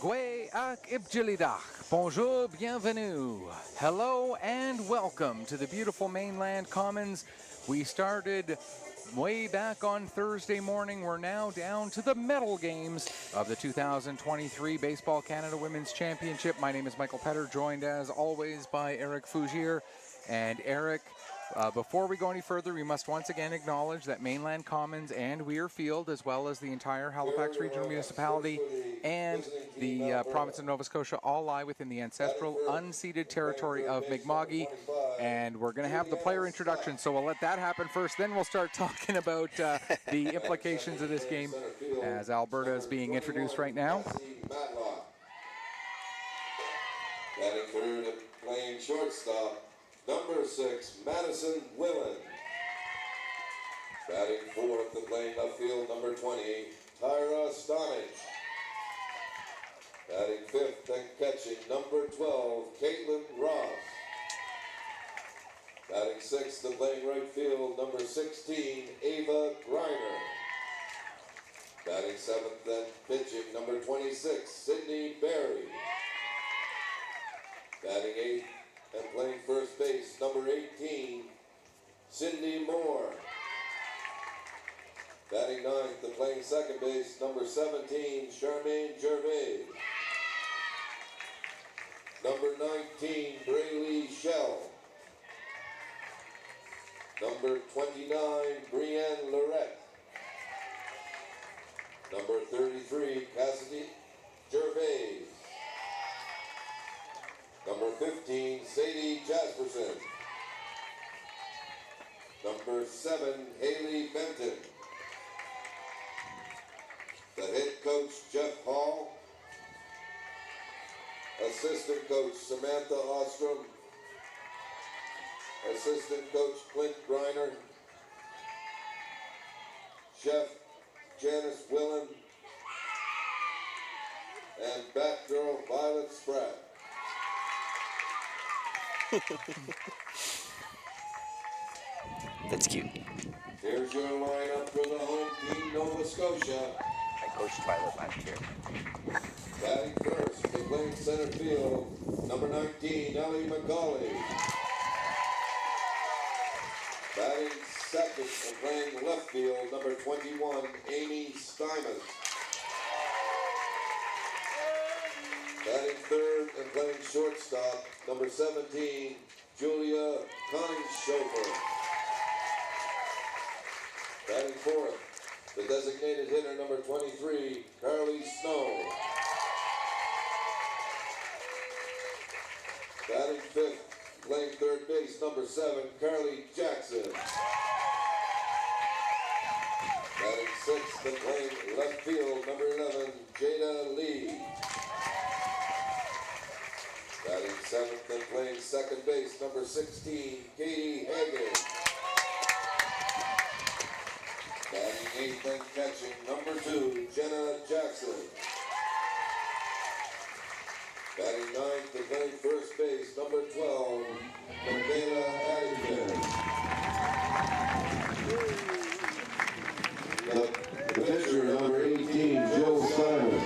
Gwe ak ibjilidach. Bonjour, bienvenue. Hello and welcome to the beautiful Mainland Commons. We started way back on Thursday morning. We're now down to the medal games of the 2023 Baseball Canada Women's Championship. My name is Michael Petter, joined as always by Eric Fougier. And Eric, before we go any further, we must once again acknowledge that Mainland Commons and Weir Field, as well as the entire Halifax Regional Municipality and the province of Nova Scotia, all lie within the ancestral unceded territory of Mi'kma'ki. And we're going to have the player introduction, so we'll let that happen first. Then we'll start talking about the implications of this game as Alberta is being introduced right now. Batting third and playing shortstop, number 6, Madison Willen. Batting fourth and playing left field, number 20, Tyra Stonich. Batting fifth and catching, number 12, Caitlin Ross. Batting sixth and playing right field, number 16, Ava Griner. Batting seventh and pitching, number 26, Sydney Berry. Batting eighth and playing first base, number 18, Cindy Moore. Batting ninth and playing second base, number 17, Charmaine Gervais. Number 19, Braylee Shell. Number 29, Brienne Lorette. Number 33, Cassidy Gervais. Number 15, Sadie Jasperson. Number 7, Haley Benton. The head coach, Jeff Hall. Assistant coach, Samantha Ostrom. Assistant coach, Clint Griner. Chef, Janice Willen. And Batgirl, Violet Spratt. That's cute. Here's your lineup for the home team, Nova Scotia. I coached Violet last year. Batting first, and playing center field, number 19, Ellie McCauley. Batting second and playing left field, number 21, Amy Steinman. Batting third and playing shortstop, number 17, Julia Conshofer. Batting fourth, the designated hitter, number 23, Carly Snow. Batting fifth, playing third base, number 7, Carly Jackson. Batting sixth and playing left field, number 11, Jada Lee. Batting seventh and playing second base, number 16, Katie Hagan. Batting eighth and catching, number 2, Jenna Jackson. Batting ninth and playing first base, number 12, Michaela Addington. The pitcher, number 18, Jill Simon.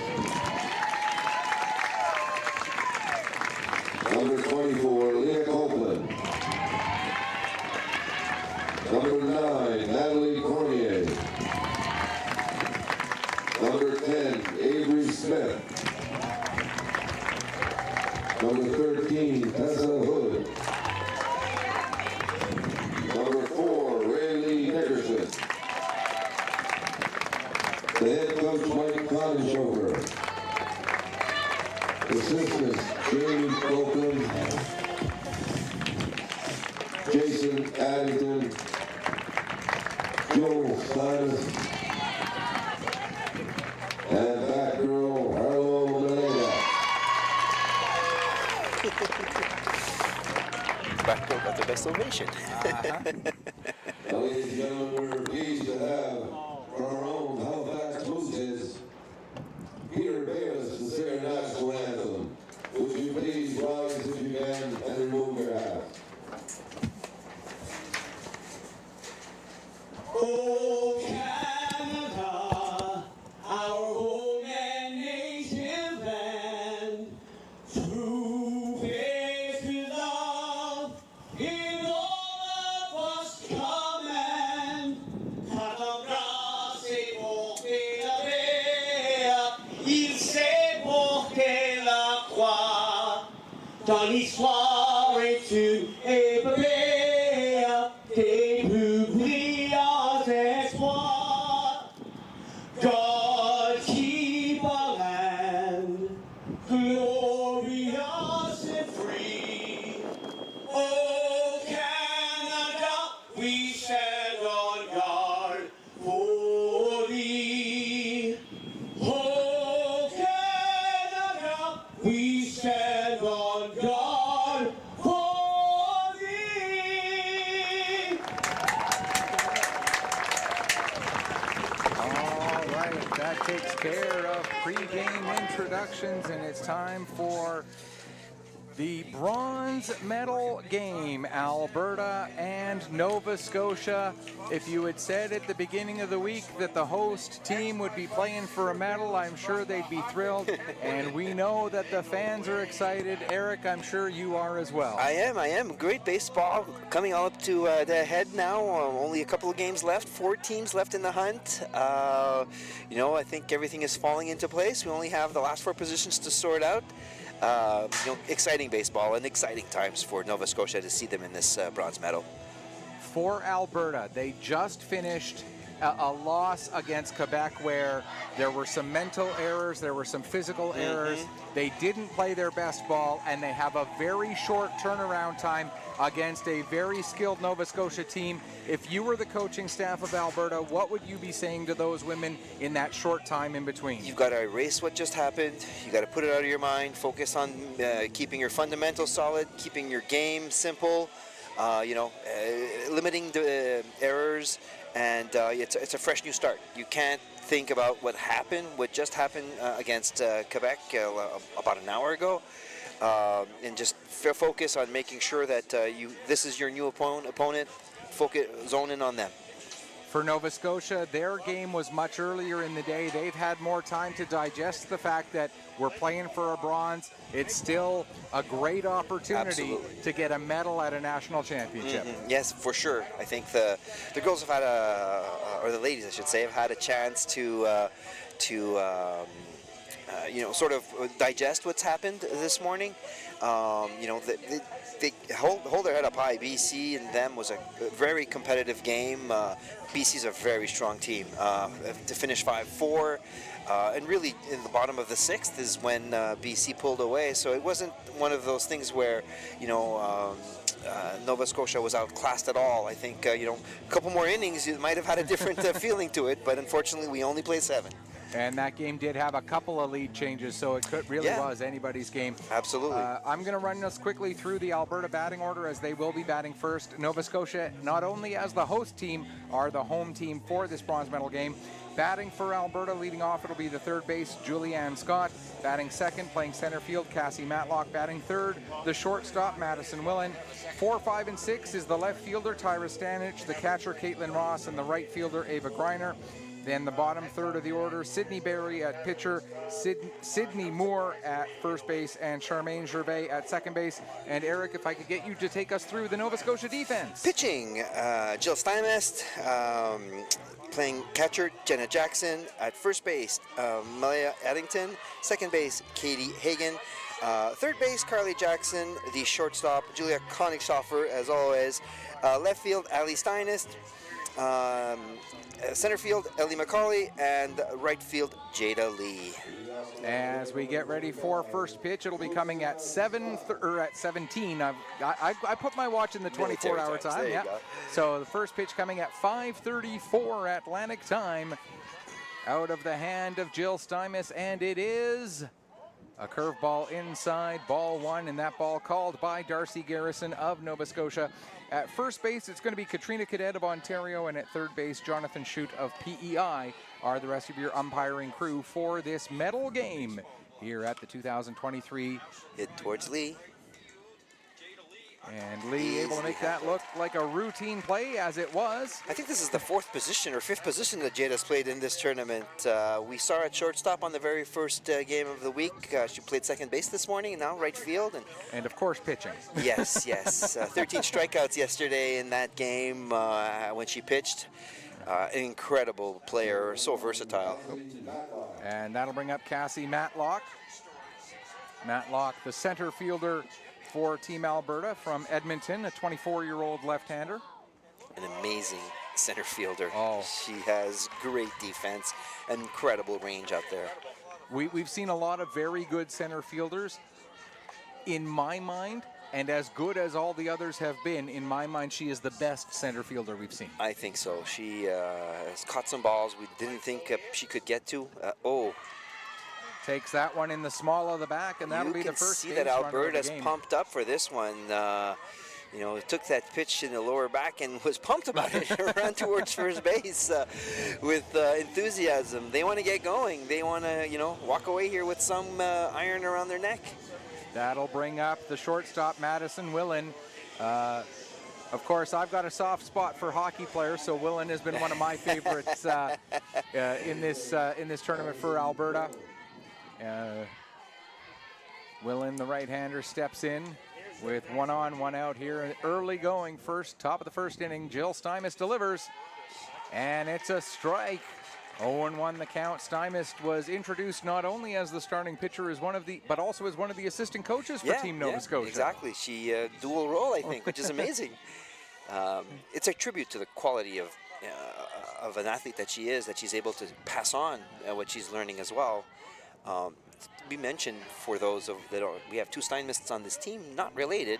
Number 24, Leah Copeland. Number 9, Natalie Cormier. Number 10, Avery Smith. Number 13, Tessa Hood. Number 4, Rayleigh Nickerson. The head coach, Mike Conenshofer. Assistants, Jamie Copeland, Jason Addington, Joel Silas, and Batgirl Harlow Malena. Batgirl got the best ovation. Ladies and gentlemen, we're pleased to have from our own Halifax Blues Peter Bayless to sing our national anthem. Would you please rise if you can and remove your hat? Oh, Canada, our home and nation land. dans l'histoire est une épopée des plus brillants espoirs. God keep our land glorious and free. Oh Canada, we stand on guard for thee. Oh Canada, we stand on guard for thee. All right, that takes care of pre-game introductions, and it's time for the bronze medal game, Alberta and Nova Scotia. If you had said at the beginning of the week that the host team would be playing for a medal, I'm sure they'd be thrilled. And we know that the fans are excited. Eric, I'm sure you are as well. I am. Great baseball coming all up to the head now. Only a couple of games left. 4 teams left in the hunt. I think everything is falling into place. We only have the last 4 positions to sort out. Exciting baseball and exciting times for Nova Scotia to see them in this bronze medal. For Alberta, they just finished a loss against Quebec where there were some mental errors, there were some physical errors. They didn't play their best ball, and they have a very short turnaround time against a very skilled Nova Scotia team. If you were the coaching staff of Alberta, what would you be saying to those women in that short time in between? You've got to erase what just happened. You got to put it out of your mind. Focus on keeping your fundamentals solid, keeping your game simple. Limiting the errors, and it's a fresh new start. You can't think about what just happened against Quebec about an hour ago, and just focus on making sure that this is your new opponent. Focus, zone in on them. For Nova Scotia, their game was much earlier in the day. They've had more time to digest the fact that we're playing for a bronze. It's still a great opportunity to get a medal at a national championship. Yes, for sure. I think the girls have had or the ladies, I should say, have had a chance to sort of digest what's happened this morning. They hold their head up high. BC and them was a very competitive game. BC's a very strong team. To finish 5-4, and really in the bottom of the 6th is when BC pulled away. So it wasn't one of those things where, Nova Scotia was outclassed at all. I think, a couple more innings, you might have had a different feeling to it, but unfortunately we only played 7. And that game did have a couple of lead changes, so it really was anybody's game. Absolutely. I'm going to run us quickly through the Alberta batting order as they will be batting first. Nova Scotia, not only as the host team, are the home team for this bronze medal game. Batting for Alberta, leading off, it'll be the third base, Julianne Scott. Batting second, playing center field, Cassie Matlock. Batting third, the shortstop, Madison Willen. 4, 5, and 6 is the left fielder, Tyra Stanich, the catcher, Caitlin Ross, and the right fielder, Ava Greiner. Then the bottom third of the order, Sydney Berry at pitcher, Sydney Moore at first base, and Charmaine Gervais at second base. And Eric, if I could get you to take us through the Nova Scotia defense. Pitching, Jill Steinmest, playing catcher, Jenna Jackson. At first base, Malia Addington. Second base, Katie Hagan. Third base, Carly Jackson. The shortstop, Julia Konigshofer, as always. Left field, Ali Steinist. Center field, Ellie McCauley, and right field, Jada Lee. As we get ready for first pitch, it'll be coming at 17. I put my watch in the 24-hour time. Yeah. So the first pitch coming at 5:34 Atlantic time, out of the hand of Jill Steinmetz, and it is a curveball inside, ball 1, and that ball called by Darcy Garrison of Nova Scotia. At first base, it's going to be Katrina Cadet of Ontario, and at third base, Jonathan Shute of PEI are the rest of your umpiring crew for this medal game here at the 2023. Hit towards Lee. And Lee able to make that look like a routine play, as it was. I think this is the 4th position or 5th position that Jada's played in this tournament. We saw her at shortstop on the very first game of the week. She played second base this morning, and now right field. And of course, pitching. Yes. 13 strikeouts yesterday in that game when she pitched. An incredible player, so versatile. And that'll bring up Cassie Matlock. Matlock, the center fielder for Team Alberta from Edmonton, a 24-year-old left-hander. An amazing center fielder. Oh. She has great defense, incredible range out there. We've seen a lot of very good center fielders. In my mind, and as good as all the others have been, in my mind, she is the best center fielder we've seen. I think so. She has caught some balls we didn't think she could get to. Takes that one in the small of the back, and that'll be the first. You can see that Alberta's pumped up for this one. You know, took that pitch in the lower back and was pumped about it. Ran towards first base with enthusiasm. They want to get going. They want to, you know, walk away here with some iron around their neck. That'll bring up the shortstop, Madison Willen. Of course, I've got a soft spot for hockey players, so Willen has been one of my favorites in this tournament for Alberta. Willen, the right-hander, steps in with 1 on, 1 out here. Early going, top of the first inning. Jill Stuymis delivers, and it's a strike. 0-1 the count. Stuymis was introduced not only as the starting pitcher but also as one of the assistant coaches for Team Nova Scotia. Exactly. She dual role, I think, which is amazing. It's a tribute to the quality of an athlete that she is, that she's able to pass on what she's learning as well. To be mentioned for those we have 2 Steinmists on this team, not related,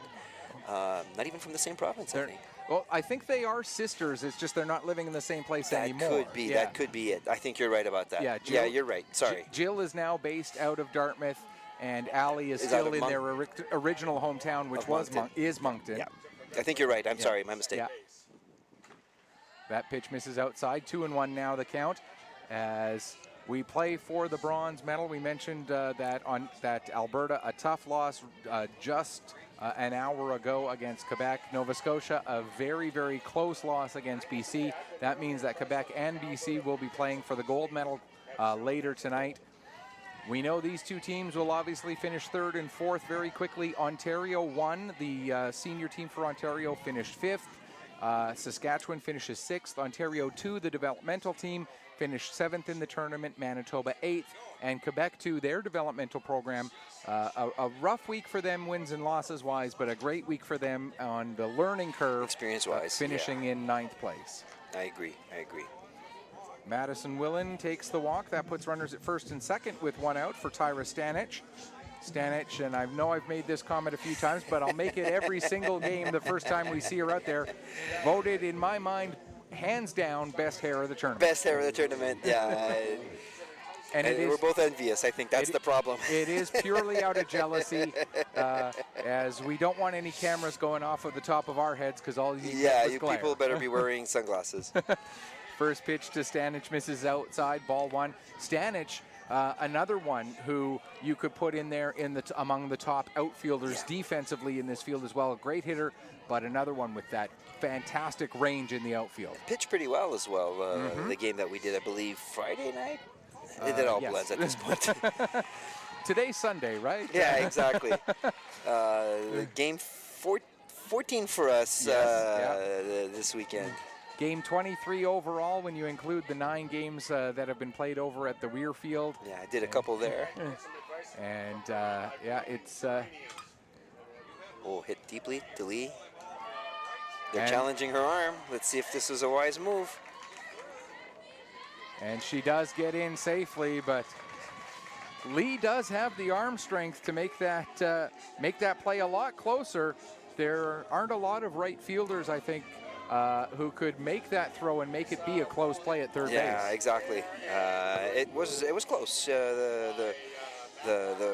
not even from the same province, I think. Well, I think they are sisters. It's just they're not living in the same place anymore. That could be. Yeah. That could be it. I think you're right about that. Yeah, you're right. Sorry. Jill is now based out of Dartmouth, and Allie is still in their original hometown, which is Moncton. Yeah, I think you're right. I'm sorry, my mistake. Yeah. That pitch misses outside. 2-1 now the count. As we play for the bronze medal, we mentioned that Alberta, a tough loss just an hour ago against Quebec. Nova Scotia, a very, very close loss against BC. That means that Quebec and BC will be playing for the gold medal later tonight. We know these two teams will obviously finish 3rd and 4th very quickly. Ontario won. The senior team for Ontario finished 5th. Saskatchewan finishes 6th. Ontario 2, the developmental team, finished 7th in the tournament. Manitoba 8th. And Quebec 2, their developmental program, a rough week for them wins and losses wise, but a great week for them on the learning curve. Experience wise. Finishing in 9th place. I agree. Madison Willen takes the walk. That puts runners at 1st and 2nd with 1 out for Tyra Stanich. Stanich, and I know I've made this comment a few times, but I'll make it every single game the first time we see her out there. Voted, in my mind, hands down, best hair of the tournament. Best hair of the tournament, yeah. And we're both envious. I think that's the problem. It is purely out of jealousy, as we don't want any cameras going off of the top of our heads because all you glare. People better be wearing sunglasses. First pitch to Stanich misses outside, ball 1. Stanich, another one who you could put in there among the top outfielders defensively in this field as well. A great hitter, but another one with that fantastic range in the outfield. Pitched pretty well as well. The game that we did, I believe, Friday night. It all blends at this point. Today's Sunday, right? Yeah, exactly. Game 14 for us this weekend. Game 23 overall when you include the 9 games that have been played over at the Weir Field. Yeah, I did a couple there. And it's... hit deeply to Lee. They're challenging her arm. Let's see if this is a wise move. And she does get in safely, but Lee does have the arm strength to make that play a lot closer. There aren't a lot of right fielders, I think, who could make that throw and make it be a close play at third base. Yeah, exactly. It was close. The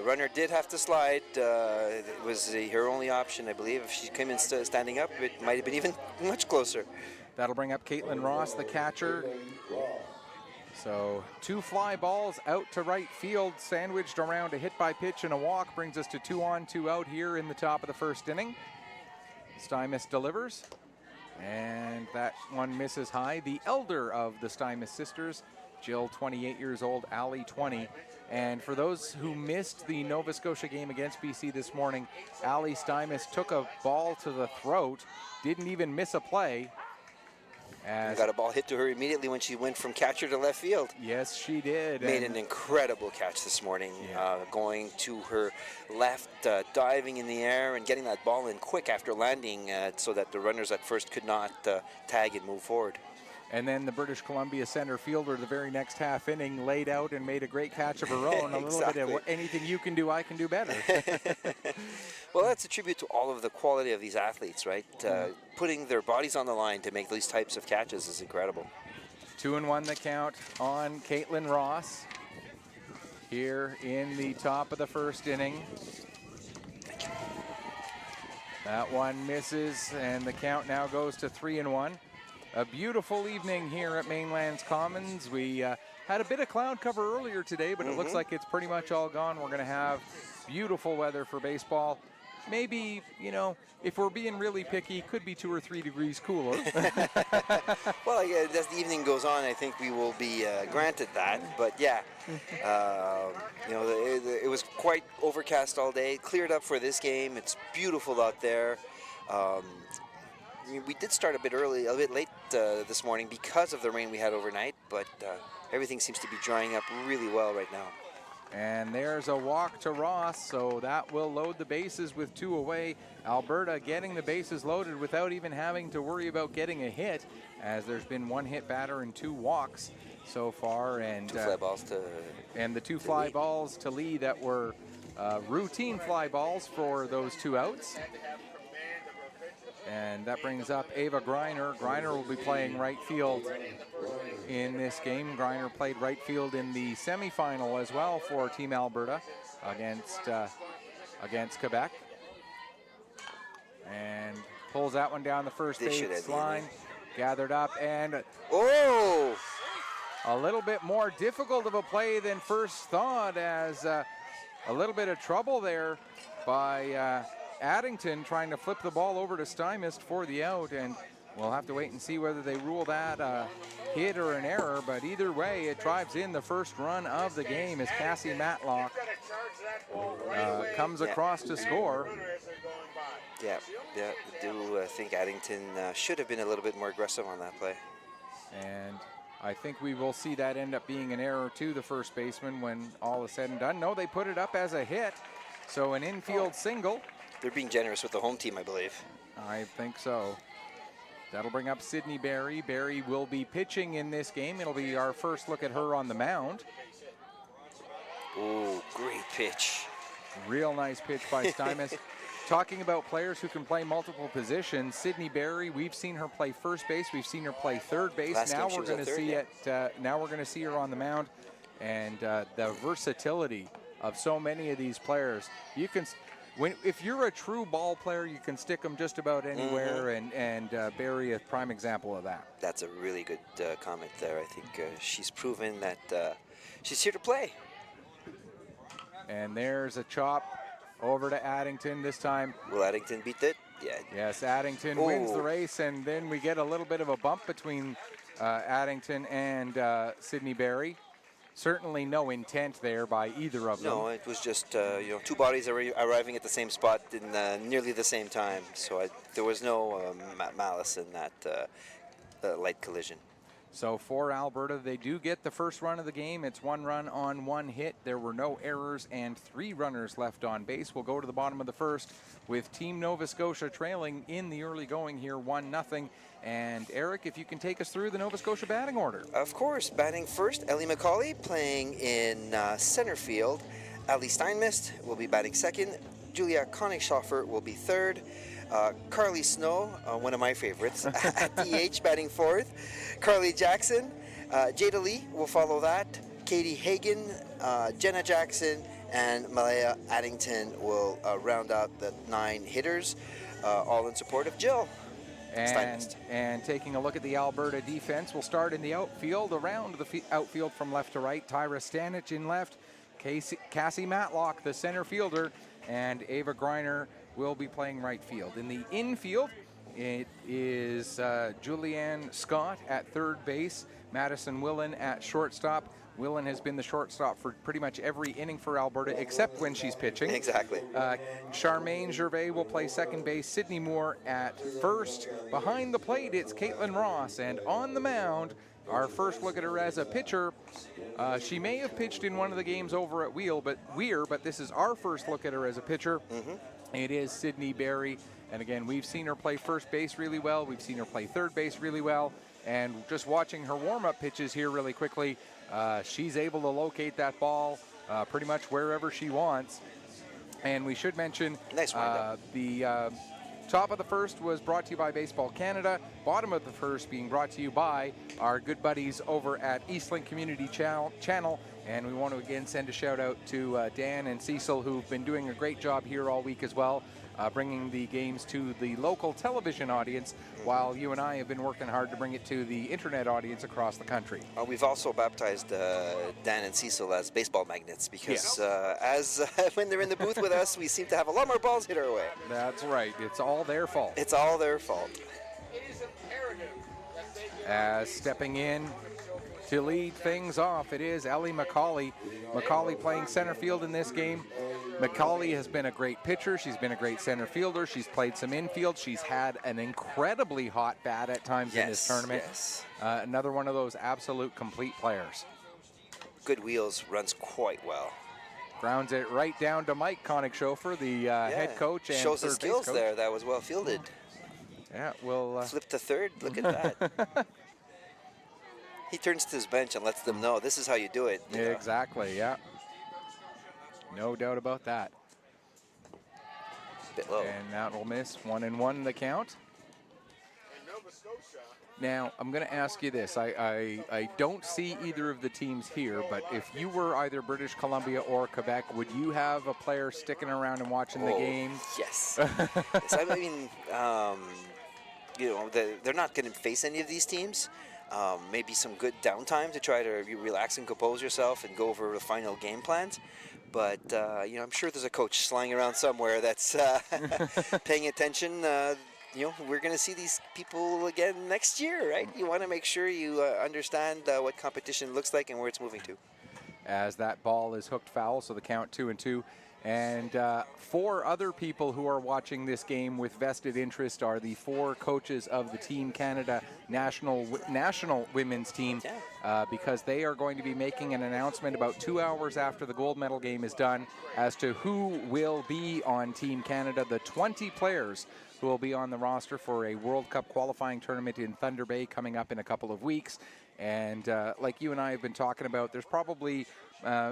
runner did have to slide. It was her only option, I believe. If she came in standing up, it might have been even much closer. That'll bring up Caitlin Ross, the catcher. So 2 fly balls out to right field, sandwiched around a hit by pitch and a walk, brings us to 2 on, 2 out here in the top of the first inning. Stuymis delivers, and that one misses high. The elder of the Stuymis sisters, Jill, 28 years old, Allie, 20. And for those who missed the Nova Scotia game against BC this morning, Allie Stuymis took a ball to the throat, didn't even miss a play. And got a ball hit to her immediately when she went from catcher to left field. Yes, she did. Made an incredible catch this morning, going to her left, diving in the air and getting that ball in quick after landing so that the runners at first could not tag and move forward. And then the British Columbia center fielder the very next half inning laid out and made a great catch of her own. A little bit of anything you can do, I can do better. Well, that's a tribute to all of the quality of these athletes, right? Putting their bodies on the line to make these types of catches is incredible. 2-1 the count on Caitlin Ross here in the top of the first inning. That one misses, and the count now goes to 3-1. A beautiful evening here at Mainland's Commons. We had a bit of cloud cover earlier today, but it looks like it's pretty much all gone. We're going to have beautiful weather for baseball. Maybe, you know, if we're being really picky, could be 2 or 3 degrees cooler. Well, as the evening goes on, I think we will be granted that. But yeah, you know, it was quite overcast all day. Cleared up for this game. It's beautiful out there. We did start a bit late this morning because of the rain we had overnight, but everything seems to be drying up really well right now. And there's a walk to Ross, so that will load the bases with 2 away. Alberta getting the bases loaded without even having to worry about getting a hit, as there's been 1 hit batter and 2 walks so far. And 2 fly balls to and the 2 fly balls to Lee that were routine fly balls for those 2 outs. And that brings up Ava Greiner. Greiner will be playing right field in this game. Greiner played right field in the semifinal as well for Team Alberta against Quebec. And pulls that one down the first base line. Gathered up and a little bit more difficult of a play than first thought, as a little bit of trouble there by Addington trying to flip the ball over to Stymist for the out, and we'll have to wait and see whether they rule that a hit or an error, but either way, it drives in the first run of the game as Cassie Matlock comes across to score. Yeah, I do think Addington should have been a little bit more aggressive on that play. And I think we will see that end up being an error to the first baseman when all is said and done. No, they put it up as a hit, so an infield single. They're being generous with the home team, I believe. I think so. That'll bring up Sydney Barry. Barry will be pitching in this game. It'll be our first look at her on the mound. Oh, great pitch. Real nice pitch by Stymist. Talking about players who can play multiple positions, Sydney Barry, we've seen her play first base. We've seen her play third base. Now we're going to see it. Now we're going to see her on the mound, and the versatility of so many of these players. You can. If you're a true ball player, you can stick them just about anywhere, and Barry a prime example of that. That's a really good comment there. I think she's proven that she's here to play. And there's a chop over to Addington this time. Will Addington beat it? Yeah. Yes, Addington wins the race, and then we get a little bit of a bump between Addington and Sydney Barry. Certainly no intent there by either of them. No, it was just 2 bodies arriving at the same spot in nearly the same time. So there was no malice in that light collision. So for Alberta, they do get the first run of the game. It's 1 run on 1 hit. There were no errors and 3 runners left on base. We'll go to the bottom of the first with Team Nova Scotia trailing in the early going here, 1-0. And Eric, if you can take us through the Nova Scotia batting order. Of course. Batting first, Ellie McCauley playing in center field. Ali Steinmist will be batting second. Julia Konigshofer will be third. Carly Snow, one of my favorites, at DH batting fourth. Carly Jackson, Jada Lee will follow that. Katie Hagan, Jenna Jackson, and Malaya Addington will round out the 9 hitters, all in support of Jill. And taking a look at the Alberta defense, we'll start in the outfield. Around the outfield from left to right, Tyra Stanich in left, Cassie Matlock, the center fielder, and Ava Greiner will be playing right field. In the infield, it is Julianne Scott at third base, Madison Willen at shortstop, Willen has been the shortstop for pretty much every inning for Alberta, except when she's pitching. Exactly. Charmaine Gervais will play second base. Sydney Moore at first. Behind the plate, it's Caitlin Ross. And on the mound, our first look at her as a pitcher. She may have pitched in one of the games over at Weir, but this is our first look at her as a pitcher. It is Sydney Berry. And again, we've seen her play first base really well. We've seen her play third base really well. And just watching her warm-up pitches here really quickly, she's able to locate that ball pretty much wherever she wants. And we should mention the top of the first was brought to you by Baseball Canada. Bottom of the first being brought to you by our good buddies over at Eastlink Community Channel. And we want to again send a shout out to Dan and Cecil, who've been doing a great job here all week as well, bringing the games to the local television audience, while you and I have been working hard to bring it to the internet audience across the country. We've also baptized Dan and Cecil as baseball magnets because when they're in the booth with us, we seem to have a lot more balls hit our way. That's right. It's all their fault. It's all their fault. As stepping in to lead things off, it is Ellie McCauley. McCauley playing center field in this game. McCauley has been a great pitcher. She's been a great center fielder. She's played some infield. She's had an incredibly hot bat at times in this tournament. Another one of those absolute complete players. Good wheels, runs quite well. Grounds it right down to Mike Koenigshofer, the head coach and shows his third base skills coach. there. That was well fielded. Yeah, we'll flip to third. Look at that. He turns to his bench and lets them know this is how you do it. You know. Exactly. Yeah. No doubt about that. Bit low. And that will miss. 1-1 the count. Now, I'm going to ask you this. I don't see either of the teams here, but if you were either British Columbia or Quebec, would you have a player sticking around and watching the game? Yes. Yes. I mean, you know, they're not going to face any of these teams. Maybe some good downtime to try to relax and compose yourself and go over the final game plans. But, you know, I'm sure there's a coach flying around somewhere that's paying attention. You know, we're going to see these people again next year, right? You want to make sure you understand what competition looks like and where it's moving to. As that ball is hooked foul, so the count 2-2. And 4 other people who are watching this game with vested interest are the 4 coaches of the Team Canada national women's team, because they are going to be making an announcement about 2 hours after the gold medal game is done as to who will be on Team Canada, the 20 players who will be on the roster for a World Cup qualifying tournament in Thunder Bay coming up in a couple of weeks. And like you and I have been talking about, there's probably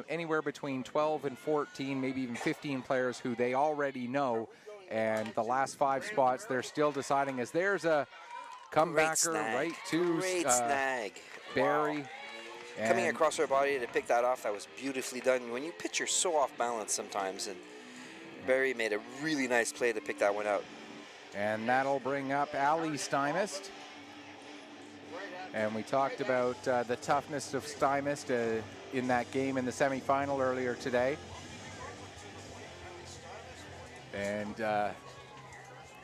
anywhere between 12 and 14, maybe even 15 players who they already know. And the last 5 spots, they're still deciding, as there's a comebacker right to snag. Barry. Wow. Coming across her body to pick that off, that was beautifully done. When you pitch, you're so off balance sometimes, and Barry made a really nice play to pick that one out. And that'll bring up Ali Stymist. And we talked about the toughness of Stymist in that game in the semifinal earlier today. And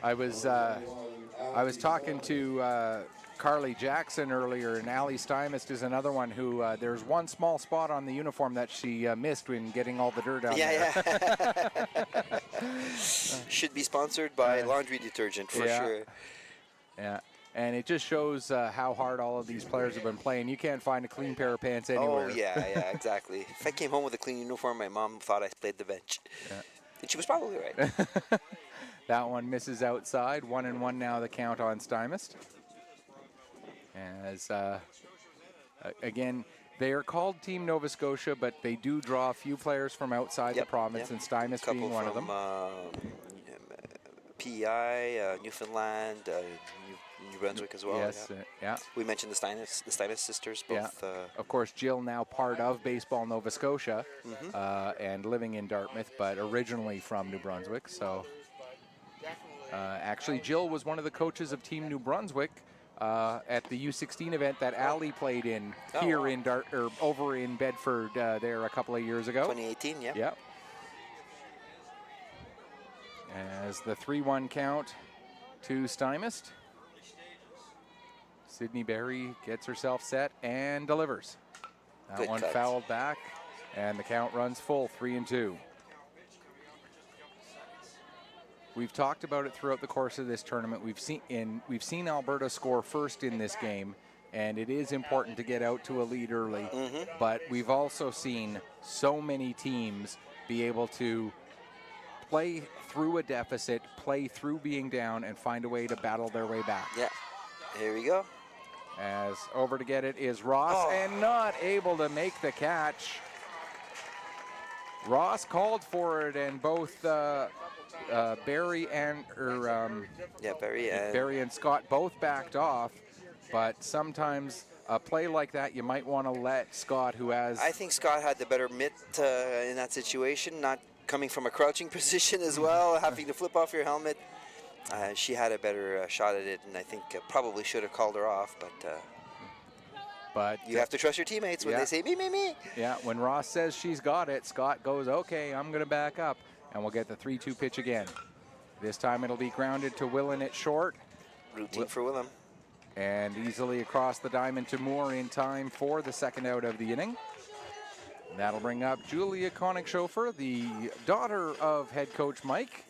I was talking to Carly Jackson earlier, and Ali Stymist is another one who there's one small spot on the uniform that she missed when getting all the dirt out there. Yeah. Should be sponsored by laundry detergent for sure. Yeah. And it just shows how hard all of these players have been playing. You can't find a clean pair of pants anywhere. Oh, yeah, exactly. If I came home with a clean uniform, my mom thought I played the bench. Yeah. And she was probably right. That one misses outside. 1-1 now the count on Stymist. As, again, they are called Team Nova Scotia, but they do draw a few players from outside the province, and Stymist being one of them. PEI, Newfoundland, New Brunswick as well. Yes, yeah. We mentioned the Stymist sisters, both. Yeah. Of course, Jill now part of Baseball Nova Scotia and living in Dartmouth, but originally from New Brunswick. So, actually, Jill was one of the coaches of Team New Brunswick at the U16 event that Ali played in here in over in Bedford there a couple of years ago. 2018, yeah. Yep. As the 3-1 count to Stymist. Sydney Berry gets herself set and delivers. That Good one cut. fouled back, and the count runs full, 3-2. We've talked about it throughout the course of this tournament. We've seen Alberta score first in this game, and it is important to get out to a lead early. But we've also seen so many teams be able to play through a deficit, play through being down, and find a way to battle their way back. Yeah, here we go. As over to get it is Ross, and not able to make the catch. Ross called for it, and both Barry and Barry and Scott both backed off. But sometimes a play like that, you might want to let Scott, who has... I think Scott had the better mitt in that situation, not coming from a crouching position as well, having to flip off your helmet. She had a better shot at it, and I think probably should have called her off, but you have to trust your teammates when they say, me. Yeah, when Ross says she's got it, Scott goes, okay, I'm going to back up, and we'll get the 3-2 pitch again. This time it'll be grounded to Willen at short. Routine for Willem. And easily across the diamond to Moore in time for the second out of the inning. That'll bring up Julia Koenig-Schofer, the daughter of head coach Mike.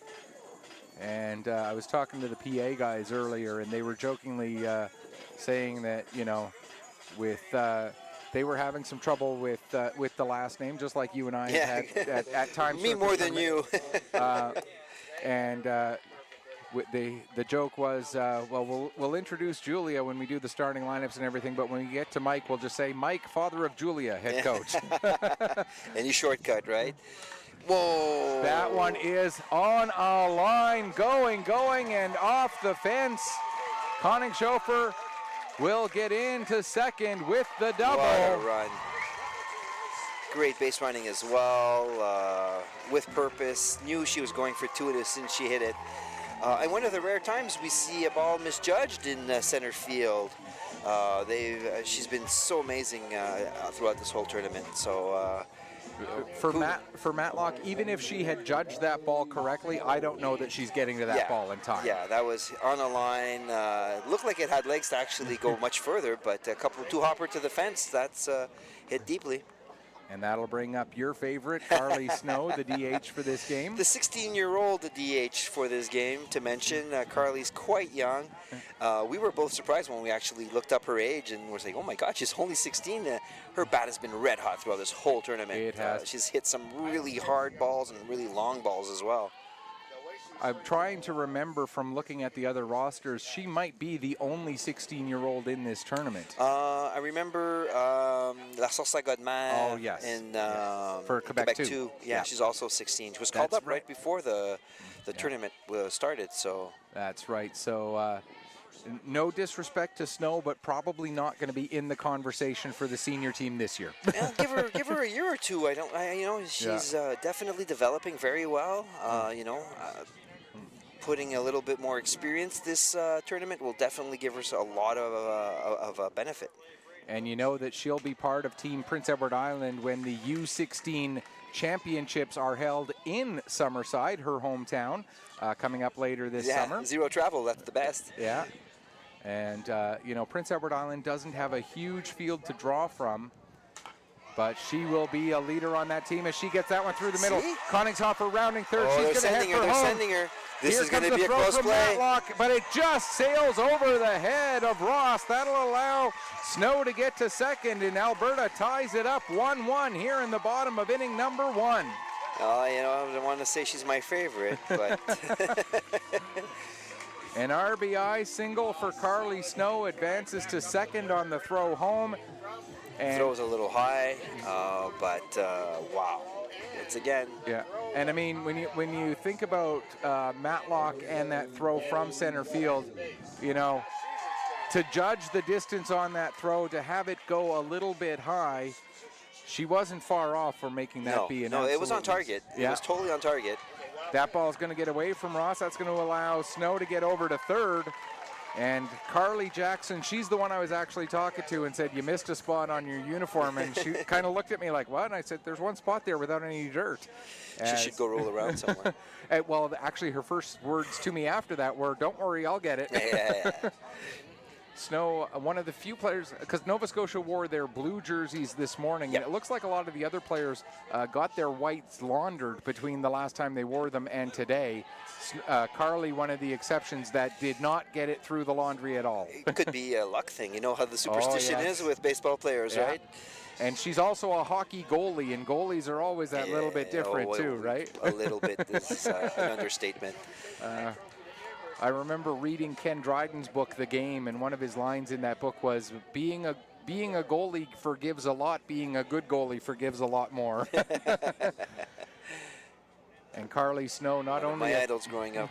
And I was talking to the PA guys earlier, and they were jokingly saying that, you know, with they were having some trouble with the last name, just like you and I had at times. Me more than you. The joke was, well, we'll introduce Julia when we do the starting lineups and everything, but when we get to Mike, we'll just say Mike, father of Julia, head coach. And you shortcut, right? Whoa. That one is on a line, going, and off the fence. Koenig-Schofer will get into second with the double. What a run. Great base running as well, with purpose. Knew she was going for two as soon as she hit it. And one of the rare times we see a ball misjudged in center field. She's been so amazing throughout this whole tournament. So for Matlock, even if she had judged that ball correctly, I don't know that she's getting to that ball in time. Yeah, that was on a line. Looked like it had legs to actually go much further, but two hopper to the fence. That's hit deeply. And that'll bring up your favorite, Carly Snow, the DH for this game. The 16-year-old DH for this game, to mention. Carly's quite young. We were both surprised when we actually looked up her age and we're like, oh my God, she's only 16. Her bat has been red hot throughout this whole tournament. It has. She's hit some really hard balls and really long balls as well. I'm trying to remember from looking at the other rosters, she might be the only 16-year-old in this tournament. I remember La Sauce Godman for Quebec 2. Yeah, she's also 16. She was called up right before the tournament started. So that's right. So no disrespect to Snow, but probably not going to be in the conversation for the senior team this year. Yeah, give her a year or two. She's definitely developing very well. Putting a little bit more experience this tournament will definitely give her a lot of benefit. And you know that she'll be part of Team Prince Edward Island when the U16 championships are held in Summerside, her hometown, coming up later this summer. Zero travel, that's the best. Yeah. And, Prince Edward Island doesn't have a huge field to draw from, but she will be a leader on that team as she gets that one through the middle. Koenigshofer rounding third. She's going to head for home. They're sending her. This is going to be a close play. Matlock, but it just sails over the head of Ross. That'll allow Snow to get to second, and Alberta ties it up 1-1 here in the bottom of inning number 1. I don't want to say she's my favorite, but... An RBI single for Carly Snow, advances to second on the throw home. And throws a little high, but wow. It's again. Yeah, and I mean, when you think about Matlock and that throw from center field, to judge the distance on that throw, to have it go a little bit high, she wasn't far off for making that be an absolute. No, it was on target. Yeah. It was totally on target. That ball's going to get away from Ross. That's going to allow Snow to get over to third. And Carly Jackson, she's the one I was actually talking to and said, you missed a spot on your uniform. And she kind of looked at me like, what? And I said, there's one spot there without any dirt. She should go roll around somewhere. Well, actually, her first words to me after that were, don't worry, I'll get it. Yeah. Snow, one of the few players, because Nova Scotia wore their blue jerseys this morning, Yep. and it looks like a lot of the other players got their whites laundered between the last time they wore them and today. Carly, one of the exceptions that did not get it through the laundry at all. It could be a luck thing. You know how the superstition yes. is with baseball players, Yeah. right? And she's also a hockey goalie, and goalies are always that little bit different too, right? A little bit is an understatement. I remember reading Ken Dryden's book, The Game, and one of his lines in that book was, being a goalie forgives a lot, being a good goalie forgives a lot more. And Carly Snow, not only my idols growing up.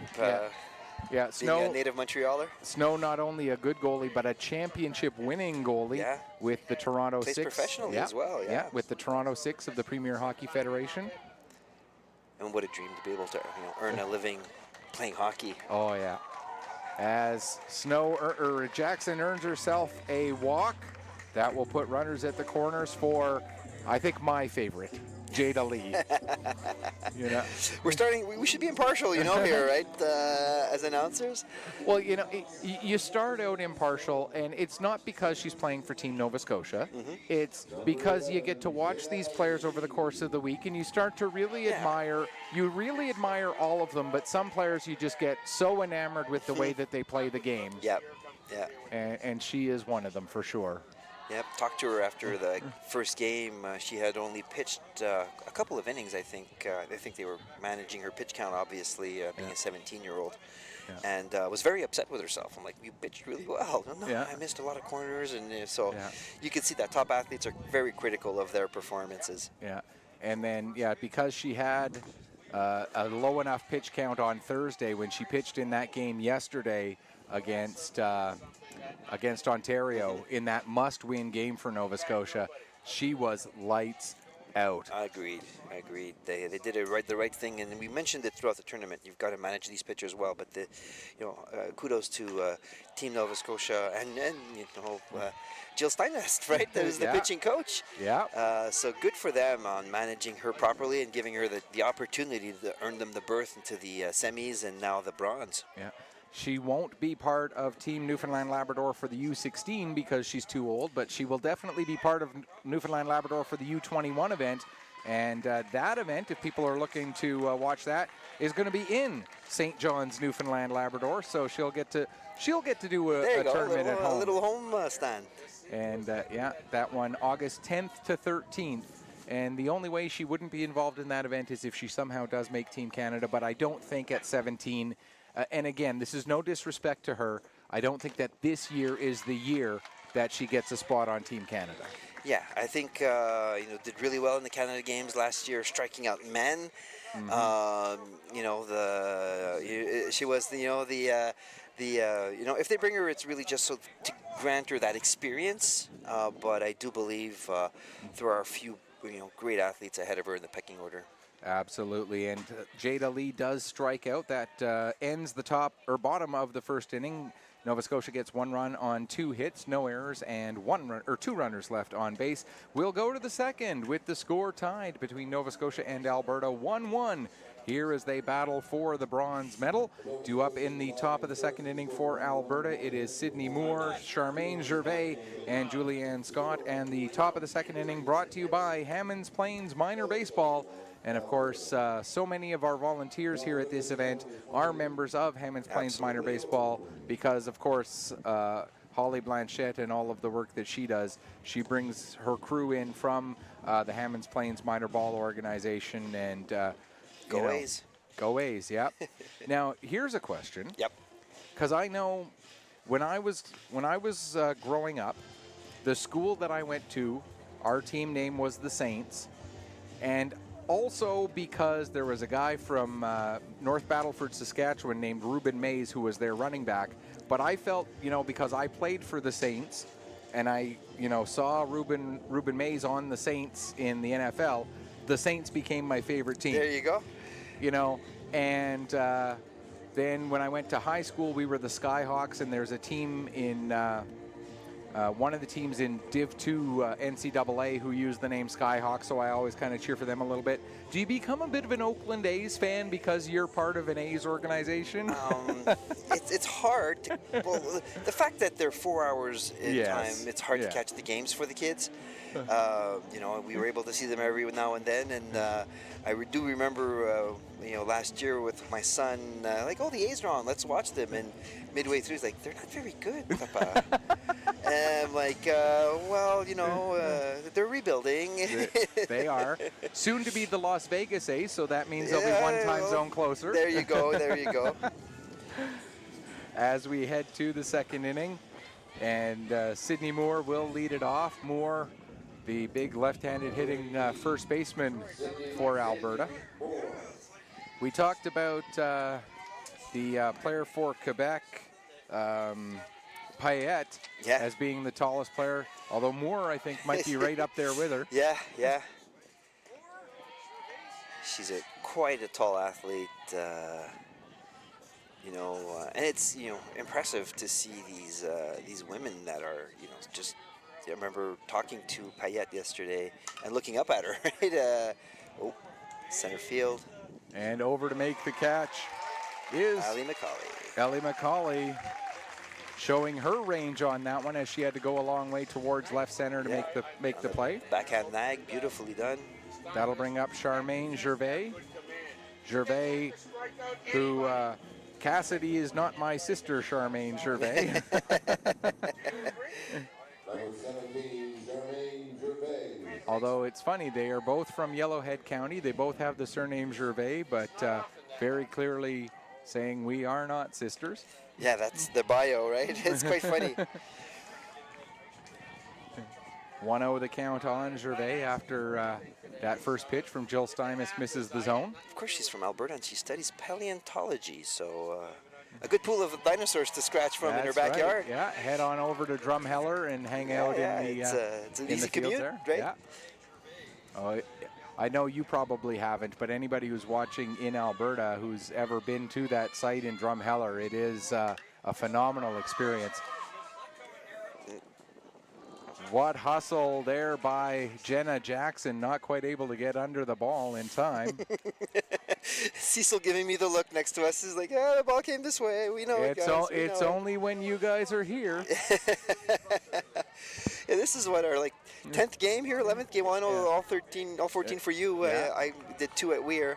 Yeah, Snow, being a native Montrealer. Snow, not only a good goalie, but a championship-winning goalie with the Toronto Plays Six. professionally as well, yeah. With the Toronto Six of the Premier Hockey Federation. And what a dream to be able to earn a living playing hockey. Oh, yeah. As Jackson earns herself a walk, that will put runners at the corners for, I think, my favorite, Jada Lee. We're starting. We should be impartial, here, right? As announcers. Well, you start out impartial, and it's not because she's playing for Team Nova Scotia. Mm-hmm. It's because you get to watch these players over the course of the week, and you start to really admire. You really admire all of them, but some players you just get so enamored with the way that they play the game. Yep. Yeah. And she is one of them for sure. Yep, talked to her after the first game. She had only pitched a couple of innings, I think. I think they were managing her pitch count, obviously, being a 17-year-old. Yeah. And was very upset with herself. I'm like, you pitched really well. No, I missed a lot of corners. And so you can see that top athletes are very critical of their performances. Yeah, and then, because she had a low enough pitch count on Thursday when she pitched in that game yesterday against Ontario in that must-win game for Nova Scotia, she was lights out. I agreed. They did the right thing, and we mentioned it throughout the tournament. You've got to manage these pitchers well, but kudos to Team Nova Scotia and Jill Steinest, right? That was the pitching coach. Yeah. So good for them on managing her properly and giving her the opportunity to earn them the berth into the semis and now the bronze. Yeah. She won't be part of Team Newfoundland Labrador for the U16 because she's too old, but she will definitely be part of Newfoundland Labrador for the U21 event. And that event, if people are looking to watch that, is going to be in St. John's, Newfoundland Labrador. So she'll get to do a tournament at home. A little home stand. And that one August 10th to 13th. And the only way she wouldn't be involved in that event is if she somehow does make Team Canada. But I don't think at 17. And again, this is no disrespect to her. I don't think that this year is the year that she gets a spot on Team Canada. Yeah, I think did really well in the Canada Games last year, striking out men. Mm-hmm. She was if they bring her, it's really just so to grant her that experience. But I do believe there are a few great athletes ahead of her in the pecking order. Absolutely, and Jada Lee does strike out. That ends the top or bottom of the first inning. Nova Scotia gets 1 run on 2 hits, no errors, and 2 runners left on base. We'll go to the second with the score tied between Nova Scotia and Alberta, 1-1. Here as they battle for the bronze medal. Due up in the top of the second inning for Alberta, it is Sydney Moore, Charmaine Gervais, and Julianne Scott. And the top of the second inning brought to you by Hammonds Plains Minor Baseball. And of course, so many of our volunteers here at this event are members of Hammonds Plains Minor Baseball because, of course, Holly Blanchette and all of the work that she does, she brings her crew in from the Hammonds Plains Minor Ball Organization. And Go A's. Go A's, yep. Now, here's a question. Yep. Because I know when I was growing up, the school that I went to, our team name was the Saints. And also because there was a guy from North Battleford, Saskatchewan named Ruben Mays who was their running back. But I felt, because I played for the Saints and I, saw Ruben Mays on the Saints in the NFL, the Saints became my favorite team. There you go. And then when I went to high school, we were the Skyhawks, and there's a team in one of the teams in Div 2 NCAA who use the name Skyhawk, so I always kind of cheer for them a little bit. Do you become a bit of an Oakland A's fan because you're part of an A's organization? It's hard. Well, the fact that they're 4 hours in time, it's hard to catch the games for the kids. We were able to see them every now and then, and I do remember, last year with my son, the A's are on, let's watch them. And midway through, he's like, they're not very good, Papa. And I'm like, they're rebuilding. They are. Soon to be the Las Vegas A's, so that means they'll be one time zone closer. There you go. As we head to the second inning, and Sidney Moore will lead it off. Moore, the big left-handed hitting first baseman for Alberta. We talked about the player for Quebec, Payette, as being the tallest player, although Moore, I think, might be right up there with her. Yeah. She's quite a tall athlete, and it's, impressive to see these women that are, just. I remember talking to Payette yesterday and looking up at her, right? Center field. And over to make the catch is Ellie McCauley, showing her range on that one as she had to go a long way towards left center to make the play. Backhand nag, beautifully done. That'll bring up Charmaine Gervais. Gervais, who Cassidy is not my sister, Charmaine Gervais. Although it's funny, they are both from Yellowhead County. They both have the surname Gervais, but very clearly saying we are not sisters. Yeah, that's the bio, right? It's quite funny. 1-0 the count on Gervais after that first pitch from Jill Stymus misses the zone. Of course, she's from Alberta and she studies paleontology, so a good pool of dinosaurs to scratch from in her backyard. Right. Yeah, head on over to Drumheller and hang out in the it's an easy commute, there. Right? Yeah. Oh, I know you probably haven't, but anybody who's watching in Alberta who's ever been to that site in Drumheller, it is a phenomenal experience. What hustle there by Jenna Jackson, not quite able to get under the ball in time. Cecil giving me the look next to us is like, the ball came this way. We know it, guys. It's only when you guys are here. Yeah, this is what our 10th game here, 11th game. Well, I know all 14 for you. I did 2 at Weir,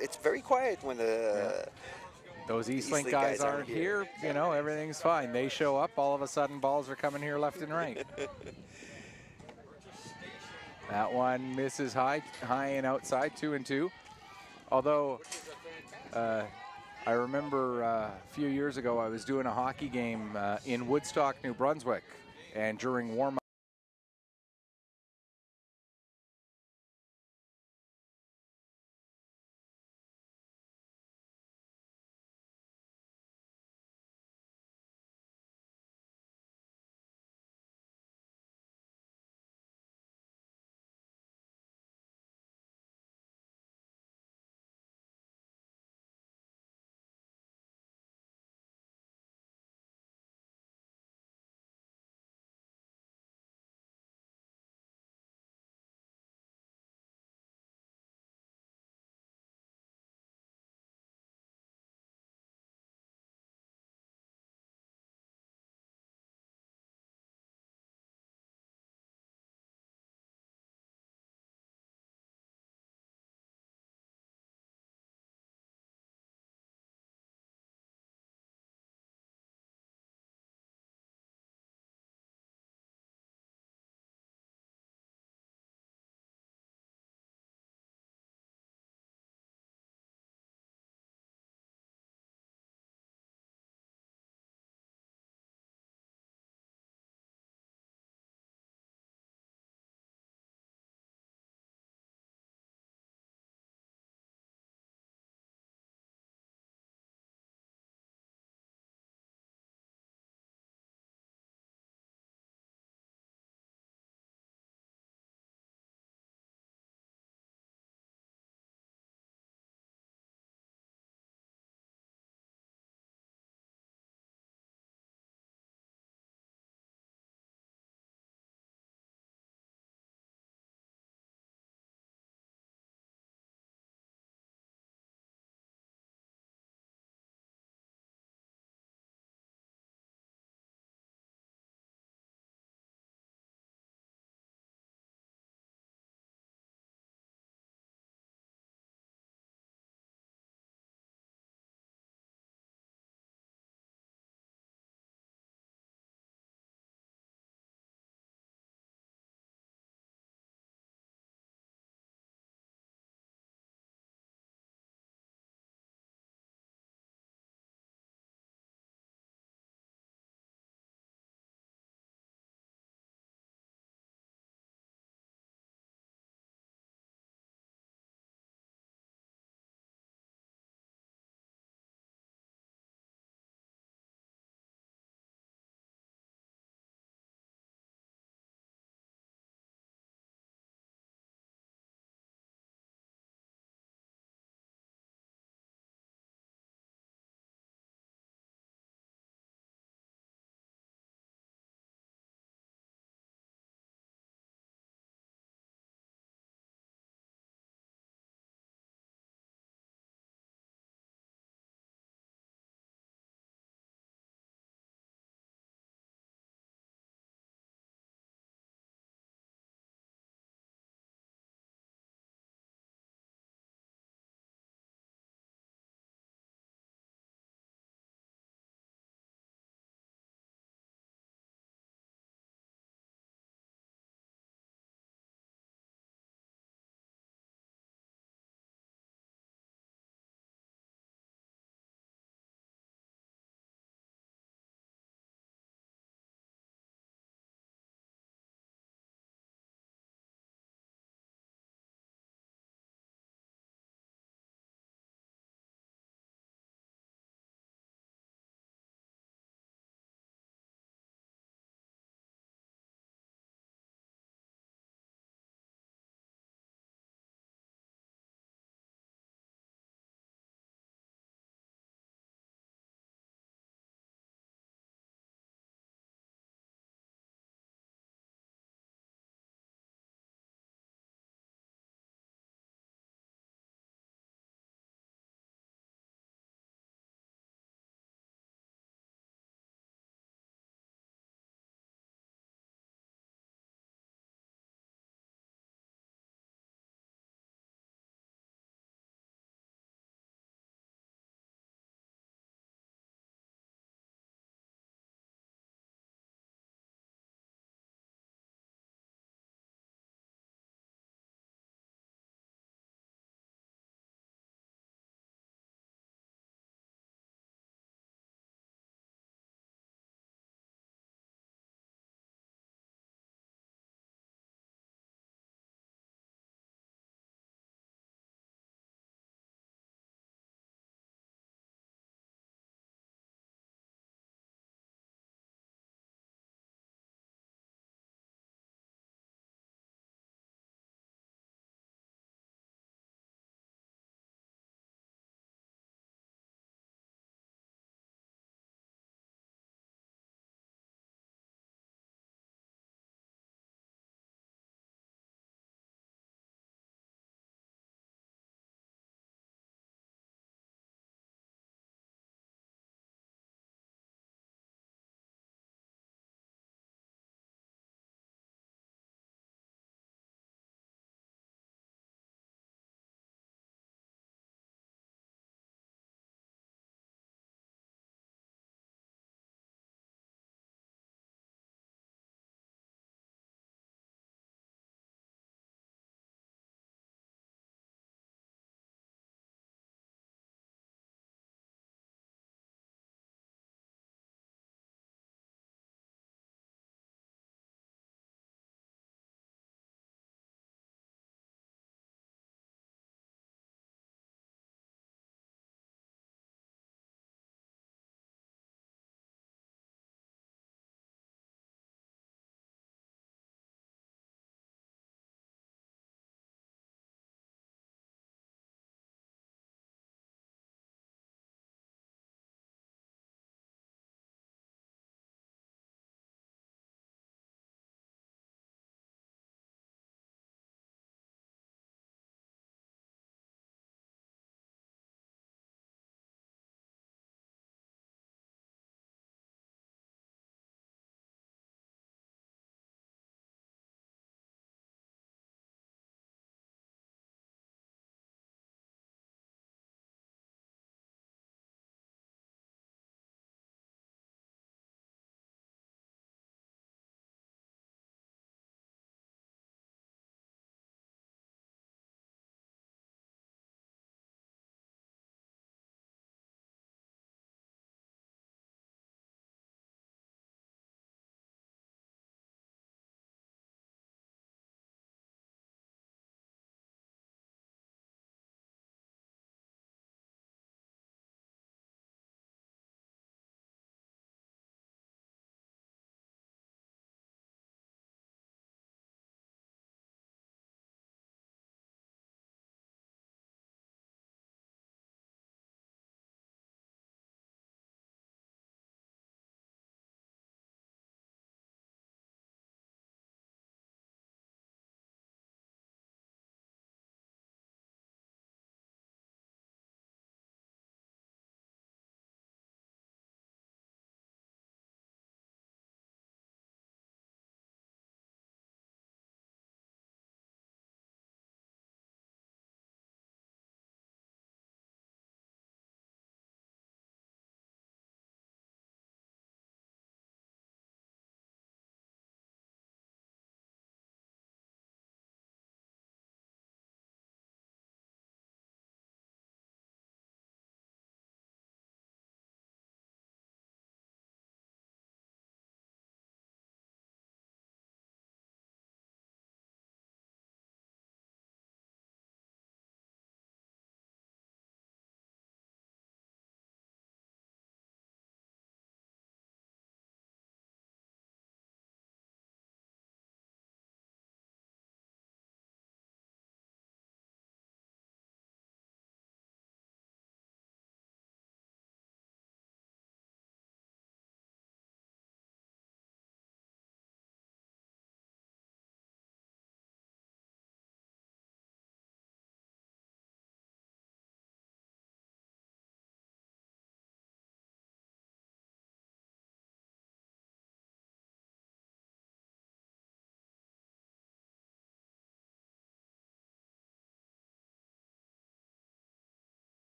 it's very quiet when those Eastlink guys aren't here. Everything's fine. They show up, all of a sudden balls are coming here left and right. That one misses high and outside, 2-2. Although I remember a few years ago I was doing a hockey game in Woodstock, New Brunswick, and during warm-up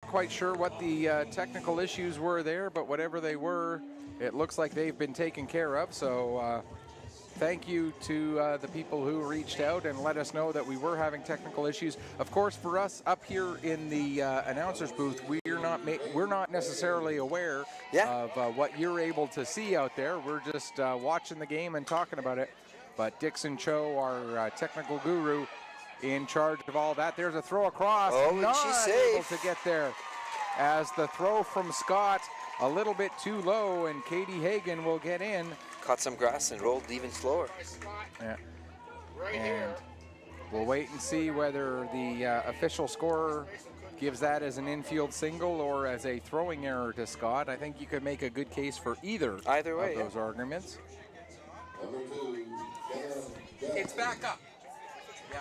quite sure what the technical issues were there, but whatever they were, it looks like they've been taken care of. So thank you to the people who reached out and let us know that we were having technical issues. Of course, for us up here in the announcers booth, we're not necessarily aware of what you're able to see out there. We're just watching the game and talking about it. But Dixon Cho, our technical guru, in charge of all that. There's a throw across. Oh, not she's able safe to get there, as the throw from Scott a little bit too low, and Katie Hagan will get in. Caught some grass and rolled even slower. Yeah. And we'll wait and see whether the official scorer gives that as an infield single or as a throwing error to Scott. I think you could make a good case for either way, of those arguments. It's back up. Yeah.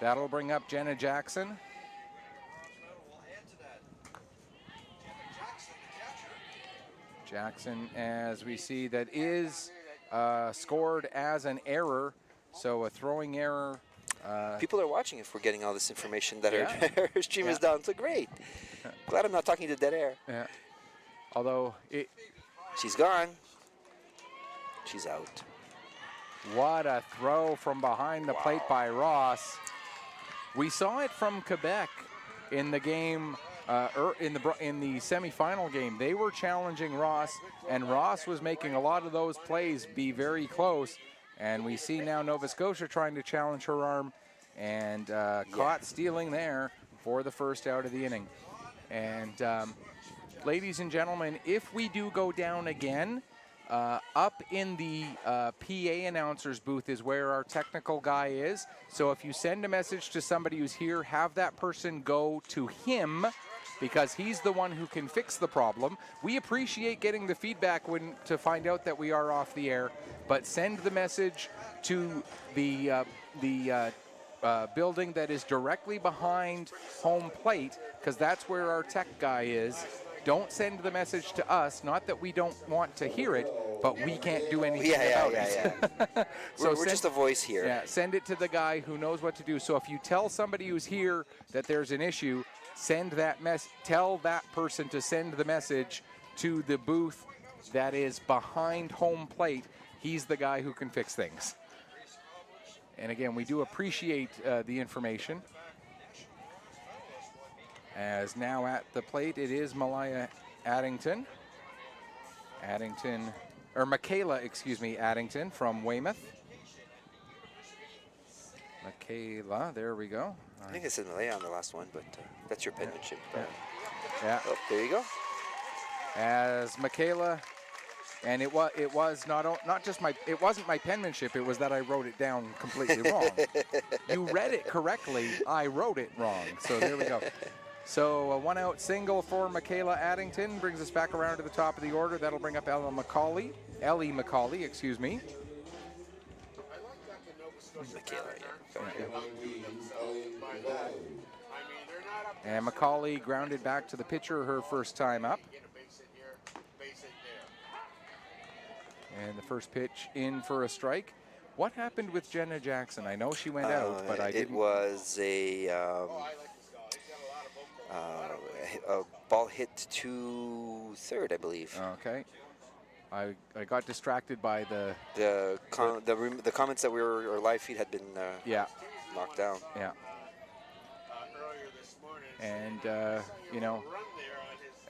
That'll bring up Jenna Jackson. Jackson, as we see, that is scored as an error, so a throwing error. People are watching if we're getting all this information that our stream is down. So great. Glad I'm not talking to dead air. Yeah. Although she's gone. She's out. What a throw from behind the plate by Ross. We saw it from Quebec in the game. In the semifinal game, they were challenging Ross, and Ross was making a lot of those plays be very close. And we see now Nova Scotia trying to challenge her arm, and caught stealing there for the first out of the inning. And ladies and gentlemen, if we do go down again, up in the PA announcer's booth is where our technical guy is. So if you send a message to somebody who's here, have that person go to him, because he's the one who can fix the problem. We appreciate getting the feedback to find out that we are off the air, but send the message to the building that is directly behind home plate, because that's where our tech guy is. Don't send the message to us, not that we don't want to hear it, but we can't do anything about it. So we're just a voice here. Yeah, send it to the guy who knows what to do. So if you tell somebody who's here that there's an issue, tell that person to send the message to the booth that is behind home plate. He's the guy who can fix things. And again, we do appreciate the information. As now at the plate, it is Michaela Addington from Weymouth. Michaela, there we go. I think I said Malaya on the last one, but that's your penmanship. Yeah. Oh, there you go. As Michaela, and it wasn't my penmanship, it was that I wrote it down completely wrong. You read it correctly, I wrote it wrong. So there we go. So a one-out single for Michaela Addington brings us back around to the top of the order. That'll bring up Ellie McCauley, excuse me. Michaela, And McCauley grounded back to the pitcher her first time up. And the first pitch in for a strike. What happened with Jenna Jackson? I know she went out, but I didn't. It was a ball hit to third, I believe. Okay. I got distracted by the comments that our live feed had been knocked down. Yeah. And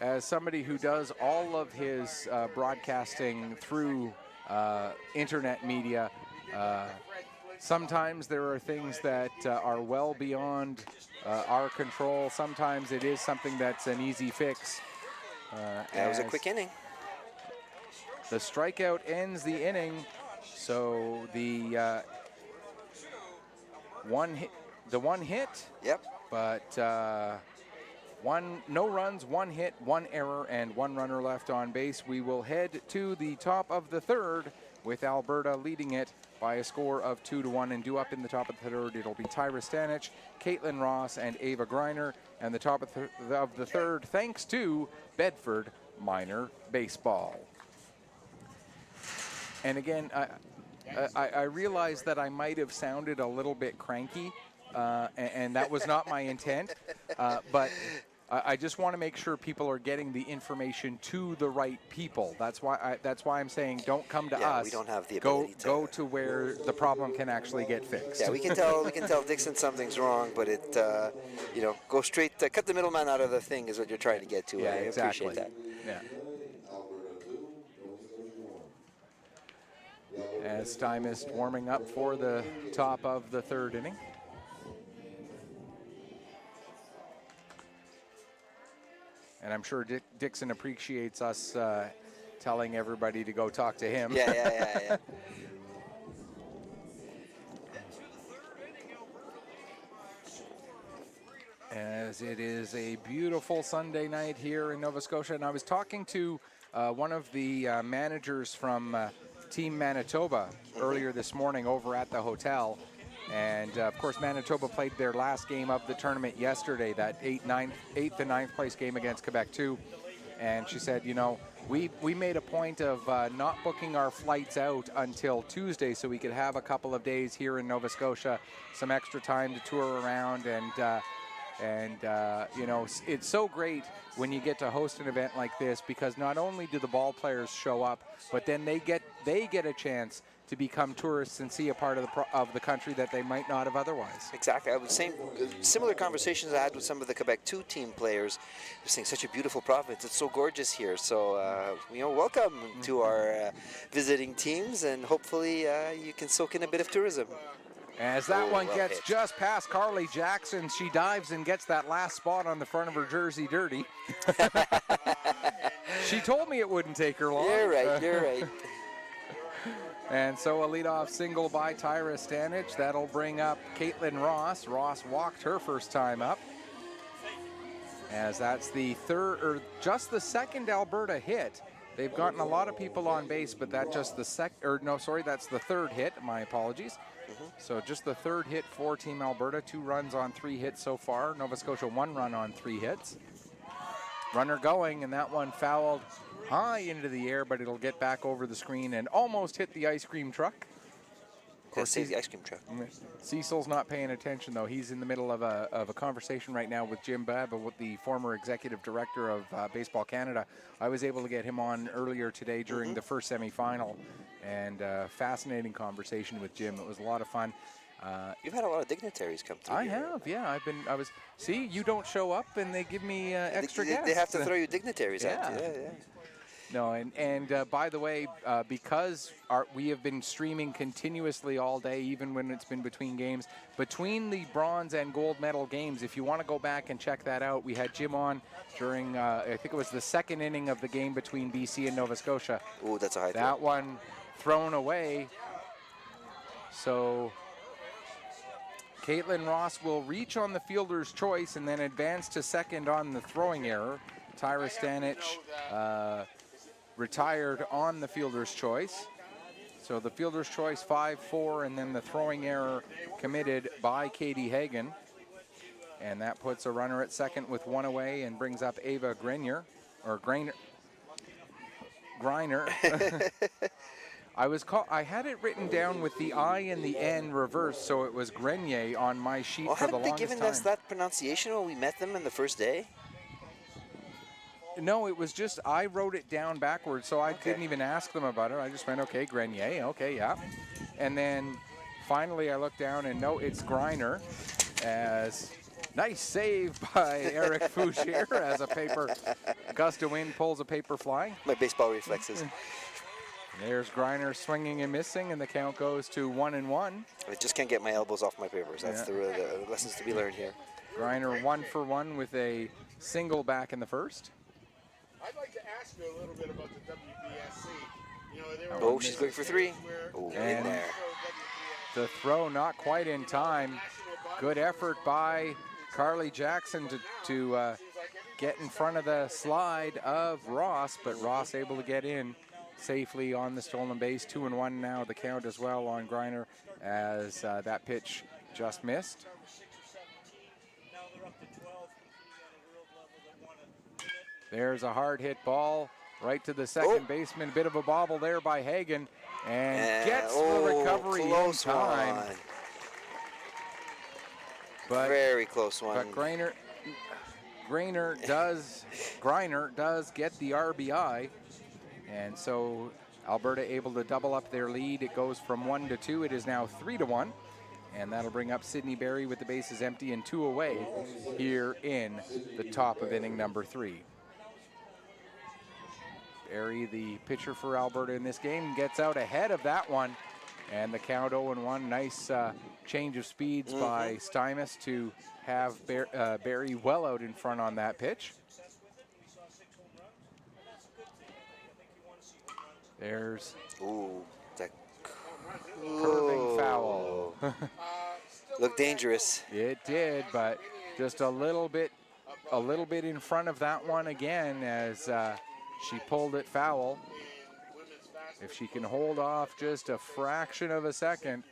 as somebody who does all of his broadcasting through internet media, sometimes there are things that are well beyond our control. Sometimes it is something that's an easy fix. That was a quick inning. The strikeout ends the inning, so the one hit. Yep. But no runs, one hit, one error, and one runner left on base. We will head to the top of the third with Alberta leading it by a score of 2-1. And due up in the top of the third, it'll be Tyra Stanich, Caitlin Ross, and Ava Greiner. And the top of the third, thanks to Bedford Minor Baseball. And again, I realize that I might have sounded a little bit cranky, and that was not my intent. But I just want to make sure people are getting the information to the right people. That's why I'm saying don't come to us. We don't have the go ability to go to where the problem can actually get fixed. Yeah, we can tell Dixon something's wrong, but it go straight, cut the middleman out of the thing is what you're trying to get to. Yeah, I exactly. appreciate that. Yeah. As Stymist warming up for the top of the third inning. And I'm sure Dixon appreciates us telling everybody to go talk to him. Yeah. As it is a beautiful Sunday night here in Nova Scotia. And I was talking to one of the managers from Team Manitoba earlier this morning over at the hotel. And of course, Manitoba played their last game of the tournament yesterday, that 8th and 9th place game against Quebec 2. And she said, we made a point of not booking our flights out until Tuesday so we could have a couple of days here in Nova Scotia, some extra time to tour around. And it's so great when you get to host an event like this, because not only do the ball players show up, but then they get a chance to become tourists and see a part of the country that they might not have otherwise. Exactly. I was saying similar conversations I had with some of the Quebec 2 team players. They're saying such a beautiful province. It's so gorgeous here. So, welcome to our visiting teams, and hopefully you can soak in a bit of tourism. As that one gets just past Carly Jackson, she dives and gets that last spot on the front of her jersey dirty. She told me it wouldn't take her long. You're right. And so a leadoff single by Tyra Stanich. That'll bring up Caitlin Ross. Ross walked her first time up, as that's the just the second Alberta hit. They've gotten a lot of people on base, but that's just that's the third hit. My apologies. So just the third hit for Team Alberta. 2 runs on 3 hits so far. Nova Scotia 1 run on 3 hits. Runner going, and that one fouled high into the air, but it'll get back over the screen and almost hit the ice cream truck. Of course, the ice cream truck. Cecil's not paying attention, though. He's in the middle of a conversation right now with Jim Baba, with the former executive director of Baseball Canada. I was able to get him on earlier today during the first semifinal, and fascinating conversation with Jim. It was a lot of fun. You've had a lot of dignitaries come through. I have, yeah. See, you don't show up, and they give me extra guests. They have to throw you dignitaries out. Yeah. No, and by the way, because we have been streaming continuously all day, even when it's been between games, between the bronze and gold medal games, if you want to go back and check that out, we had Jim on during, I think it was the second inning of the game between BC and Nova Scotia. Ooh, that's a high throw. That one thrown away. So Caitlin Ross will reach on the fielder's choice and then advance to second on the throwing error. Tyra Stanich retired on the fielder's choice. So the fielder's choice 5-4, and then the throwing error committed by Katie Hagan. And that puts a runner at second with 1 away and brings up Ava Grenier, or Greiner. I had it written down with the I and the N reversed, so it was Grenier on my sheet for the longest time. Hadn't they given us that pronunciation when we met them in the first day? No, it was just I wrote it down backwards, so I didn't even ask them about it. I just went, okay, Grenier, okay, yeah. And then finally I looked down and no, it's Greiner. As nice save by Eric Fouchier as a gust of wind pulls a paper fly. My baseball reflexes. There's Greiner swinging and missing, and the count goes to 1-1. I just can't get my elbows off my papers. That's the lessons to be learned here. Greiner 1 for 1 with a single back in the first. I'd like to ask you a little bit about the WBSC. She's going for 3. Oh, in there. The throw not quite in time. Good effort by Carly Jackson to get in front of the slide of Ross, but Ross able to get in safely on the stolen base. 2-1 now, the count as well on Greiner, as that pitch just missed. There's a hard hit ball right to the second baseman. Bit of a bobble there by Hagan, and gets the recovery in time. But very close one. But Greiner does get the RBI, and so Alberta able to double up their lead. It goes from 1 to 2. It is now 3 to 1, and that'll bring up Sydney Berry with the bases empty and 2 away here in the top of inning number 3. Berry, the pitcher for Alberta in this game, gets out ahead of that one, and the count 0-1. Nice change of speeds by Stymos to have Berry well out in front on that pitch. There's That curving foul. Looked dangerous. It did, but just a little bit in front of that one again as she pulled it foul. If she can hold off just a fraction of a second,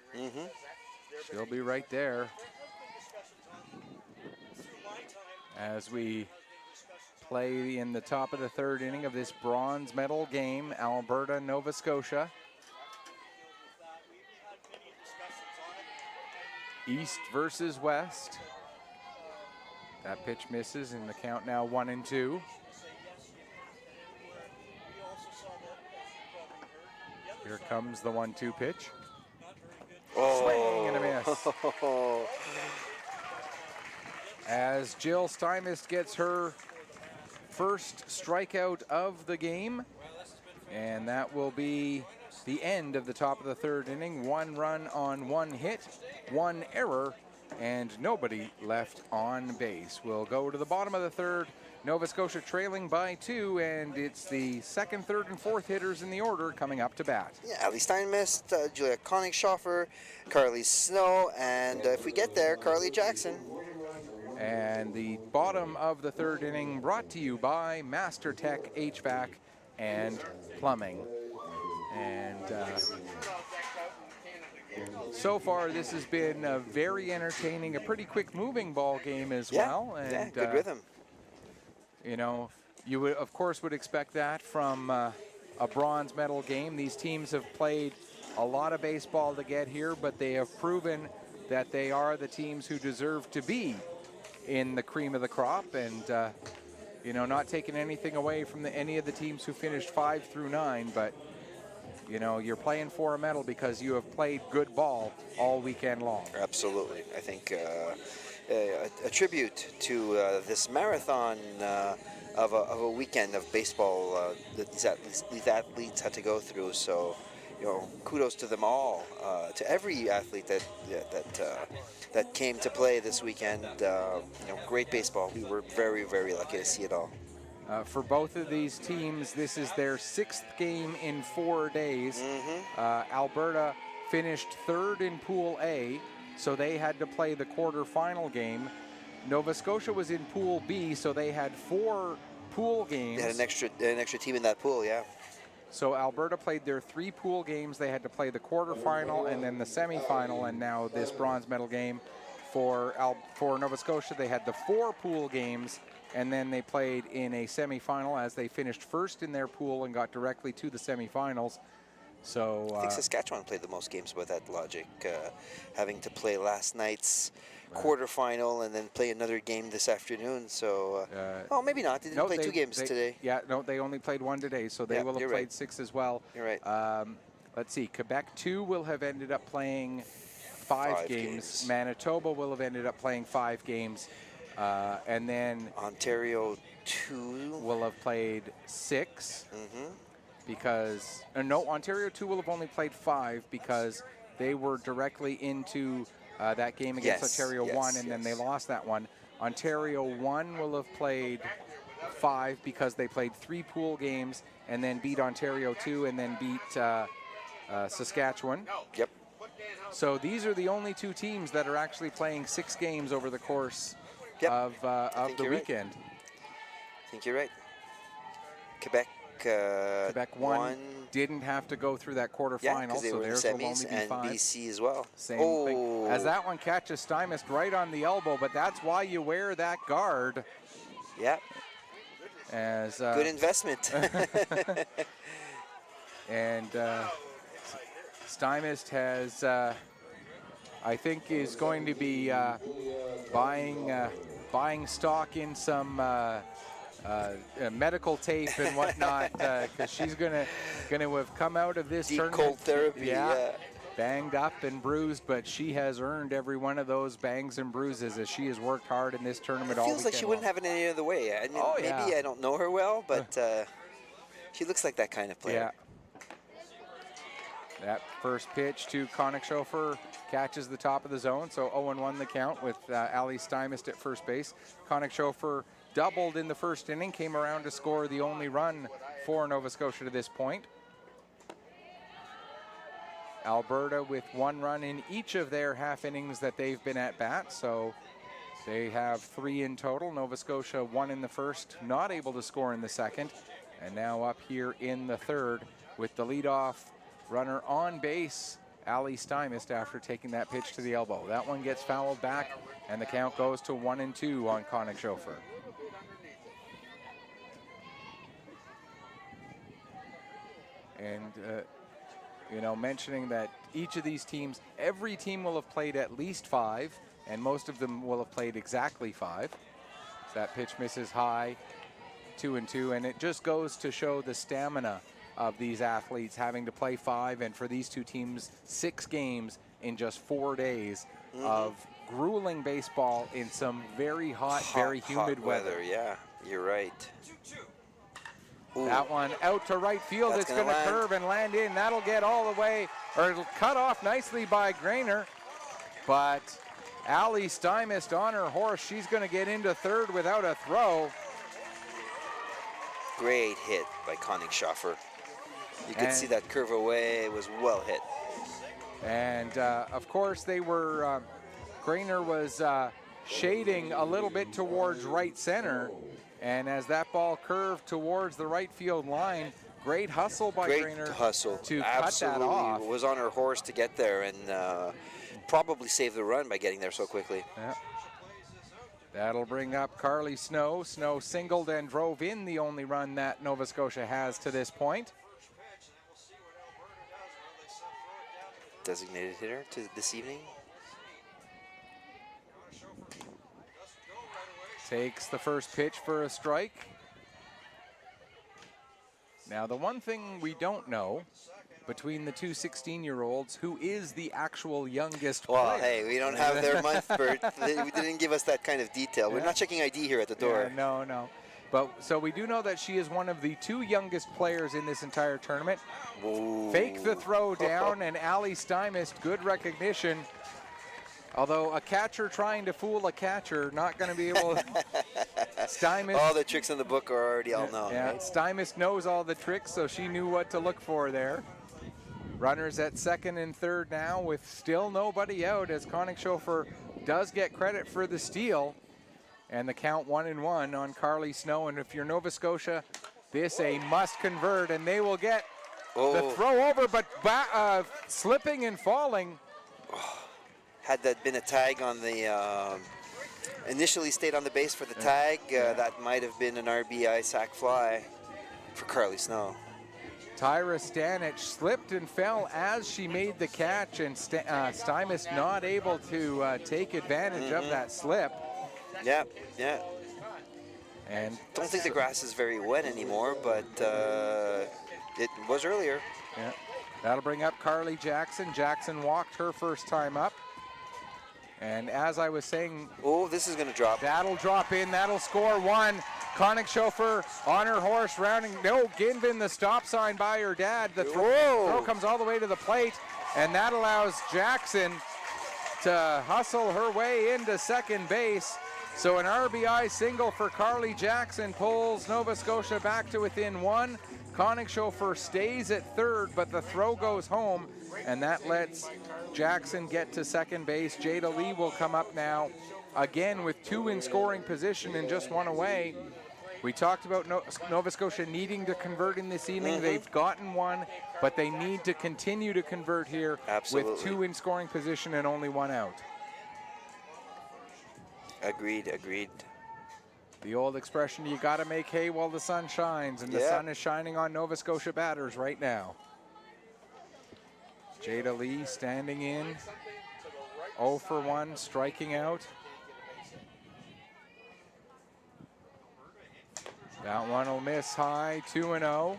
she'll be right there. As we play in the top of the 3rd inning of this bronze medal game, Alberta, Nova Scotia. East versus West. That pitch misses, and the count now 1-2. Here comes the 1-2 pitch. Swing and a miss. As Jill Stymos gets her first strikeout of the game, and that will be the end of the top of the 3rd inning. 1 run on 1 hit, 1 error, and nobody left on base. We'll go to the bottom of the 3rd. Nova Scotia trailing by 2, and it's the 2nd, 3rd, and 4th hitters in the order coming up to bat. Yeah, Ali Steinmist, Julia Koenigshofer, Carly Snow, and if we get there, Carly Jackson. And the bottom of the 3rd inning brought to you by Master Tech HVAC and Plumbing. And so far this has been a very entertaining, a pretty quick moving ball game as well. And, yeah, good rhythm. You know, you would, of course, would expect that from a bronze medal game. These teams have played a lot of baseball to get here, but they have proven that they are the teams who deserve to be in the cream of the crop. And, you know, not taking anything away from any of the teams who finished 5 through 9, but, you know, you're playing for a medal because you have played good ball all weekend long. Absolutely. I think a tribute to this marathon of a weekend of baseball that these athletes had to go through. So, you know, kudos to them all, to every athlete that came to play this weekend. You know, great baseball. We were very, very lucky to see it all. For both of these teams, this is their 6th game in 4 days. Alberta finished 3rd in Pool A, so they had to play the quarterfinal game. Nova Scotia was in Pool B, so they had 4 pool games. They had an extra team in that pool, yeah. So Alberta played their 3 pool games. They had to play the quarterfinal and then the semifinal, and now this bronze medal game for Nova Scotia. They had the 4 pool games, and then they played in a semifinal as they finished 1st in their pool and got directly to the semifinals. So I think Saskatchewan played the most games by that logic, having to play last night's quarterfinal and then play another game this afternoon. So, oh, maybe not. They didn't play 2 games today. Yeah, no, they only played 1 today, so they will have played 6 as well. You're right. Let's see. Quebec 2 will have ended up playing 5 games. Manitoba will have ended up playing 5 games. And then Ontario 2 will have played 6. Because Ontario 2 will have only played 5 because they were directly into that game against Ontario 1, and then they lost that one. Ontario 1 will have played 5 because they played 3 pool games and then beat Ontario 2 and then beat Saskatchewan. Yep. So these are the only 2 teams that are actually playing 6 games over the course of the weekend. I think you're right. Quebec 1 didn't have to go through that quarterfinal, they so were in theirs semis, will only be and 5. BC as well. Same thing. As that one catches Stymos right on the elbow, but that's why you wear that guard. Yeah. As good investment. And Stymos has, I think, is going to be buying buying stock in some medical tape and whatnot, because she's gonna have come out of this Deep tournament, cold therapy, yeah. banged up and bruised, but she has earned every one of those bangs and bruises as she has worked hard in this tournament all It feels like weekend she wouldn't long. have it any other way. I mean, Oh, maybe yeah. I don't know her well, but she looks like that kind of player. Yeah. That first pitch to Connick Schofer catches the top of the zone, so 0-1 the count with Ali Stymist at first base. Connick Schofer doubled in the first inning, came around to score the only run for Nova Scotia to this point. Alberta with 1 run in each of their half innings that they've been at bat, so they have 3 in total. Nova Scotia 1 in the first, not able to score in the second, and now up here in the third with the leadoff runner on base, Ali Stymist, after taking that pitch to the elbow. That one gets fouled back, and the count goes to 1-2 on Connick Schofer. And you know, mentioning that each of these teams, every team will have played at least 5, and most of them will have played exactly 5. So that pitch misses high, 2-2, and it just goes to show the stamina of these athletes having to play 5, and for these two teams, 6 games in just 4 days of grueling baseball in some very hot, very humid hot weather. Yeah, you're right. Ooh. That one out to right field. That's It's going to gonna land. curve and land in. That'll get all the way, or it'll cut off nicely by Grainer. But Ali Stymist on her horse. She's going to get into third without a throw. Great hit by Connick Schofer. You could And- see that curve away. It was well hit. And of course, they were, Grainer was shading a little bit towards right center. And as that ball curved towards the right field line, great hustle by Great Grainer hustle. to Absolutely cut that off. was on her horse to get there, and probably saved the run by getting there so quickly. Yeah. That'll bring up Carly Snow. Snow singled and drove in the only run that Nova Scotia has to this point. Designated hitter to this evening. Takes the first pitch for a strike. Now, the one thing we don't know between the two 16-year-olds, who is the actual youngest Well, player? hey, we don't have their month, Bert. They didn't give us that kind of detail. We're not checking ID here at the door. Yeah, no. But so we do know that she is one of the 2 youngest players in this entire tournament. Ooh. Fake the throw down, and Ali Stymist, good recognition. Although a catcher trying to fool a catcher, not going to be able to. Stymist. All the tricks in the book are already all known. Yeah, Right? Stymist knows all the tricks, so she knew what to look for there. Runners at second and third now with still nobody out, as Connick Schofer does get credit for the steal. And the count 1-1 on Carly Snow. And if you're Nova Scotia, this a must convert, and they will get the throw over, but slipping and falling. Had that been a tag on the, initially stayed on the base for the tag, that might have been an RBI sac fly for Carly Snow. Tyra Stanich slipped and fell as she made the catch, and Stymist not able to take advantage of that slip. Yeah. And Don't think the grass is very wet anymore, but it was earlier. yeah, that'll bring up Carly Jackson. Jackson walked her first time up. And as I was saying, Oh, this is going to drop. that'll drop in, that'll score 1. Connick Schofer on her horse, rounding, no, Ginvin, the stop sign by her dad. The throw comes all the way to the plate, and that allows Jackson to hustle her way into second base. So an RBI single for Carly Jackson pulls Nova Scotia back to within 1. Connick Schofer stays at third, but the throw goes home, and that lets Jackson get to second base. Jada Lee will come up now, again with 2 in scoring position and just 1 away. We talked about Nova Scotia needing to convert in this inning. They've gotten 1, but they need to continue to convert here with 2 in scoring position and only 1 out. Agreed. The old expression, you got to make hay while the sun shines, and the sun is shining on Nova Scotia batters right now. Jada Lee standing in, 0 for 1, striking out. That one will miss high, 2-0.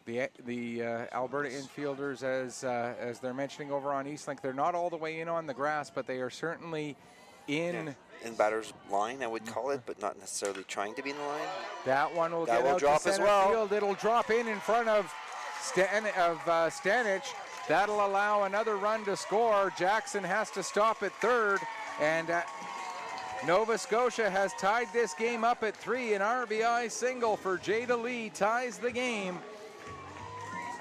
The Alberta infielders, as they're mentioning over on Eastlink, they're not all the way in on the grass, but they are certainly in. In batter's line, I would call it, but not necessarily trying to be in the line. That one will That get will out drop to as center well. field. It'll drop in front of Stanich. That'll allow another run to score. Jackson has to stop at third, and Nova Scotia has tied this game up at 3. An RBI single for Jada Lee ties the game.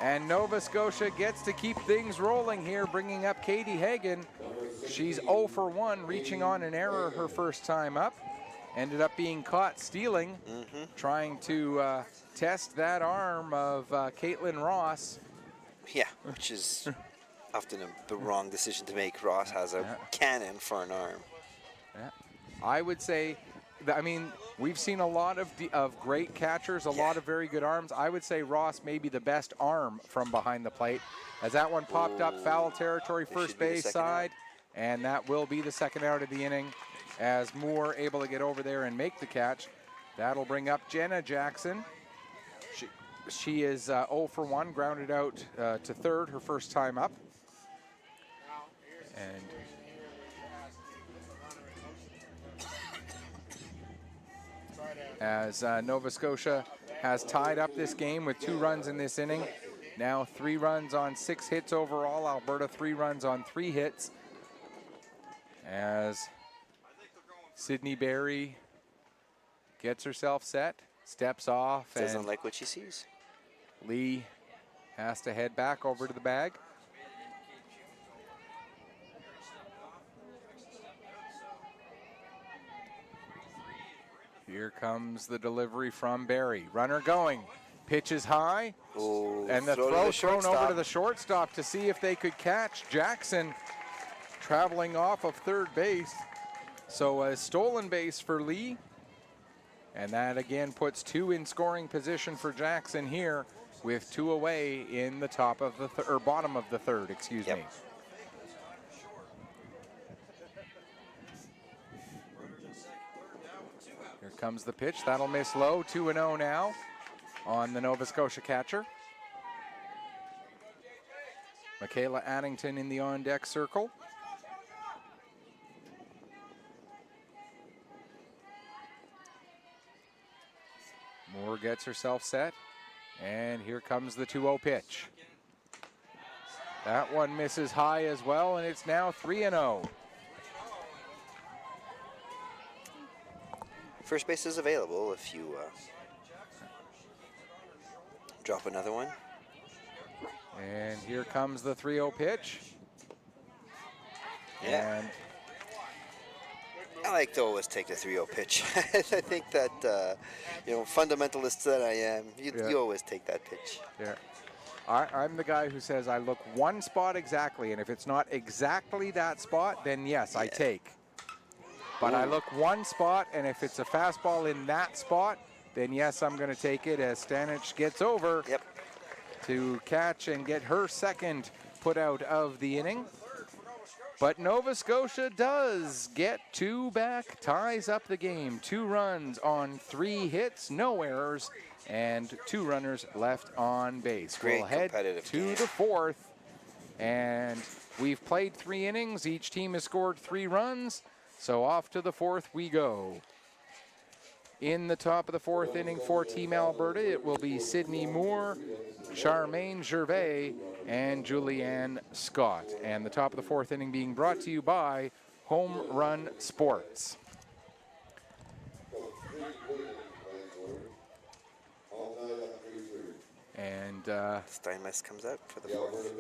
And Nova Scotia gets to keep things rolling here, bringing up Katie Hagan. She's 0 for 1, reaching on an error her first time up. Ended up being caught stealing, trying to test that arm of Caitlin Ross. Yeah, which is often the wrong decision to make. Ross has a cannon for an arm. Yeah. I would say, I mean, we've seen a lot of great catchers, a lot of very good arms. I would say Ross may be the best arm from behind the plate. As that one popped up, foul territory, first base side, and that will be the second out of the inning as Moore able to get over there and make the catch. That'll bring up Jenna Jackson. She is 0 for 1, grounded out to third, her first time up. And as Nova Scotia has tied up this game with 2 runs in this inning. Now 3 runs on 6 hits overall. Alberta 3 runs on 3 hits. As Sydney Berry gets herself set, steps off, Doesn't and like what she sees. Lee has to head back over to the bag. Here comes the delivery from Barry. Runner going. Pitch is high. Ooh, And the throw to throw the thrown over shortstop. to the shortstop to see if they could catch Jackson traveling off of third base. So a stolen base for Lee. And that again puts 2 in scoring position for Jackson here with 2 away in the top of the or bottom of the third, excuse me. Here comes the pitch. That'll miss low. 2-0 now on the Nova Scotia catcher. Michaela Addington in the on-deck circle. Moore gets herself set. And here comes the 2-0 pitch. That one misses high as well, and it's now 3-0. First base is available if you drop another one. And here comes the 3-0 pitch. Yeah. And I like to always take the 3-0 pitch. I think that, fundamentalist that I am, you always take that pitch. yeah. I'm the guy who says I look one spot exactly, and if it's not exactly that spot, then yes, I take. But I look one spot, and if it's a fastball in that spot, then yes, I'm going to take it as Stanich gets over to catch and get her second put out of the inning. But Nova Scotia does get 2 back, ties up the game. 2 runs on 3 hits, no errors, and 2 runners left on base. Great We'll head competitive to game. the 4th, and we've played 3 innings. Each team has scored 3 runs, so off to the 4th we go. In the top of the 4th inning for Team Alberta, it will be Sydney Moore, Charmaine Gervais, and Julianne Scott. And the top of the 4th inning being brought to you by Home Run Sports. And Steinmetz comes out for the 4th.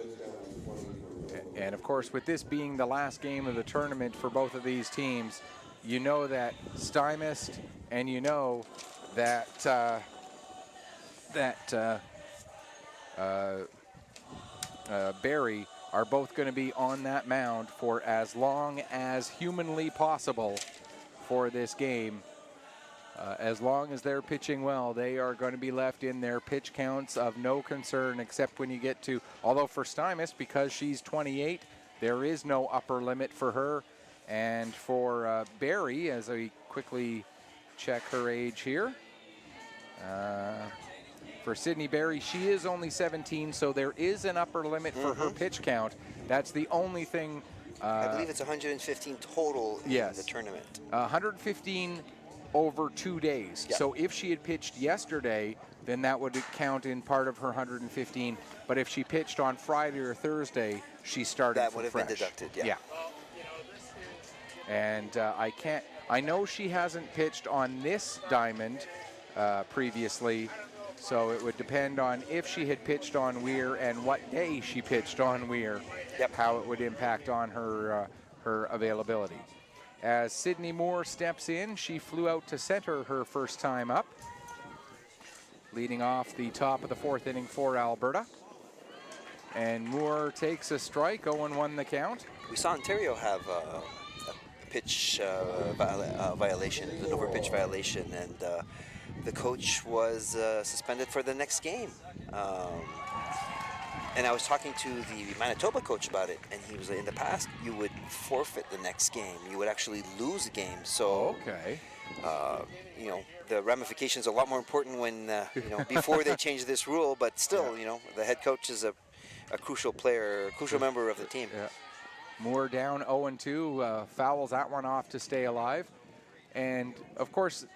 and of course, with this being the last game of the tournament for both of these teams, you know that Steinmetz and you know that Barry are both going to be on that mound for as long as humanly possible for this game. As long as they're pitching well, they are going to be left in their pitch counts of no concern, except when you get to, although for Steinmetz, because she's 28, there is no upper limit for her. And for Barry, as I quickly check her age here, for Sydney Barry, she is only 17, so there is an upper limit for her pitch count. That's the only thing. I believe it's 115 total in the tournament. 115 over 2 days. Yep. So if she had pitched yesterday, then that would count in part of her 115. But if she pitched on Friday or Thursday, she started That from would have fresh. been deducted, yeah. And I know she hasn't pitched on this diamond previously, so it would depend on if she had pitched on Weir and what day she pitched on Weir, how it would impact on her her availability. As Sydney Moore steps in, she flew out to center her first time up, leading off the top of the 4th inning for Alberta. And Moore takes a strike, 0-1 the count. We saw Ontario have a pitch violation, an overpitch violation, and the coach was suspended for the next game. And I was talking to the Manitoba coach about it, and he was like, in the past, you would forfeit the next game. You would actually lose a game. So, you know, the ramifications are a lot more important when, you know, before they change this rule. But still, you know, the head coach is a crucial player, a crucial member of the team. Yeah. Moore down 0-2, fouls that one off to stay alive. And, of course,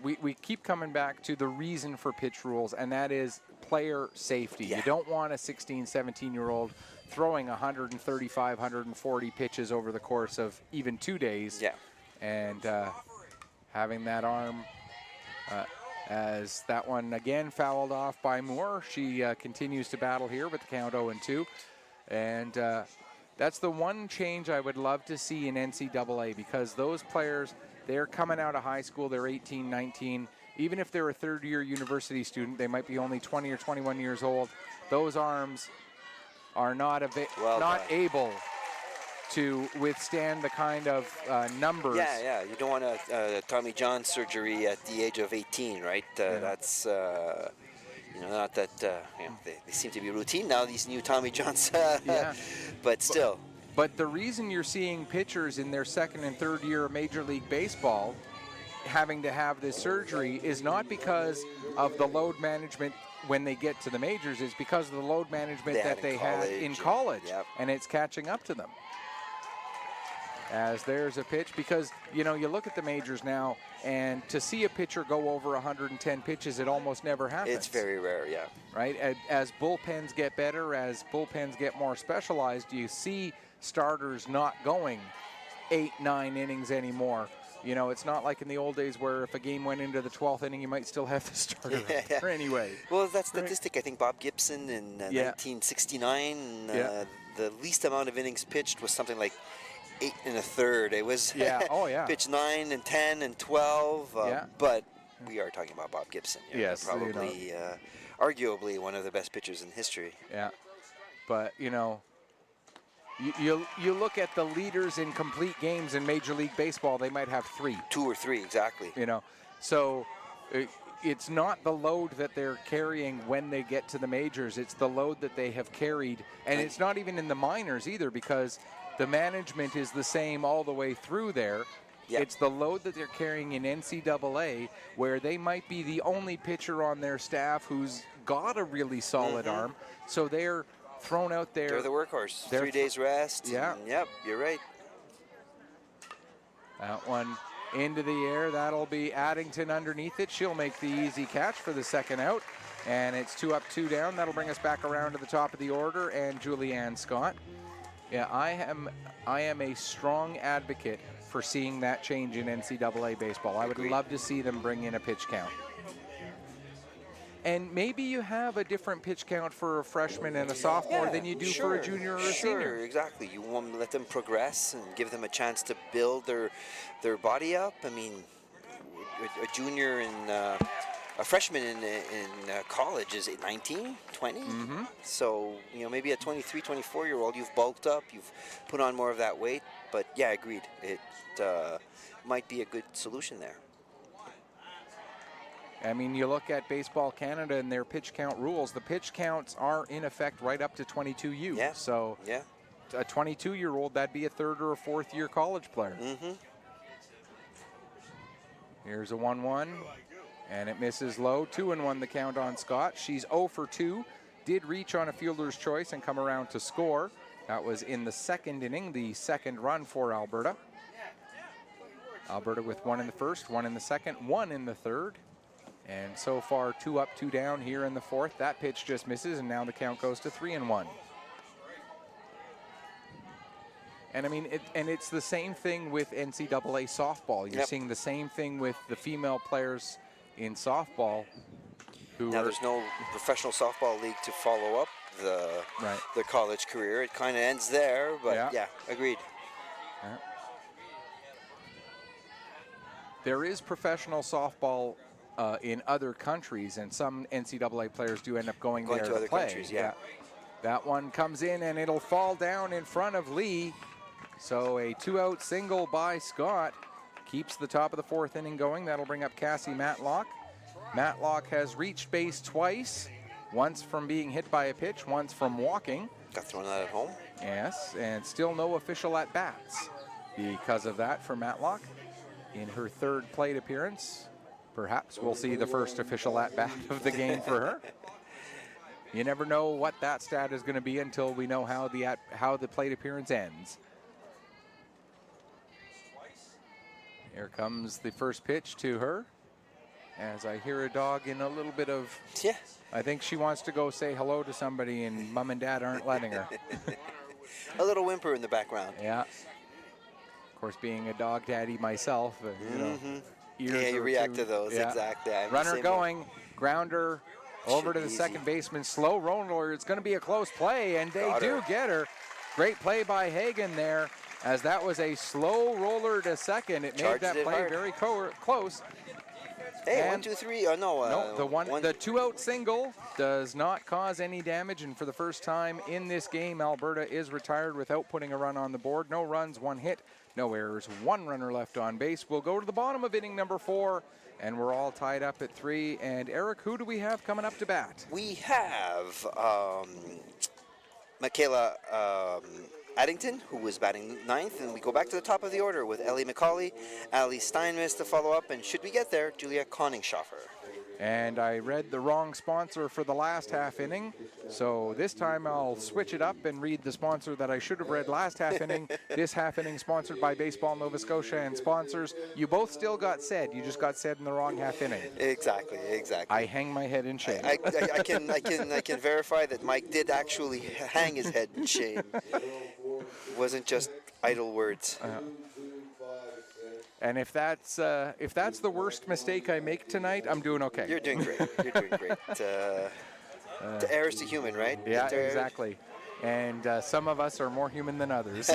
we keep coming back to the reason for pitch rules, and that is player safety. You don't want a 16, 17-year-old throwing 135, 140 pitches over the course of even 2 days. Yeah. And having that arm, as that one again fouled off by Moore, she continues to battle here with the count 0-2. And that's the one change I would love to see in NCAA, because those players, they're coming out of high school, they're 18, 19. Even if they're a third-year university student, they might be only 20 or 21 years old. Those arms are not able to withstand the kind of numbers. Yeah. You don't want a Tommy John surgery at the age of 18, right? That's, you know, not that, you know, they seem to be routine now, these new Tommy Johns. But still. But the reason you're seeing pitchers in their 2nd and 3rd year of Major League Baseball having to have this surgery is not because of the load management when they get to the majors, it's because of the load management that they had in college, and it's catching up to them. As there's a pitch, because, you know, you look at the majors now, and to see a pitcher go over 110 pitches, it almost never happens. It's very rare, Right? As bullpens get better, as bullpens get more specialized, you see starters not going 8, 9 innings anymore. You know, it's not like in the old days where if a game went into the 12th inning, you might still have the starter there anyway. Well, that statistic, I think Bob Gibson in 1969, the least amount of innings pitched was something like 8 1/3. It was pitched 9 and 10 and 12. But we are talking about Bob Gibson. Probably, arguably one of the best pitchers in history. Yeah, but you know, you look at the leaders in complete games in Major League Baseball, they might have 3. 2 or 3, exactly. You know, so it's not the load that they're carrying when they get to the majors. It's the load that they have carried, and it's not even in the minors either, because the management is the same all the way through there. It's the load that they're carrying in NCAA, where they might be the only pitcher on their staff who's got a really solid arm, so they're thrown out there. They're the workhorse. 3 days rest. Yeah. Yep, you're right. That one into the air. That'll be Addington underneath it. She'll make the easy catch for the second out. And it's 2 up, 2 down. That'll bring us back around to the top of the order. And Julianne Scott. Yeah, I am a strong advocate for seeing that change in NCAA baseball. I would love to see them bring in a pitch count. And maybe you have a different pitch count for a freshman and a sophomore than you do for a junior or a senior. Exactly. You want to let them progress and give them a chance to build their body up. I mean, a junior and a freshman in college is 19, 20. So, you know, maybe a 23, 24-year-old, you've bulked up, you've put on more of that weight. But, yeah, agreed. It might be a good solution there. I mean, you look at Baseball Canada and their pitch count rules. The pitch counts are in effect right up to 22U. Yeah. So a 22-year-old, that'd be a third or a fourth-year college player. Mm-hmm. Here's a 1-1, and it misses low. 2-1 the count on Scott. She's 0 for 2. Did reach on a fielder's choice and come around to score. That was in the second inning, the second run for Alberta. Alberta with 1 in the first, 1 in the second, 1 in the third. And so far, 2 up, 2 down here in the fourth. That pitch just misses, and now the count goes to 3-1. And I mean, it's the same thing with NCAA softball. You're seeing the same thing with the female players in softball. Now there's no professional softball league to follow up the college career. It kind of ends there, but yeah, agreed. Yeah. There is professional softball in other countries, and some NCAA players do end up going there to other play. countries. Yeah. That one comes in, and it'll fall down in front of Lee. So a 2-out single by Scott keeps the top of the fourth inning going. That'll bring up Cassie Matlock. Matlock has reached base twice, once from being hit by a pitch, once from walking. Got thrown out at home. Yes, and still no official at-bats because of that for Matlock. In her third plate appearance, perhaps we'll see the first official at-bat of the game for her. You never know what that stat is going to be until we know how the plate appearance ends. Here comes the first pitch to her. As I hear a dog in a little bit of... Yeah. I think she wants to go say hello to somebody, and Mom and Dad aren't letting her. A little whimper in the background. Yeah. Of course, being a dog daddy myself, you know, yeah, you react to those, exactly. Runner going, grounder over to the second baseman, slow roller. It's going to be a close play, and they do get her. Great play by Hagen there, as that was a slow roller to second. It made that play very close. Hey, and 1, 2, 3. Oh no, the 2-out single does not cause any damage, and for the first time in this game, Alberta is retired without putting a run on the board. No runs, 1 hit, no errors, 1 runner left on base. We'll go to the bottom of inning number 4, and we're all tied up at 3. And Eric, who do we have coming up to bat? We have Michaela Addington, who was batting 9th, and we go back to the top of the order with Ellie McCauley, Ali Steinmetz to follow up, and should we get there, Julia Koningshofer. And I read the wrong sponsor for the last half inning, so this time I'll switch it up and read the sponsor that I should have read last half inning. This half inning sponsored by Baseball Nova Scotia and sponsors. You both still got said, you just got said in the wrong half inning. Exactly. I hang my head in shame. I can verify that Mike did actually hang his head in shame. It wasn't just idle words. And if that's the worst mistake I make tonight, I'm doing okay. You're doing great. To err is to human, right? Yeah, exactly. And some of us are more human than others.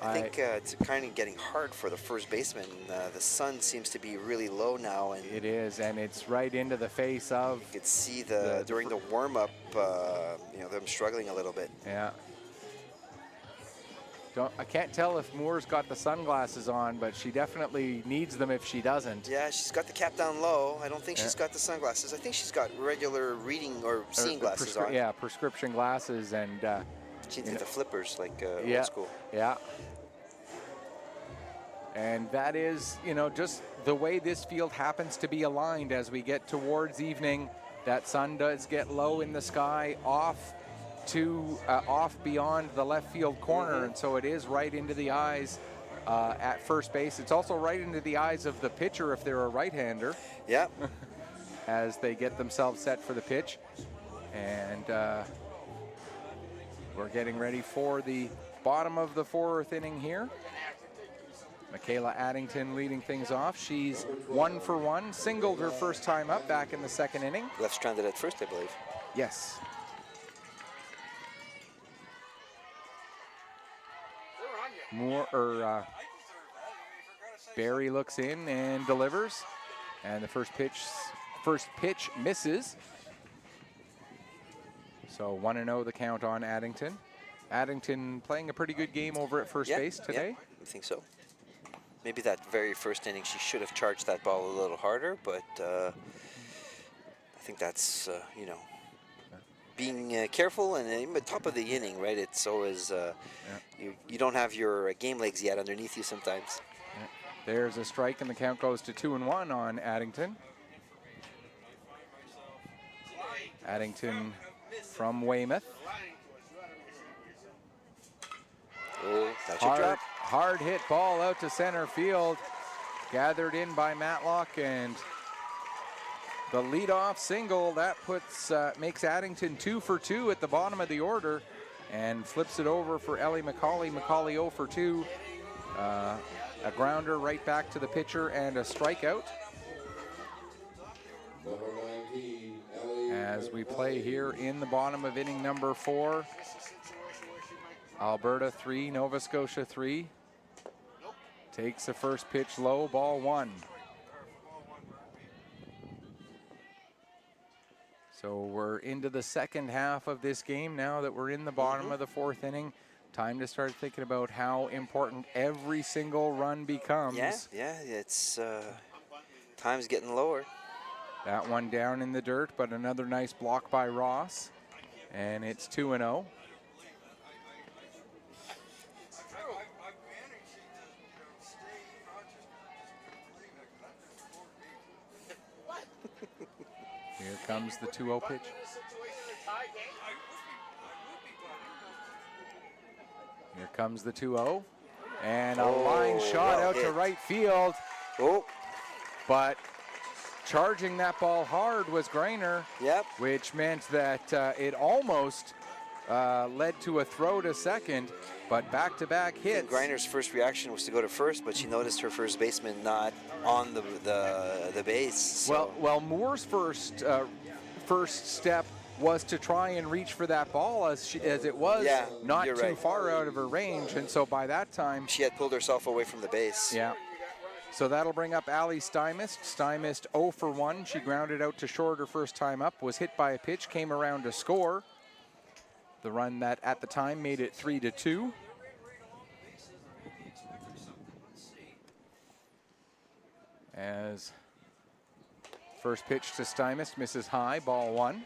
I think it's kind of getting hard for the first baseman. The sun seems to be really low now, and it is, and it's right into the face of. You could see during the warm-up, them struggling a little bit. Yeah. I can't tell if Moore's got the sunglasses on, but she definitely needs them if she doesn't. Yeah, she's got the cap down low. I don't think she's got the sunglasses. I think she's got regular reading or seeing glasses on. Yeah, prescription glasses, and she needs the flippers like old school. Yeah. And that is, just the way this field happens to be aligned as we get towards evening. That sun does get low in the sky, off beyond the left field corner, and so it is right into the eyes at first base. It's also right into the eyes of the pitcher if they're a right-hander. Yeah. As they get themselves set for the pitch. And we're getting ready for the bottom of the 4th inning here. Michaela Addington leading things off. She's 1 for 1, singled her first time up back in the 2nd inning. Left stranded at first, I believe. Yes. Barry looks in and delivers, and the first pitch misses. So 1-0 the count on Addington. Addington playing a pretty good game over at first base today. Yeah, I think so. Maybe that very first inning she should have charged that ball a little harder, but I think that's being careful, and even at the top of the inning, right? It's always you don't have your game legs yet underneath you sometimes. Yeah. There's a strike, and the count goes to 2-1 on Addington. Addington from Weymouth. Oh, that should drop. Hard hit ball out to center field, gathered in by Matlock, and the leadoff single that puts makes Addington 2 for 2 at the bottom of the order, and flips it over for Ellie McCauley. McCauley 0 for 2. A grounder right back to the pitcher and a strikeout. Number 19, Ellie. As we play here in the bottom of inning number 4. Alberta 3, Nova Scotia 3. Takes the first pitch low, ball 1. So we're into the second half of this game now that we're in the bottom of the 4th inning. Time to start thinking about how important every single run becomes. Yeah, it's time's getting lower. That one down in the dirt, but another nice block by Ross. And it's 2-0. Here comes the 2-0 pitch. Here comes the 2-0. And a line shot out to right field. Oh, But charging that ball hard was Greiner. yep. Which meant that it almost led to a throw to second, but back-to-back hits. Greiner's first reaction was to go to first, but she noticed her first baseman not on the base. So. Well, Moore's first step was to try and reach for that ball as it was not too right. far out of her range, and so by that time She had pulled herself away from the base. Yeah. So that'll bring up Allie Stymist. Stymist 0 for 1. She grounded out to short her first time up, was hit by a pitch, came around to score. The run that at the time made it 3-2. As first pitch to Stymist misses high, ball 1.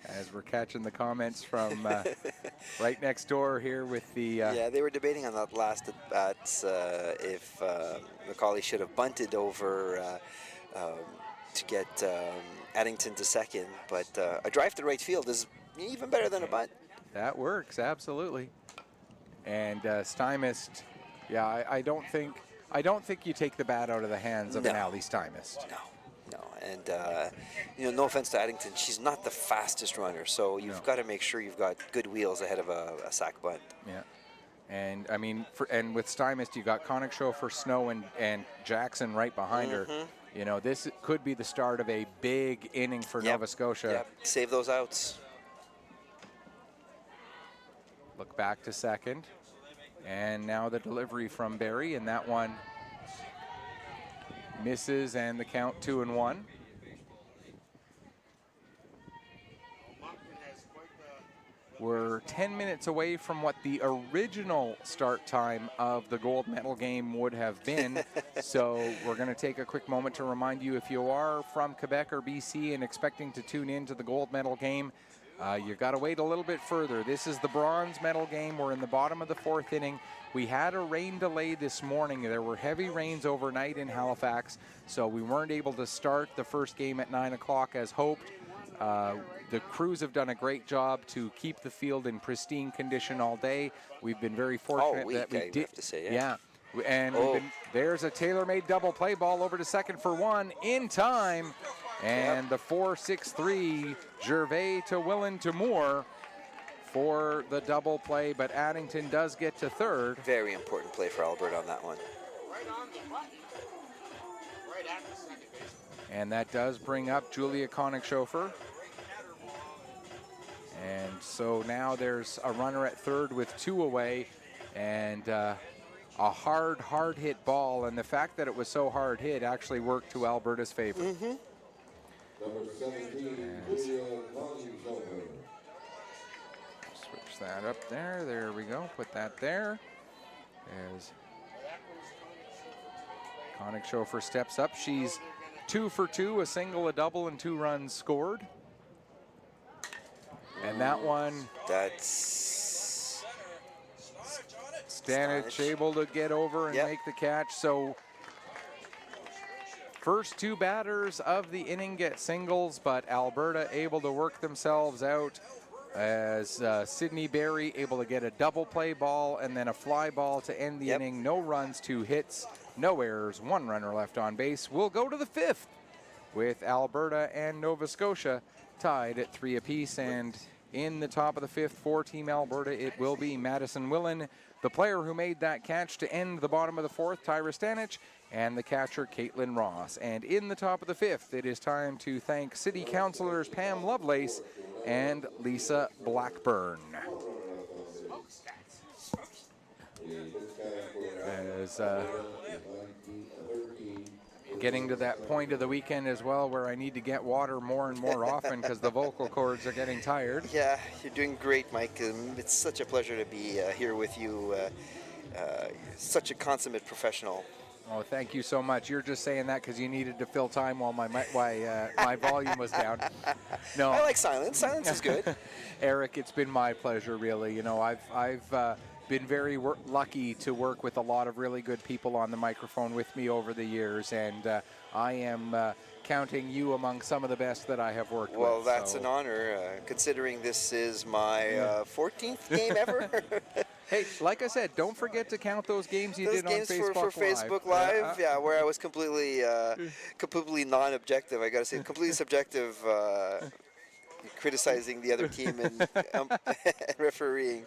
As we're catching the comments from right next door here with the... Yeah, they were debating on that last at bats if McCauley should have bunted over to get Addington to second, but a drive to right field is even better than a bunt. That works, absolutely. And Stymist, yeah, I don't think you take the bat out of the hands of an Allie Stymist. No. And no offense to Addington, she's not the fastest runner, so you've got to make sure you've got good wheels ahead of a sack bunt. Yeah, and I mean, and with Stymist, you got Koenigshofer, Snow, and Jackson right behind her. You know, this could be the start of a big inning for Nova Scotia. Yep, save those outs. Look back to second, and now the delivery from Barry, and that one misses, and the count 2-1. We're 10 minutes away from what the original start time of the gold medal game would have been. So we're going to take a quick moment to remind you, if you are from Quebec or BC and expecting to tune in to the gold medal game, you've got to wait a little bit further. This is the bronze medal game. We're in the bottom of the 4th inning. We had a rain delay this morning. There were heavy rains overnight in Halifax, so we weren't able to start the first game at 9 o'clock as hoped. The crews have done a great job to keep the field in pristine condition all day. We've been very fortunate that we did. Have to say, yeah. And there's a tailor-made double play ball over to second for 1 in time. And the 4-6-3 Gervais to Willen to Moore for the double play, but Addington does get to third. Very important play for Alberta on that one. And that does bring up Julia Koenigshofer. And so now there's a runner at third with 2 away, and a hard hit ball. And the fact that it was so hard hit actually worked to Alberta's favor. Number 17, Julia Koenigshofer. Switch that up there. There we go. Put that there. As Koenigshofer steps up. She's 2 for 2, a single, a double, and 2 runs scored. And that one, That's Stanich able to get over and Yep. make the catch. So first 2 batters of the inning get singles, but Alberta able to work themselves out as Sydney Berry able to get a double play ball and then a fly ball to end the Yep. inning. No runs, 2 hits, no errors, 1 runner left on base. We'll go to the 5th with Alberta and Nova Scotia tied at 3 apiece. And in the top of the 5th for Team Alberta, it will be Madison Willen, the player who made that catch to end the bottom of the 4th, Tyra Stanich, and the catcher, Caitlin Ross. And in the top of the 5th, it is time to thank City Councilors Pam Lovelace and Lisa Blackburn. As getting to that point of the weekend as well where I need to get water more and more often because the vocal cords are getting tired. Yeah, you're doing great, Mike. It's such a pleasure to be here with you. Such a consummate professional. Oh, thank you so much. You're just saying that because you needed to fill time while my volume was down. No, I like silence. Silence is good. Eric, it's been my pleasure, really. You know, I've been very lucky to work with a lot of really good people on the microphone with me over the years, and I am counting you among some of the best that I have worked with. Well, that's an honor, considering this is my 14th game ever. Hey, like I said, don't forget to count those games you Those did games on Facebook for Facebook Live, Yeah. where I was completely non-objective. I got to say, completely subjective, criticizing the other team and refereeing.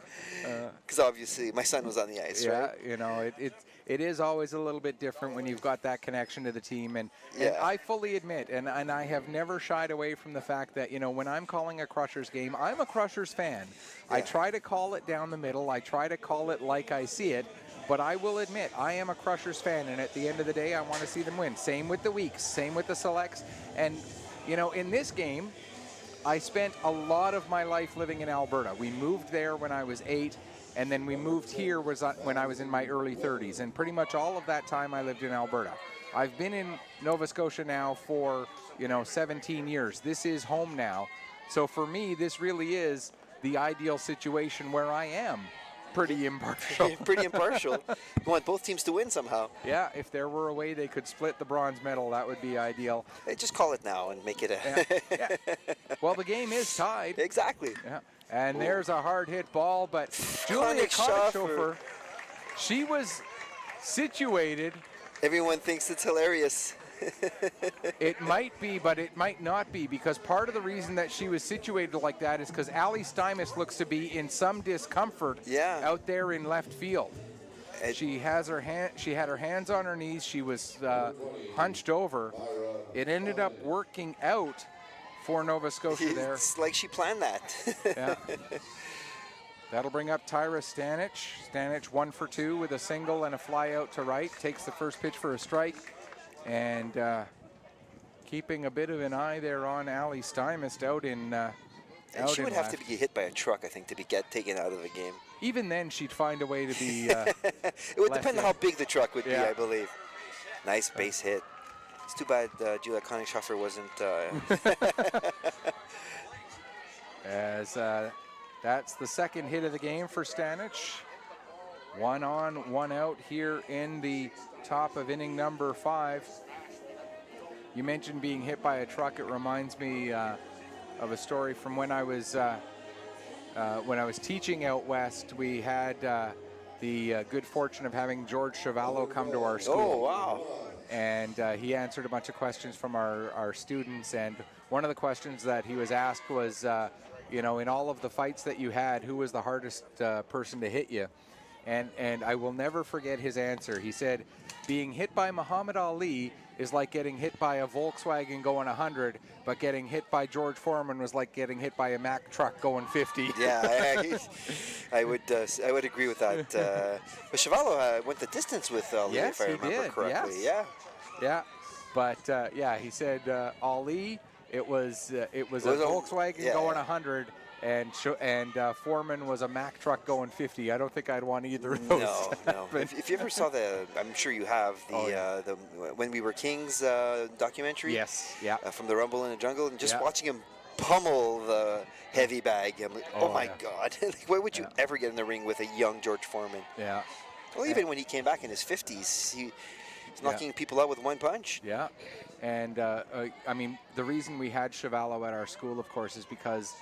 Because obviously, my son was on the ice, Yeah, right? you know, it is always a little bit different when you've got that connection to the team. And Yeah. I fully admit, and I have never shied away from the fact that, you know, when I'm calling a Crushers game, I'm a Crushers fan. I try to call it down the middle. I try to call it like I see it. But I will admit, I am a Crushers fan, and at the end of the day, I want to see them win. Same with the Weeks, same with the Selects. And, you know, in this game, I spent a lot of my life living in Alberta. We moved there when I was 8, and then we moved here when I was in my early 30s. And pretty much all of that time I lived in Alberta. I've been in Nova Scotia now for, 17 years. This is home now. So for me, this really is the ideal situation where I am pretty impartial. Pretty impartial. You want both teams to win somehow. Yeah, if there were a way they could split the bronze medal, that would be ideal. Hey, just call it now and make it a... Yeah. Well, the game is tied. Exactly. Yeah. And there's a hard hit ball, but Julia Koenigshofer, she was situated. Everyone thinks it's hilarious. It might be, but it might not be, because part of the reason that she was situated like that is because Ali Stymis looks to be in some discomfort out there in left field. She had her hands on her knees. She was hunched over. It ended up working out for Nova Scotia there. It's like she planned that. Yeah. That'll bring up Tyra Stanich. Stanich 1 for 2 with a single and a fly out to right. Takes the first pitch for a strike. And keeping a bit of an eye there on Ali Stymis out in And she would have to be hit by a truck, I think, to be taken out of the game. Even then, she'd find a way to be. It would depend on how big the truck would be, Yeah. I believe. Nice base hit. It's too bad Julia Koenigshofer wasn't. As that's the second hit of the game for Stanich. 1 on, 1 out here in the top of inning number 5. You mentioned being hit by a truck. It reminds me of a story from when I was teaching out west. We had the good fortune of having George Chevallo come to our school. Oh, wow. And he answered a bunch of questions from our students. And one of the questions that he was asked was, in all of the fights that you had, who was the hardest person to hit you? And I will never forget his answer. He said, being hit by Muhammad Ali is like getting hit by a Volkswagen going 100, but getting hit by George Foreman was like getting hit by a Mack truck going 50. Yeah, I would agree with that. But Chevallo went the distance with Ali, Yes, if I he remember did. correctly. Yes. Yeah. But he said Ali, it was a Volkswagen going 100, and Foreman was a Mack truck going 50. I don't think I'd want either of those. No, no. If you ever saw I'm sure you have the When We Were Kings documentary. Yes, yeah. From the Rumble in the Jungle, and just Yeah. watching him pummel the heavy bag. I'm like, oh my yeah. God! Like, why would you ever get in the ring with a young George Foreman? Yeah. Well, even when he came back in his 50s, he's knocking people out with one punch. Yeah, and I mean, the reason we had Chevallo at our school, of course, is because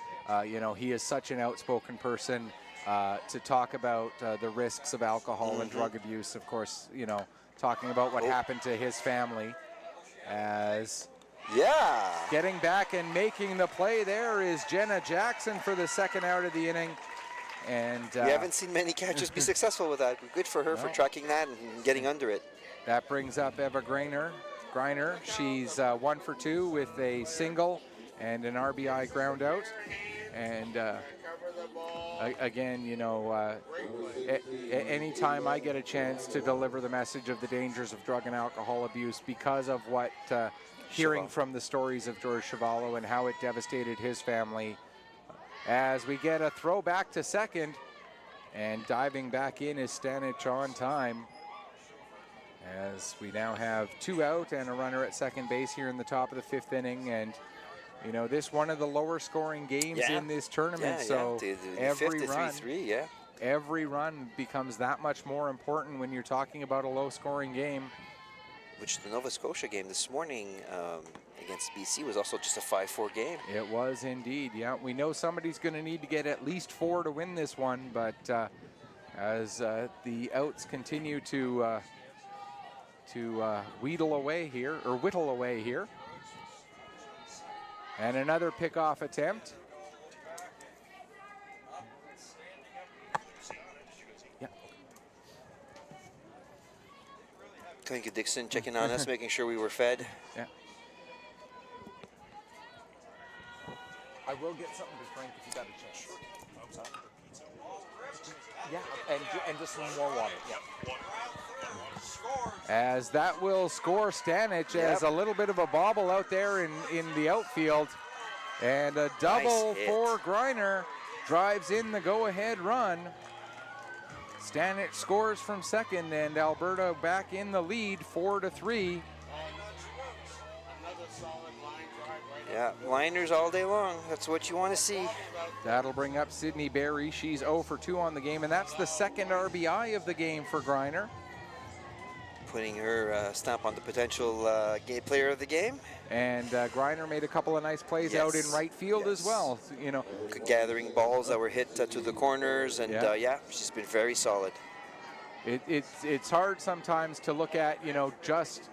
you know, he is such an outspoken person to talk about the risks of alcohol and drug abuse. Of course, you know, talking about what happened to his family. As getting back and making the play there is Jenna Jackson for the second out of the inning. And we haven't seen many catchers be successful with that. Good for her for tracking that and getting under it. That brings up Eva Greiner. She's 1 for 2 with a single and an RBI ground out. And again, you know, anytime I get a chance to deliver the message of the dangers of drug and alcohol abuse because of what hearing from the stories of George Chevallo and how it devastated his family, as we get a throw back to second, and diving back in is Stanic on time, as we now have 2 out and a runner at second base here in the top of the 5th inning. And you know, this one of the lower scoring games in this tournament, so every run becomes that much more important when you're talking about a low scoring game. Which the Nova Scotia game this morning against BC was also just a 5-4 game. It was indeed, yeah. We know somebody's going to need to get at least 4 to win this one, but as the outs continue to whittle away here. And another pickoff attempt. Yeah. Thank you, Dixon, checking on us, making sure we were fed. Yeah. I will get something to drink if you got a chance. Yeah, and just some more water. Yeah. As that will score Stanic as a little bit of a bobble out there in the outfield. And a double for Greiner drives in the go-ahead run. Stanic scores from second, and Alberta back in the lead, 4-3. Yeah, liners all day long. That's what you want to see. That'll bring up Sydney Berry. She's 0 for 2 on the game, and that's the second RBI of the game for Greiner. Putting her stamp on the potential player of the game. And Greiner made a couple of nice plays out in right field as well. You know, gathering balls that were hit to the corners, and she's been very solid. It's hard sometimes to look at, you know, just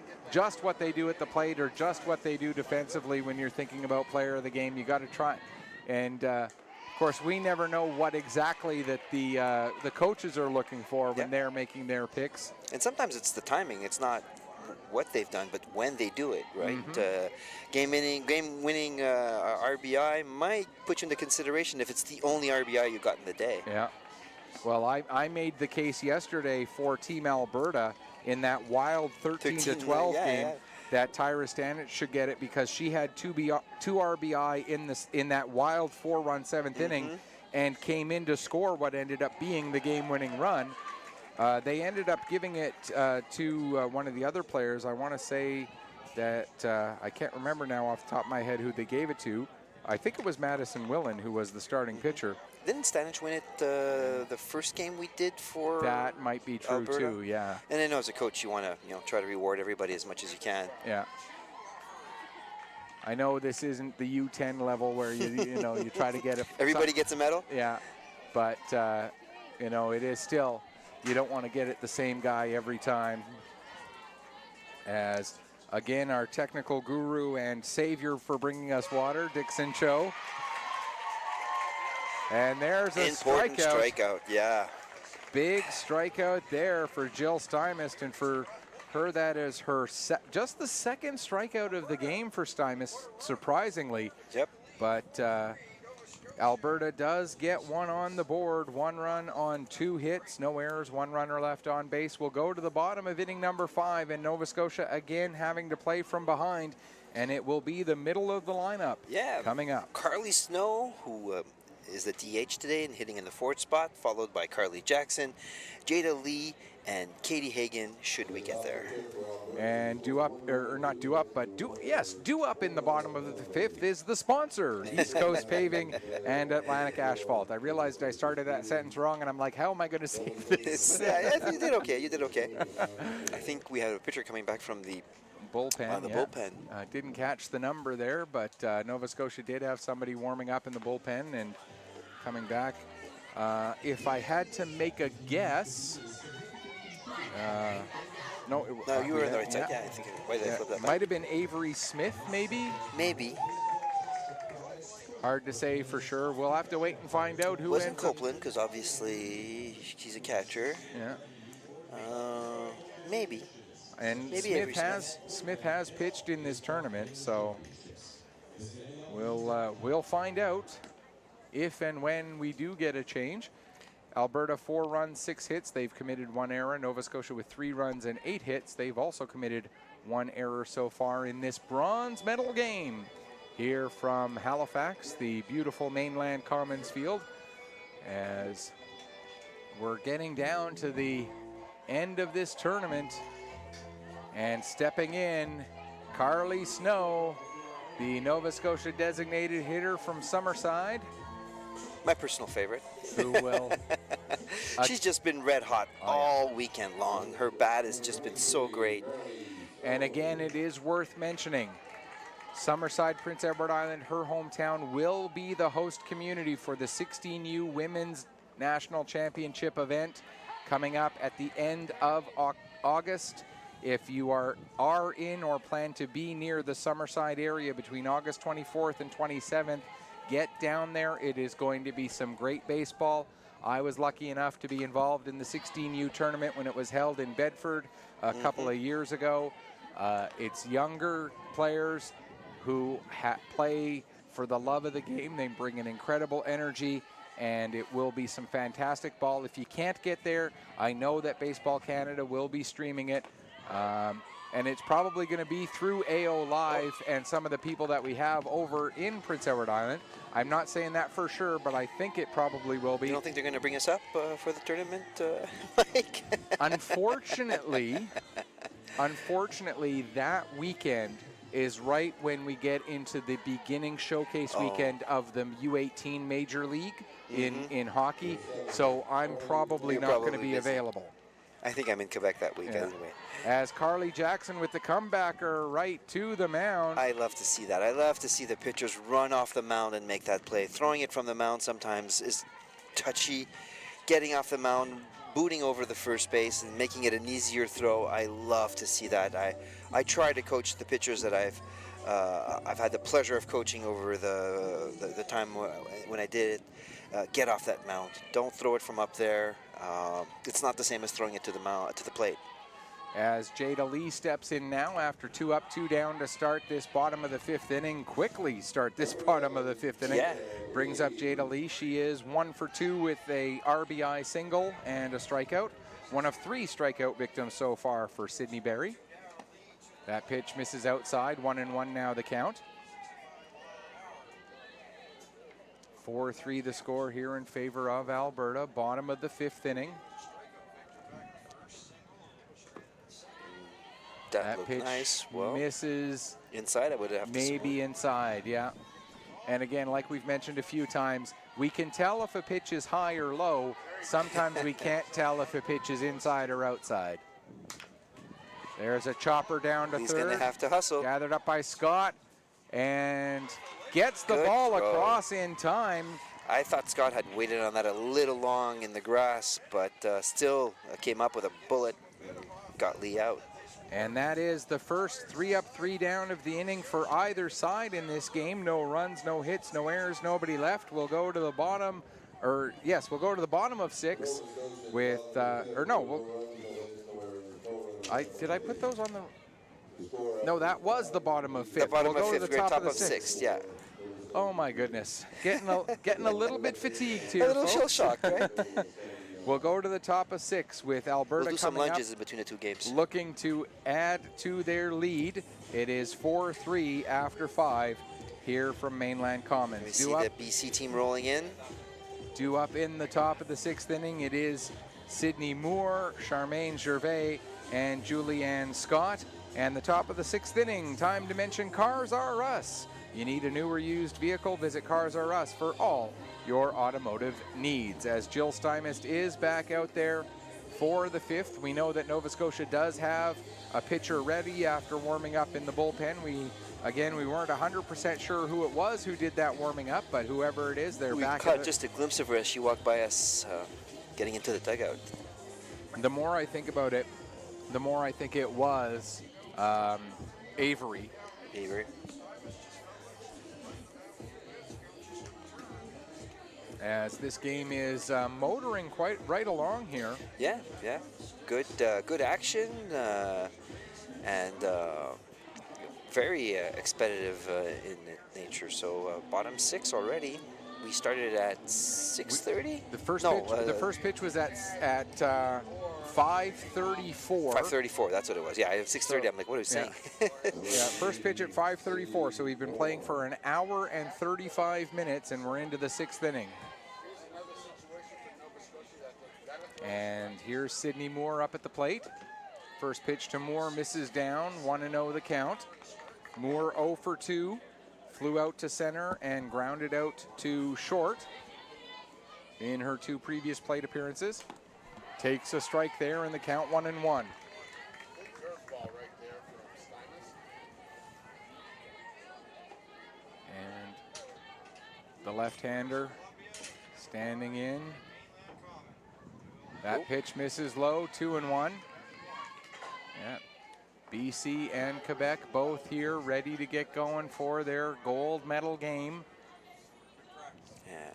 what they do at the plate or just what they do defensively when you're thinking about player of the game. You got to try, and of course we never know what exactly that the coaches are looking for when they're making their picks. And sometimes it's the timing. It's not what they've done, but when they do it, right? Game-winning RBI might put you into consideration if it's the only RBI you got in the day. Yeah. Well, I made the case yesterday for Team Alberta in that wild 13-12 game that Tyra Stanic should get it because she had 2 RBI in that wild 4-run 7th inning and came in to score what ended up being the game-winning run. They ended up giving it to one of the other players. I want to say that I can't remember now off the top of my head who they gave it to. I think it was Madison Willen who was the starting pitcher. Didn't Stanic win it the first game we did for That might be true Alberta? Too, yeah. And I know as a coach you want to try to reward everybody as much as you can. Yeah. I know this isn't the U10 level where you try to get everybody gets a medal. Yeah, but it is still, you don't want to get it the same guy every time. As again, our technical guru and savior for bringing us water, Dixon Cho. And there's a important strikeout. Yeah. Big strikeout there for Jill Stymist, and for her, that is her just the second strikeout of the game for Stymist, surprisingly. Yep. But Alberta does get one on the board, 1 run on 2 hits, no errors, 1 runner left on base. We'll go to the bottom of inning number 5, and Nova Scotia again having to play from behind, and it will be the middle of the lineup coming up. Carly Snow, who is the DH today and hitting in the fourth spot, followed by Carly Jackson, Jada Lee, and Katie Hagan, should we get there. And due up, or not due up, but due up in the bottom of the fifth is the sponsor, East Coast Paving and Atlantic Asphalt. I realized I started that sentence wrong, and I'm like, how am I going to save this? Yeah, you did okay. You did okay. I think we have a pitcher coming back from the bullpen. bullpen. Didn't catch the number there, but Nova Scotia did have somebody warming up in the bullpen and coming back. If I had to make a guess, no, you were on the right side. Yeah, I think. Why did I flip that back? Might have been Avery Smith, maybe. Maybe. Hard to say for sure. We'll have to wait and find out who Wasn't ends Copeland, because obviously he's a catcher. Yeah. Maybe. And Maybe Smith has pitched in this tournament, so we'll find out if and when we do get a change. Alberta 4 runs, 6 hits. They've committed 1 error. Nova Scotia with 3 runs and 8 hits. They've also committed 1 error so far in this bronze medal game. Here from Halifax, the beautiful Mainland Commons Field, as we're getting down to the end of this tournament. And stepping in, Carly Snow, the Nova Scotia designated hitter from Summerside. My personal favorite. Who will... She's just been red hot all weekend long. Her bat has just been so great. And again, it is worth mentioning, Summerside, Prince Edward Island, her hometown, will be the host community for the 16U Women's National Championship event coming up at the end of August. If you are in or plan to be near the Summerside area between August 24th and 27th, get down there. It is going to be some great baseball. I was lucky enough to be involved in the 16U tournament when it was held in Bedford a couple of years ago. It's younger players who play for the love of the game. They bring an incredible energy, and it will be some fantastic ball. If you can't get there, I know that Baseball Canada will be streaming it. And it's probably going to be through AO Live and some of the people that we have over in Prince Edward Island. I'm not saying that for sure, but I think it probably will be. You don't think they're going to bring us up for the tournament, Mike? Unfortunately, that weekend is right when we get into the beginning showcase weekend of the U18 Major League in hockey. So I'm probably not going to be available. I think I'm in Quebec that week anyway. As Carly Jackson with the comebacker right to the mound. I love to see that. I love to see the pitchers run off the mound and make that play. Throwing it from the mound sometimes is touchy. Getting off the mound, booting over the first base and making it an easier throw. I love to see that. I try to coach the pitchers that I've had the pleasure of coaching over the time when I did it. Get off that mound. Don't throw it from up there. It's not the same as throwing it to the plate. As Jada Lee steps in now after 2 up, 2 down to start this bottom of the 5th inning. Quickly start this bottom of the 5th inning. Yeah. Brings up Jada Lee. She is 1 for 2 with a RBI single and a strikeout. One of 3 strikeout victims so far for Sydney Berry. That pitch misses outside. 1-1 now the count. 4-3 the score here in favor of Alberta. Bottom of the 5th inning. That pitch nice. Well, misses inside. I would have maybe inside, yeah. And again, like we've mentioned a few times, we can tell if a pitch is high or low. Sometimes we can't tell if a pitch is inside or outside. There's a chopper down to He's third. He's going to have to hustle. Gathered up by Scott and gets the ball across in time. I thought Scott had waited on that a little long in the grass, but still came up with a bullet and got Lee out. And that is the first 3 up, 3 down of the inning for either side in this game. No runs, no hits, no errors, nobody left. We'll go to the bottom, we'll go to the bottom of 6 with, did I put those on the, no, that was the bottom of 5th. The bottom we'll of go 5th, to the top of 6th, yeah. Oh my goodness, getting a little bit fatigued here, a little folks. shell shock, right? We'll go to the top of 6 with Alberta we'll do some coming lunges up, in between the 2 games. looking to add to their lead. It is 4-3 after 5. here from Mainland Commons. We see the BC team rolling in. Due up in the top of the 6th inning, it is Sydney Moore, Charmaine Gervais, and Julianne Scott. And the top of the 6th inning, time to mention Cars R Us. You need a new or used vehicle, visit Cars R Us for all your automotive needs. As Jill Stymist is back out there for the 5th, we know that Nova Scotia does have a pitcher ready after warming up in the bullpen. We weren't 100% sure who it was who did that warming up, but whoever it is, they're back. We caught just a glimpse of her as she walked by us getting into the dugout. The more I think about it, the more I think it was Avery. As this game is motoring quite right along here. Yeah. Good action and very expeditive in nature. So bottom 6 already. We started at 6:30. The first pitch was at 5:34. 5:34. That's what it was. Yeah, I have 6:30. I'm like, what are you saying? Yeah, first pitch at 5:34. So we've been playing for an hour and 35 minutes, and we're into the 6th inning. And here's Sydney Moore up at the plate. First pitch to Moore misses down, 1-0 the count. Moore 0 for 2, flew out to center and grounded out to short in her 2 previous plate appearances. Takes a strike there in the count, 1-1. Curveball right there from Stymist. And the left-hander standing in. That pitch misses low, 2-1. Yeah. BC and Quebec both here ready to get going for their gold medal game. Yeah.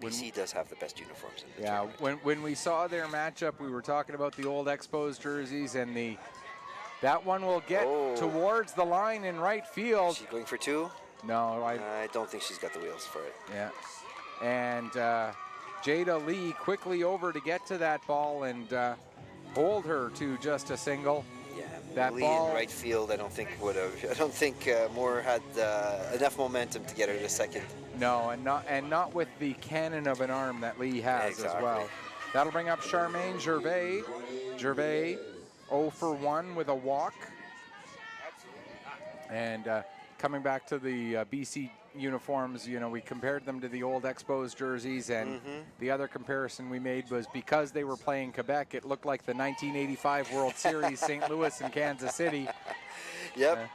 BC does have the best uniforms in the tournament. When we saw their matchup, we were talking about the old Expos jerseys, and that one will get towards the line in right field. Is she going for 2? No, I don't think she's got the wheels for it. Yeah. And Jada Lee quickly over to get to that ball and hold her to just a single. Yeah, that Lee ball in right field, I don't think Moore had enough momentum to get her to second. No, and not with the cannon of an arm that Lee has as well. That'll bring up Charmaine Gervais. Gervais 0 for 1 with a walk. And coming back to the BC uniforms, we compared them to the old Expos jerseys, and the other comparison we made was because they were playing Quebec, it looked like the 1985 World Series, St. Louis and Kansas City. Yep.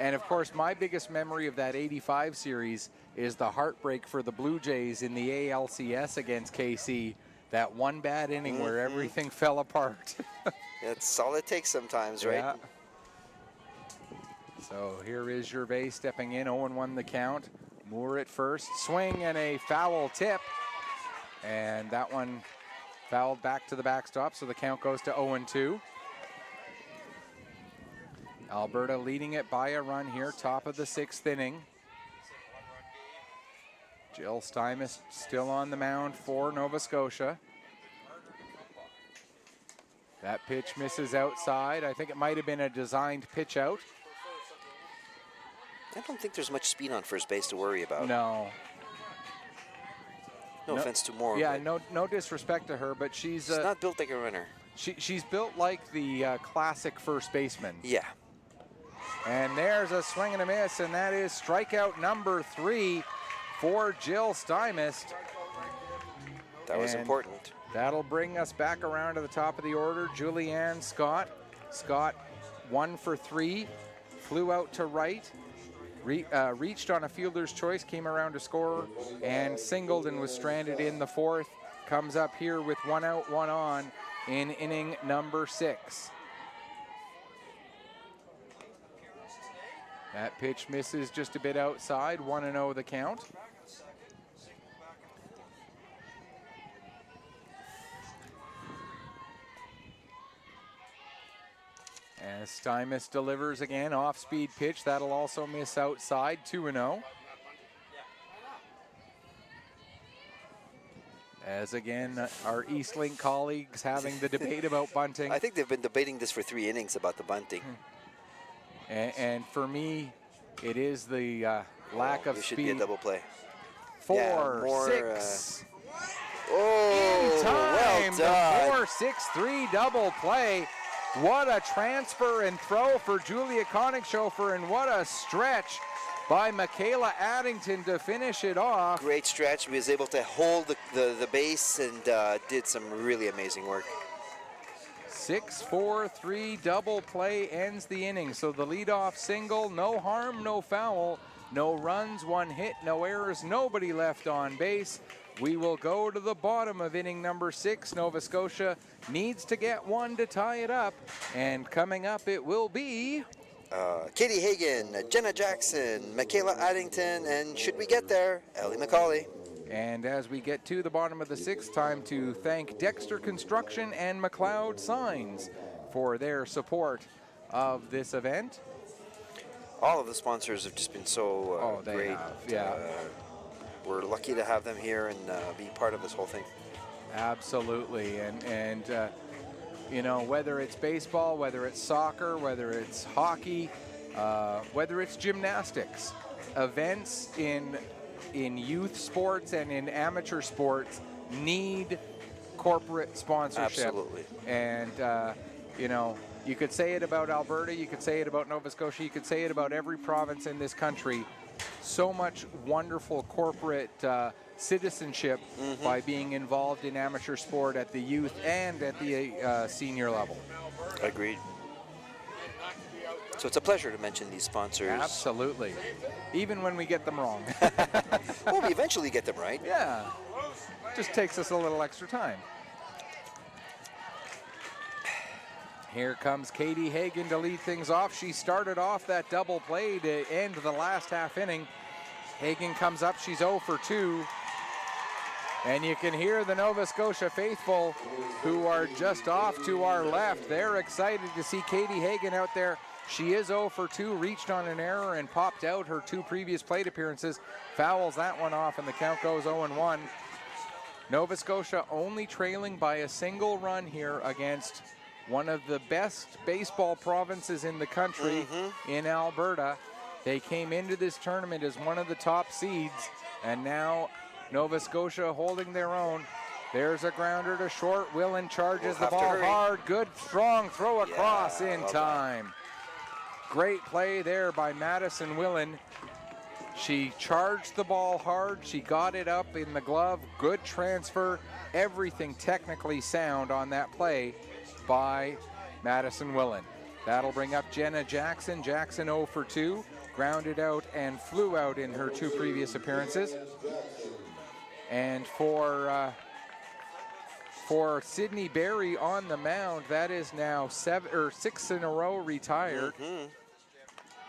And of course, my biggest memory of that 85 series is the heartbreak for the Blue Jays in the ALCS against KC. That one bad inning where everything fell apart. That's all it takes sometimes, right? Yeah. So here is Gervais stepping in, 0-1 the count. Moore at first, swing and a foul tip. And that one fouled back to the backstop, so the count goes to 0-2. Alberta leading it by a run here, top of the 6th inning. Jill Stymist still on the mound for Nova Scotia. That pitch misses outside. I think it might have been a designed pitch out. I don't think there's much speed on first base to worry about. No. No offense to Moore. Yeah, no disrespect to her, but she's not built like a runner. She's built like the classic first baseman. Yeah. And there's a swing and a miss, and that is strikeout number 3 for Jill Stymist. That was important. That'll bring us back around to the top of the order. Julianne Scott. Scott 1 for 3, flew out to right. Reached on a fielder's choice, came around to score, and singled and was stranded in the 4th. Comes up here with 1 out, 1 on in inning number 6. That pitch misses just a bit outside, 1-0 the count. As Stymist delivers again, off-speed pitch. That'll also miss outside, 2-0. As again, our Eastlink colleagues having the debate about bunting. I think they've been debating this for 3 innings about the bunting. And for me, It is the lack of This should be a speed. double play. 4, Yeah, more, 6. Oh, In time, well done. the 4-6-3 double play. What a transfer and throw for Julia Konigshofer, and what a stretch by Michaela Addington to finish it off. Great stretch. He was able to hold the base and did some really amazing work. 6-4-3 double play ends the inning. So the leadoff single, no harm, no foul, no runs, 1 hit, no errors, nobody left on base. We will go to the bottom of inning number 6. Nova Scotia needs to get 1 to tie it up. And coming up, it will be Katie Hagan, Jenna Jackson, Michaela Addington, and should we get there, Ellie McCauley. And as we get to the bottom of the 6th, time to thank Dexter Construction and McLeod Signs for their support of this event. All of the sponsors have just been so They great. have, yeah. We're lucky to have them here and be part of this whole thing. Absolutely, and you know, whether it's baseball, whether it's soccer, whether it's hockey, whether it's gymnastics, events in youth sports and in amateur sports need corporate sponsorship. Absolutely. And you know, you could say it about Alberta, you could say it about Nova Scotia, you could say it about every province in this country. So much wonderful corporate citizenship by being involved in amateur sport at the youth and at the senior level. Agreed. So it's a pleasure to mention these sponsors. Absolutely. Even when we get them wrong. Well, we eventually get them right. Yeah. Just takes us a little extra time. Here comes Katie Hagan to lead things off. She started off that double play to end the last half inning. Hagan comes up, she's 0 for 2. And you can hear the Nova Scotia faithful who are just off to our left. They're excited to see Katie Hagan out there. She is 0 for 2, reached on an error and popped out her 2 previous plate appearances. Fouls that one off and the count goes 0-1. Nova Scotia only trailing by a single run here against one of the best baseball provinces in the country in Alberta. They came into this tournament as one of the top seeds, and now Nova Scotia holding their own. There's a grounder to short. Willen charges the ball hard. Good, strong throw across in time. Great play there by Madison Willen. She charged the ball hard. She got it up in the glove. Good transfer. Everything technically sound on that play by Madison Willen. That'll bring up Jenna Jackson. Jackson 0 for 2. Grounded out and flew out in her 2 previous appearances. And for Sydney Berry on the mound, that is now 6 in a row retired.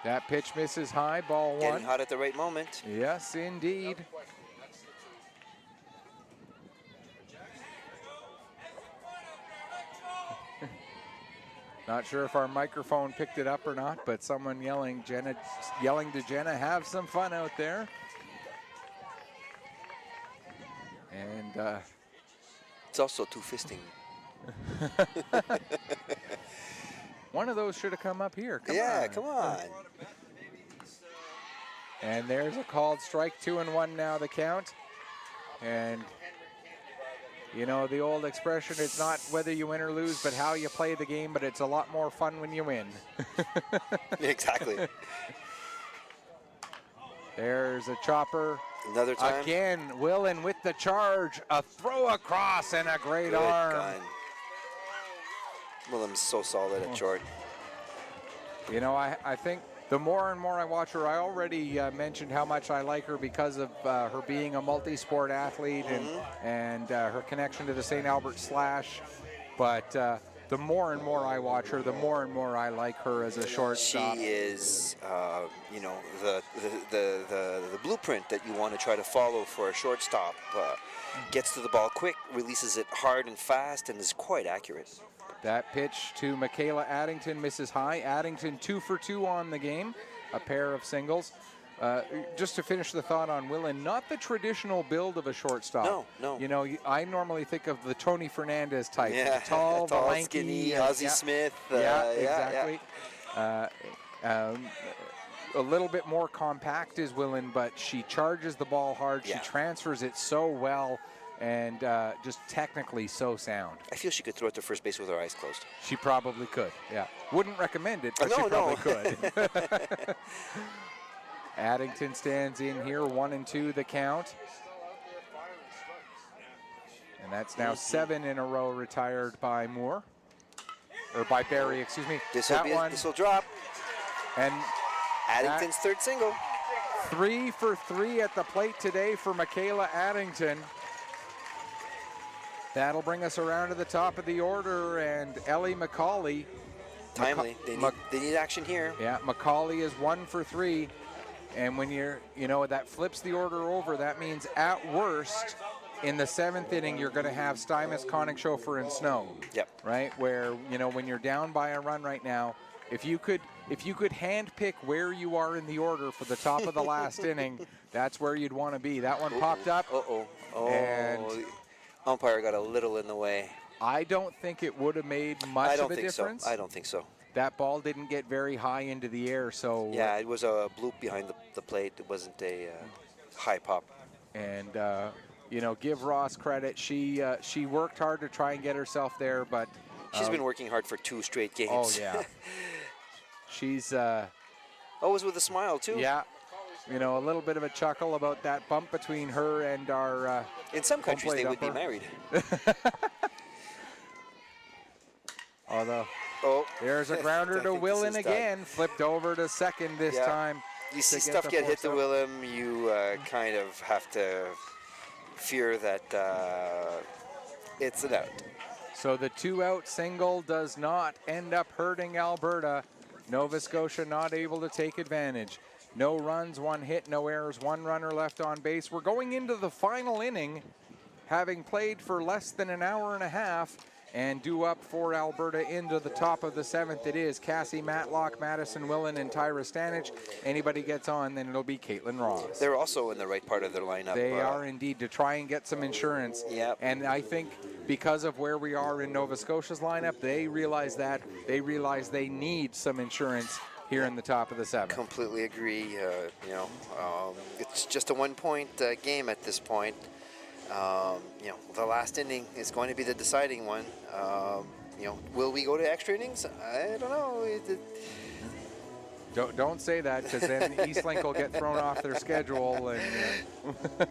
That pitch misses high, ball 1. Getting hot at the right moment. Yes, indeed. Not sure if our microphone picked it up or not, but someone yelling to Jenna, have some fun out there. And it's also 2 fisting. One of those should have come up here. Come on. And there's a called strike, 2-1 now the count. And you know, the old expression, it's not whether you win or lose, but how you play the game, but it's a lot more fun when you win. Exactly. There's a chopper. Another time. Again, Willen with the charge. A throw across and a great arm. Gun. Willem's so solid at short. You know, I think the more and more I watch her, I already mentioned how much I like her because of her being a multi-sport athlete and her connection to the St. Albert Slash. But the more and more I watch her, the more and more I like her as a shortstop. She is, you know, the blueprint that you want to try to follow for a shortstop. Gets to the ball quick, releases it hard and fast, and is quite accurate. That pitch to Michaela Addington misses high. Addington 2 for 2 on the game, a pair of singles. Just to finish the thought on Willen, not the traditional build of a shortstop. No. You know, I normally think of the Tony Fernandez type. Yeah, the tall, the lanky, skinny, Ozzie Smith. Exactly. a little bit more compact as Willen, but she charges the ball hard. Yeah. She transfers it so well, and just technically so sound. I feel she could throw it to first base with her eyes closed. She probably could, yeah. Wouldn't recommend it, but No, she no. probably could. Addington stands in here, 1-2 the count. And that's now 7 in a row retired by Moore. Or by Barry, excuse me. This will drop. And Addington's third single. 3 for 3 at the plate today for Michaela Addington. That'll bring us around to the top of the order, and Ellie McCauley. Timely. They need action here. Yeah, McCauley is 1 for 3. And when that flips the order over, that means at worst, in the 7th inning, you're going to have Stuymas, Koenig-Schofer, and Snow. Yep. Right, where when you're down by a run right now, if you could handpick where you are in the order for the top of the last inning, that's where you'd want to be. That one popped up. Oh, and umpire got a little in the way. I don't think it would have made much of a difference. I don't think so. That ball didn't get very high into the air, so yeah, it was a bloop behind the plate. It wasn't a high pop. And give Ross credit. She worked hard to try and get herself there, but she's been working hard for 2 straight games. Oh yeah, she's always with a smile too. Yeah, a little bit of a chuckle about that bump between her and our. In some countries, they would be married. Although, there's a grounder to Willen again. Flipped over to second this time. You see stuff get hit to Willem, you kind of have to fear that it's an out. So the 2-out single does not end up hurting Alberta. Nova Scotia not able to take advantage. No runs, 1 hit, no errors, 1 runner left on base. We're going into the final inning, having played for less than an hour and a half. And due up for Alberta into the top of the 7th, it is Cassie Matlock, Madison Willen, and Tyra Stanich. Anybody gets on, then it'll be Caitlin Ross. They're also in the right part of their lineup. They are indeed, to try and get some insurance. Yep. And I think because of where we are in Nova Scotia's lineup, they realize that. They realize they need some insurance here in the top of the 7th. Completely agree. It's just a 1-point game at this point. The last inning is going to be the deciding one. Will we go to extra innings? I don't know. Don't say that, because then Eastlink will get thrown off their schedule. And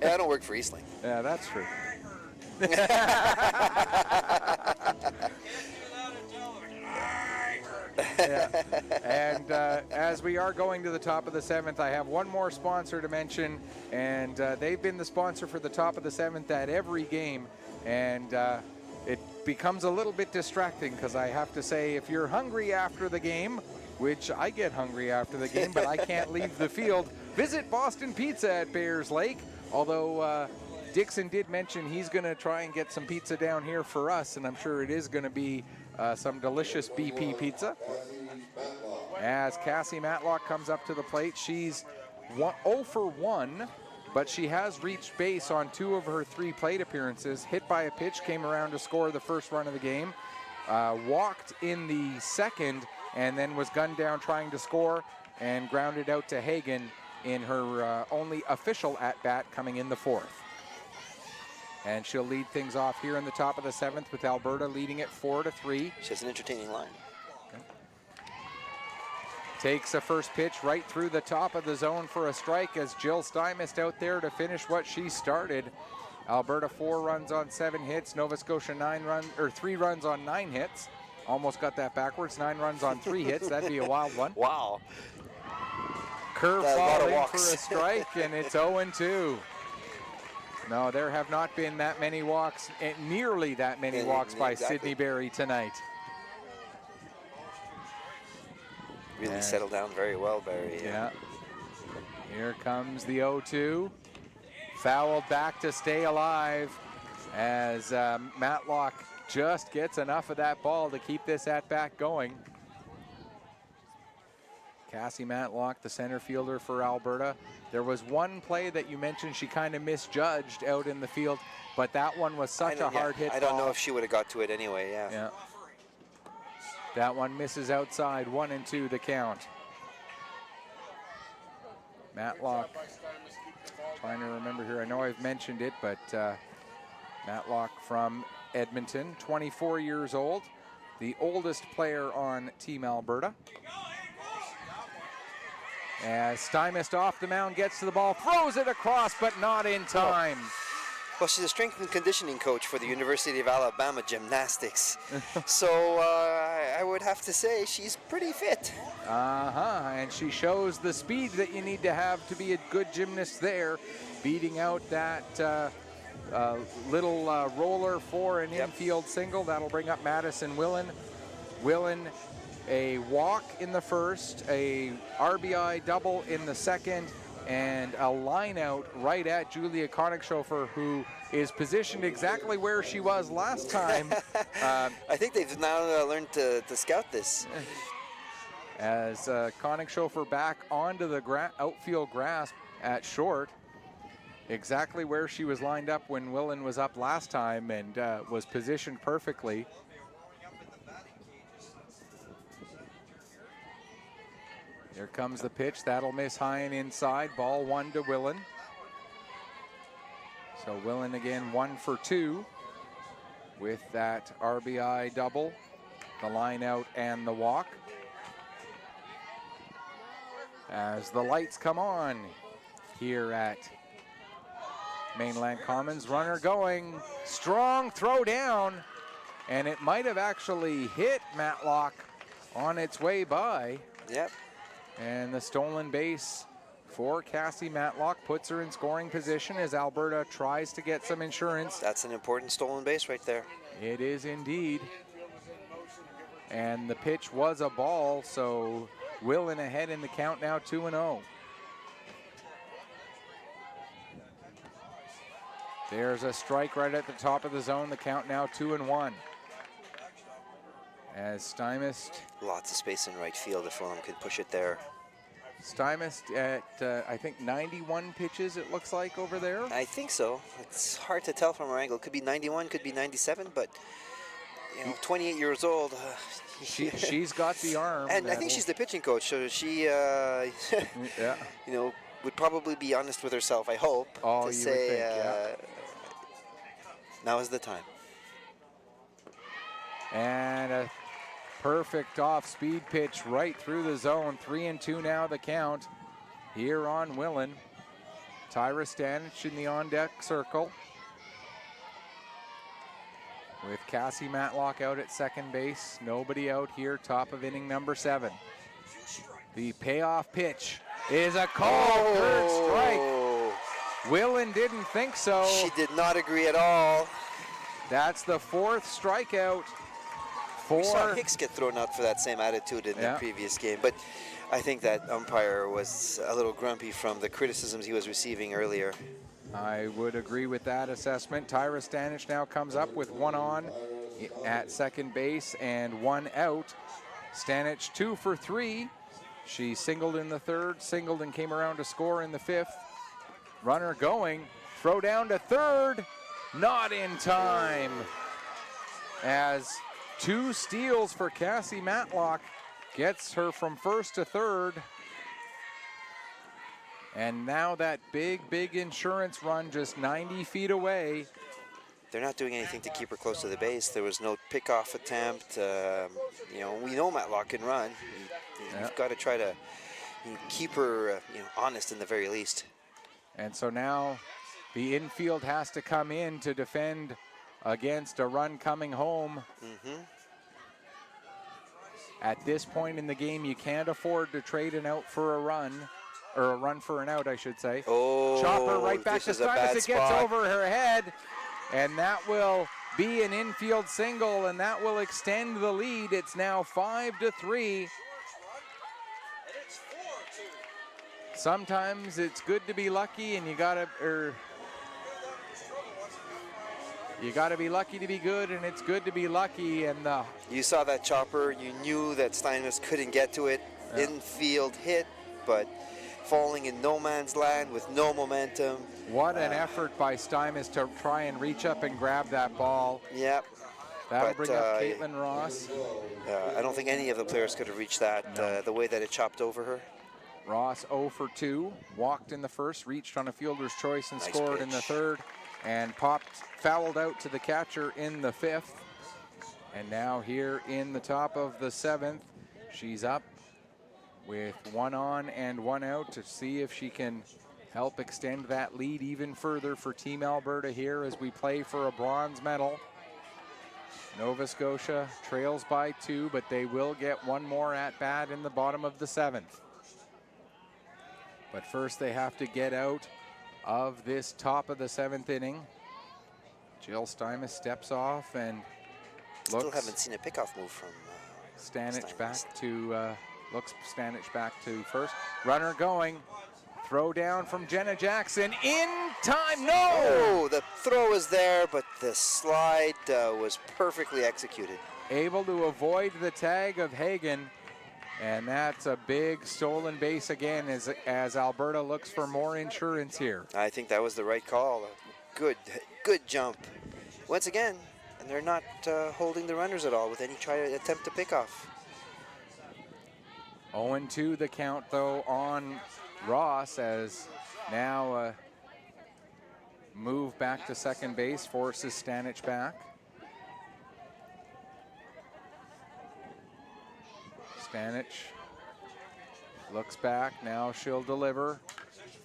I don't work for Eastlink. Yeah, that's true. Yeah. And as we are going to the top of the 7th, I have one more sponsor to mention, and they've been the sponsor for the top of the 7th at every game, and it becomes a little bit distracting, because I have to say, if you're hungry after the game, which I get hungry after the game, but I can't leave the field, visit Boston Pizza at Bayers Lake, although Dixon did mention he's going to try and get some pizza down here for us, and I'm sure it is going to be some delicious BP pizza. As Cassie Matlock comes up to the plate, she's 0 for 1, but she has reached base on 2 of her 3 plate appearances. Hit by a pitch, came around to score the first run of the game. Walked in the second, and then was gunned down trying to score, and grounded out to Hagen in her only official at-bat coming in the 4th. And she'll lead things off here in the top of the 7th with Alberta leading it 4-3. She has an entertaining line. Okay. Takes a first pitch right through the top of the zone for a strike as Jill Stuymas out there to finish what she started. Alberta 4 runs on 7 hits. Nova Scotia 3 runs on 9 hits. Almost got that backwards. 9 runs on 3 hits. That'd be a wild one. Wow. Curveball in for a strike, and it's 0-2. No, there have not been that many walks, nearly that many walks by Sydney Berry tonight. Really settled down very well, Barry. Yeah. Here comes the 0-2. Fouled back to stay alive as Matlock just gets enough of that ball to keep this at-bat going. Cassie Matlock, the center fielder for Alberta. There was one play that you mentioned she kind of misjudged out in the field, but that one was such a hard hit ball. I don't know if she would have got to it anyway, yeah. That one misses outside, 1-2 the count. Matlock, trying to remember here. I know I've mentioned it, but Matlock from Edmonton, 24 years old, the oldest player on Team Alberta. As Stymist off the mound, gets to the ball, throws it across, but not in time. Well, she's a strength and conditioning coach for the University of Alabama Gymnastics. So I would have to say she's pretty fit. And she shows the speed that you need to have to be a good gymnast there, beating out that little roller for an infield single. That'll bring up Madison Willen. Willen, a walk in the first, a RBI double in the second, and a line out right at Julia Konigshofer, who is positioned exactly where she was last time. I think they've now learned to scout this. As Konigshofer back onto the outfield grass at short, exactly where she was lined up when Willen was up last time, and was positioned perfectly. Here comes the pitch. That'll miss high and inside. Ball 1 to Willen. So Willen again 1 for 2 with that RBI double, the line out and the walk. As the lights come on here at Mainland Commons, runner going, strong throw down, and it might have actually hit Matlock on its way by. Yep. And the stolen base for Cassie Matlock puts her in scoring position as Alberta tries to get some insurance. That's an important stolen base right there. It is indeed. And the pitch was a ball, so Willen ahead in the count now, 2-0. There's a strike right at the top of the zone, the count now 2-1. As Stymist. Lots of space in right field if Willem could push it there. Stymist at, I think, 91 pitches, it looks like, over there. I think so. It's hard to tell from our angle. Could be 91, could be 97, but, you know, 28 years old. She's got the arm. And I think she's the pitching coach, so she, yeah. you know, would probably be honest with herself, I hope, to say, would think, yeah. Now is the time. And a perfect off-speed pitch right through the zone. 3-2 now the count here on Willen. Tyra Stanich in the on-deck circle, with Cassie Matlock out at second base. Nobody out here, top of inning number 7. The payoff pitch is a called third strike. Willen didn't think so. She did not agree at all. That's the 4th strikeout. We saw Hicks get thrown out for that same attitude in the previous game, but I think that umpire was a little grumpy from the criticisms he was receiving earlier. I would agree with that assessment. Tyra Stanich now comes up with 1 on at second base and 1 out. Stanich 2 for 3. She singled in the 3rd, singled and came around to score in the 5th. Runner going, throw down to 3rd, not in time. As 2 steals for Cassie Matlock gets her from 1st to 3rd. And now that big insurance run just 90 feet away. They're not doing anything to keep her close to the base. There was no pickoff attempt. You know, we know Matlock can run. You've got to try to keep her honest in the very least. And so now the infield has to come in to defend against a run coming home. At this point in the game, you can't afford to trade an out for a run, or a run for an out, I should say. Oh, Chopper right back to Stymist. It gets over her head, and that will be an infield single, and that will extend the lead. It's now 5-3. Sometimes it's good to be lucky, and you gotta be lucky to be good, and it's good to be lucky. And you saw that chopper. You knew that Steinmetz couldn't get to it. Infield hit, but falling in no man's land with no momentum. What an effort by Stymist to try and reach up and grab that ball. Yep. That'll bring up Caitlin Ross. I don't think any of the players could have reached that the way that it chopped over her. Ross 0 for 2, walked in the first, reached on a fielder's choice and scored in the third, and fouled out to the catcher in the fifth. And now here in the top of the seventh, she's up with 1 on and 1 out to see if she can help extend that lead even further for Team Alberta here as we play for a bronze medal. Nova Scotia trails by 2, but they will get one more at bat in the bottom of the seventh. But first they have to get out of this top of the seventh inning. Jill Stymus steps off and looks. Still haven't seen a pickoff move from Stanich Stymus. back to, looks Stanich back to first. Runner going. Throw down from Jenna Jackson in time. No! Oh, the throw was there, but the slide was perfectly executed. Able to avoid the tag of Hagen. And that's a big stolen base again as Alberta looks for more insurance here. I think that was the right call. Good jump. Once again, and they're not holding the runners at all with any attempt to pick off. 0-2 the count though on Ross as now a move back to second base forces Stanich back. Stanich looks back, now she'll deliver.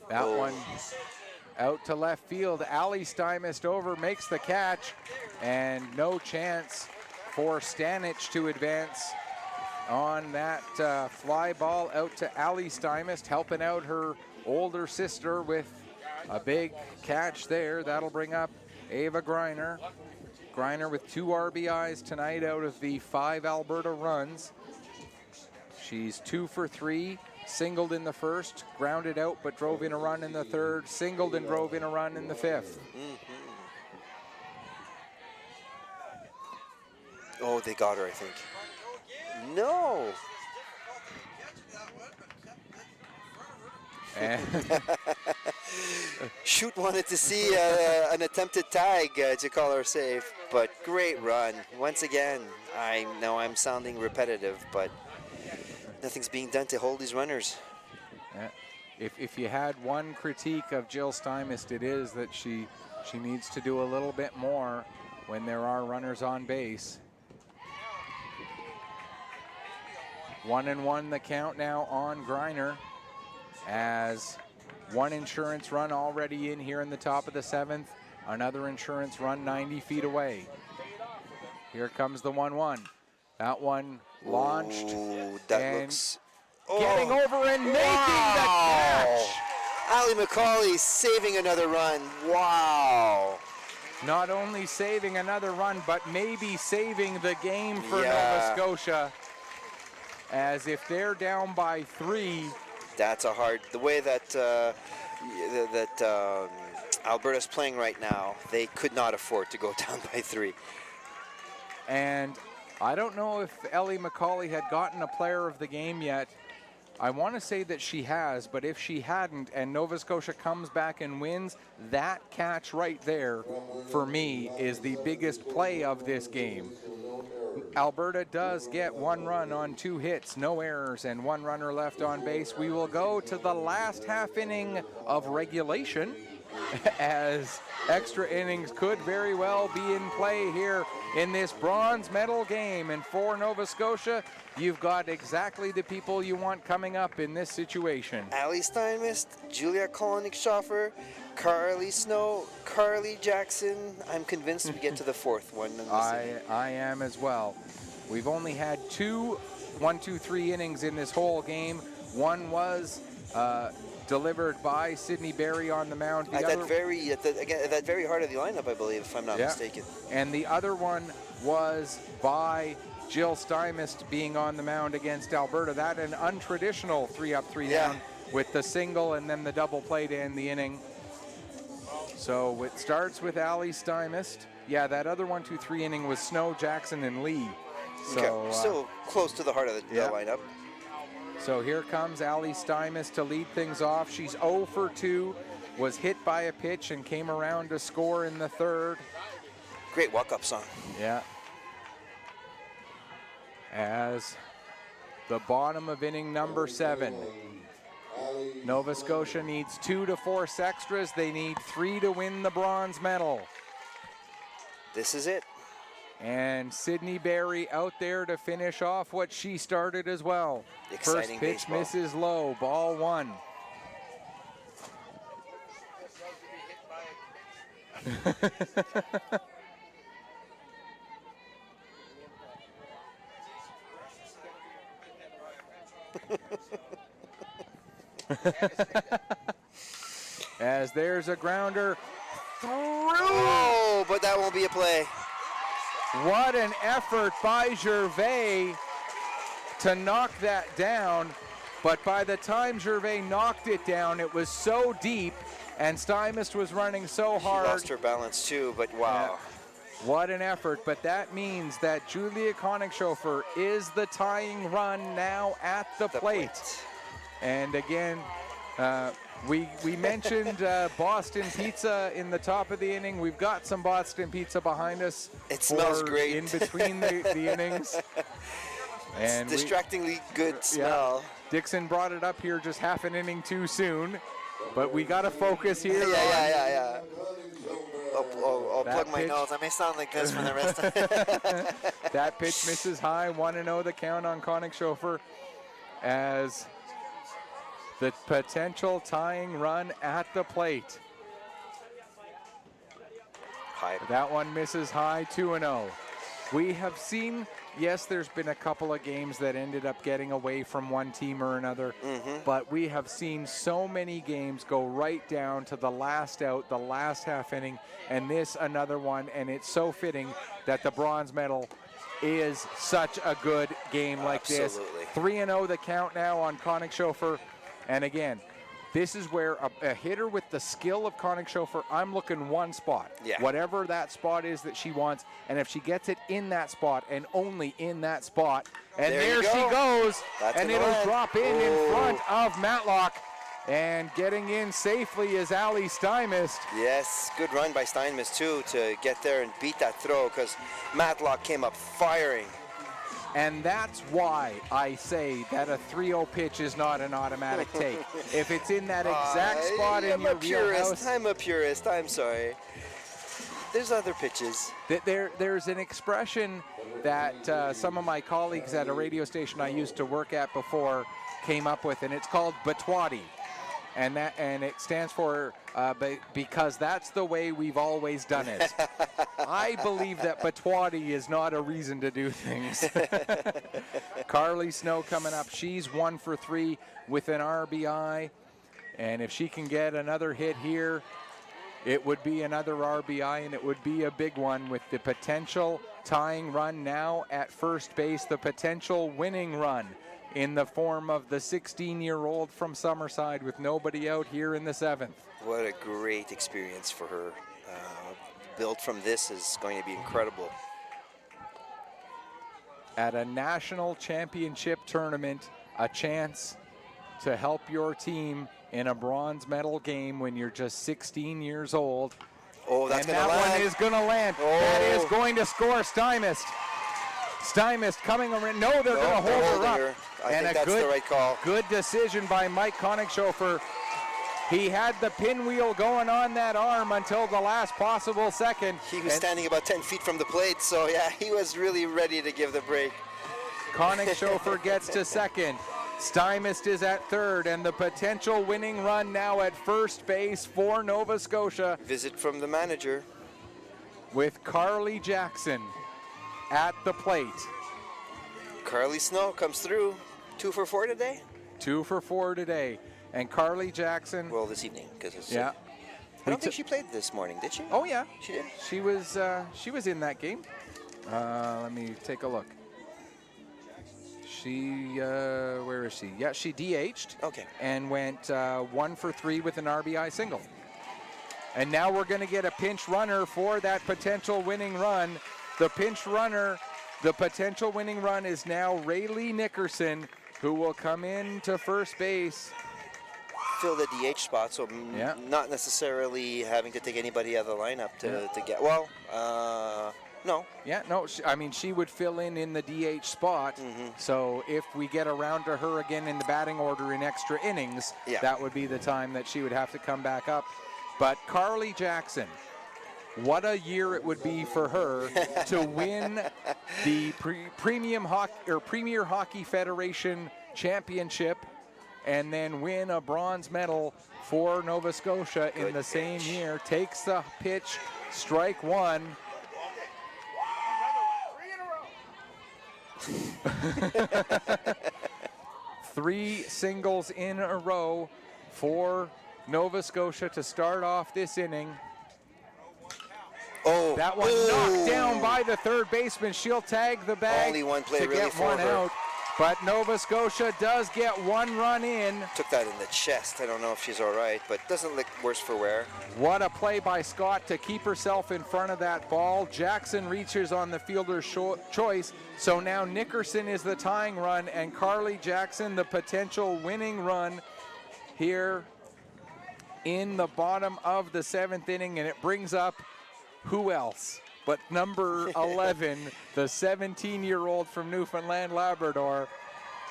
That one out to left field. Allie Stymus over, makes the catch, and no chance for Stanich to advance on that fly ball out to Allie Stymus, helping out her older sister with a big catch there. That'll bring up Ava Greiner. Greiner with 2 RBIs tonight out of the 5 Alberta runs. She's 2 for 3, singled in the first, grounded out but drove in a run in the third, singled and drove in a run in the fifth. Oh, they got her, I think. No. And Shoot wanted to see an attempted tag to call her safe, but great run. Once again, I know I'm sounding repetitive, but nothing's being done to hold these runners. if you had one critique of Jill Stymus, it is that she needs to do a little bit more when there are runners on base. 1-1 the count now on Greiner as one insurance run already in here in the top of the seventh, another insurance run 90 feet away. Here comes the 1-1. That one launched. Ooh, that and looks getting over and making the catch. Ali McCauley saving another run. Wow. Not only saving another run, but maybe saving the game for Nova Scotia. As if they're down by 3. That's a hard, the way that Alberta's playing right now, they could not afford to go down by 3. And I don't know if Ellie McCauley had gotten a player of the game yet. I want to say that she has, but if she hadn't and Nova Scotia comes back and wins, that catch right there, for me, is the biggest play of this game. Alberta does get 1 run on 2 hits, no errors, and 1 runner left on base. We will go to the last half inning of regulation as extra innings could very well be in play here in this bronze medal game. And for Nova Scotia, you've got exactly the people you want coming up in this situation. Ali Steinmist, Julia Kolnick-Schoffer, Carly Snow, Carly Jackson. I'm convinced we get to the 4th one. I am as well. We've only had 2 1-2-3 innings in this whole game. One was delivered by Sydney Berry on the mound. At that very heart of the lineup, I believe, if I'm not mistaken. And the other one was by Jill Stymus being on the mound against Alberta. That an untraditional 3-up, 3-down with the single and then the double play to end the inning. So it starts with Ali Stymus. Yeah, that other 1-2-3 inning was Snow, Jackson, and Lee. So still close to the heart of the lineup. So here comes Ali Stymus to lead things off. She's 0 for 2, was hit by a pitch and came around to score in the third. Great walk-up song. Yeah. As the bottom of inning number 7. Nova Scotia needs 2 to force extras. They need 3 to win the bronze medal. This is it. And Sydney Berry out there to finish off what she started as well. Exciting First pitch baseball. misses low, ball 1. As there's a grounder through. Oh, but that won't be a play. What an effort by Gervais to knock that down. But by the time Gervais knocked it down, it was so deep, and Stymist was running so hard. She lost her balance too, but wow. Yeah. What an effort. But that means that Julia Konigshofer is the tying run now at the plate. And again, we mentioned Boston Pizza in the top of the inning. We've got some Boston Pizza behind us. It smells great. In between the innings. And it's distractingly good smell. Yeah, Dixon brought it up here just half an inning too soon. But we got to focus here. Yeah. I'll plug my pitch. nose. I may sound like this for the rest of it. That pitch misses high. 1-0 the count on Konigshofer as the potential tying run at the plate. High. That one misses high, 2-0. We have seen, yes, there's been a couple of games that ended up getting away from one team or another, but we have seen so many games go right down to the last out, the last half inning, and this another one, and it's so fitting that the bronze medal is such a good game like Absolutely. this. 3-0 the count now on Konigshofer, and again, this is where a hitter with the skill of Konigshofer, I'm looking one spot. Yeah. Whatever that spot is that she wants, and if she gets it in that spot and only in that spot, and there she goes, and it'll drop in front of Matlock, and getting in safely is Ali Stymist. Yes, good run by Steinmetz too to get there and beat that throw because Matlock came up firing. And that's why I say that a 3-0 pitch is not an automatic take. If it's in that exact spot in your wheelhouse. I'm a purist. I'm sorry. There's other pitches. There's an expression that some of my colleagues at a radio station I used to work at before came up with, and it's called batwadi. And it stands for because that's the way we've always done it. I believe that batwadi is not a reason to do things. Carly Snow coming up. She's 1 for 3 with an RBI. And if she can get another hit here, it would be another RBI, and it would be a big one with the potential tying run now at first base, the potential winning run in the form of the 16-year-old from Summerside with nobody out here in the 7th. What a great experience for her. Build from this is going to be incredible. At a national championship tournament, a chance to help your team in a bronze medal game when you're just 16 years old. Oh, that's and going to land. That one is going to land. Oh. That is going to score Stymist. Stymist coming around. No, they're going to hold her up. I think that's the right call. Good decision by Mike Konigshofer. He had the pinwheel going on that arm until the last possible second. He was standing about 10 feet from the plate, so yeah, he was really ready to give the break. Konigshofer gets to second. Stymist is at third, and the potential winning run now at first base for Nova Scotia. Visit from the manager. With Carly Jackson at the plate. Carly Snow comes through. 2 for 4 today? 2 for 4 today. And Carly Jackson. Well, this evening, because it's. Yeah. I don't think she played this morning, did she? Oh yeah, she did. She was in that game. Let me take a look. She where is she? Yeah, she DH'd. Okay. And went 1 for 3 with an RBI single. And now we're going to get a pinch runner for that potential winning run. The pinch runner, the potential winning run is now Rayleigh Nickerson, who will come in to first base. Fill the DH spot, so not necessarily having to take anybody out of the lineup to get. Well, No. Yeah, no, I mean, she would fill in the DH spot. So if we get around to her again in the batting order in extra innings, that would be the time that she would have to come back up. But Carly Jackson, what a year it would be for her to win the Premier Hockey Federation Championship and then win a bronze medal for Nova Scotia in the same year. Takes the pitch, strike one. Three singles in a row for Nova Scotia to start off this inning. Oh, that one knocked down by the third baseman. She'll tag the bag only one play to really get for one her. out. But Nova Scotia does get one run in. Took that in the chest. I don't know if she's all right, but doesn't look worse for wear. What a play by Scott to keep herself in front of that ball. Jackson reaches on the fielder's choice. So now Nickerson is the tying run and Carly Jackson the potential winning run here in the bottom of the seventh inning. And it brings up who else but number 11, the 17-year-old from Newfoundland, Labrador,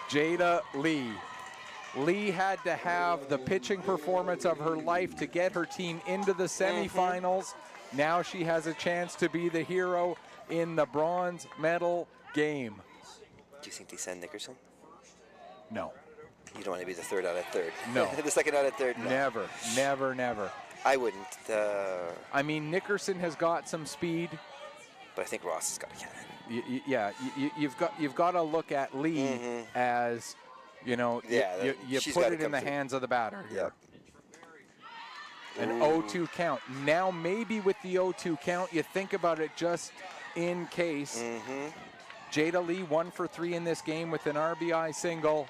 Jada Lee. Lee had to have the pitching performance of her life to get her team into the semifinals. Now she has a chance to be the hero in the bronze medal game. Do you think they send Nickerson? No. You don't want to be the third out of third. No. The second out of third? No. Never, never, never. I wouldn't. I mean, Nickerson has got some speed. But I think Ross has got a cannon. Yeah, you've got to look at Lee as, you know, you put it in the hands of the batter. Yep. An 0-2 count. Now maybe with the 0-2 count, you think about it just in case. Jada Lee 1 for 3 in this game with an RBI single.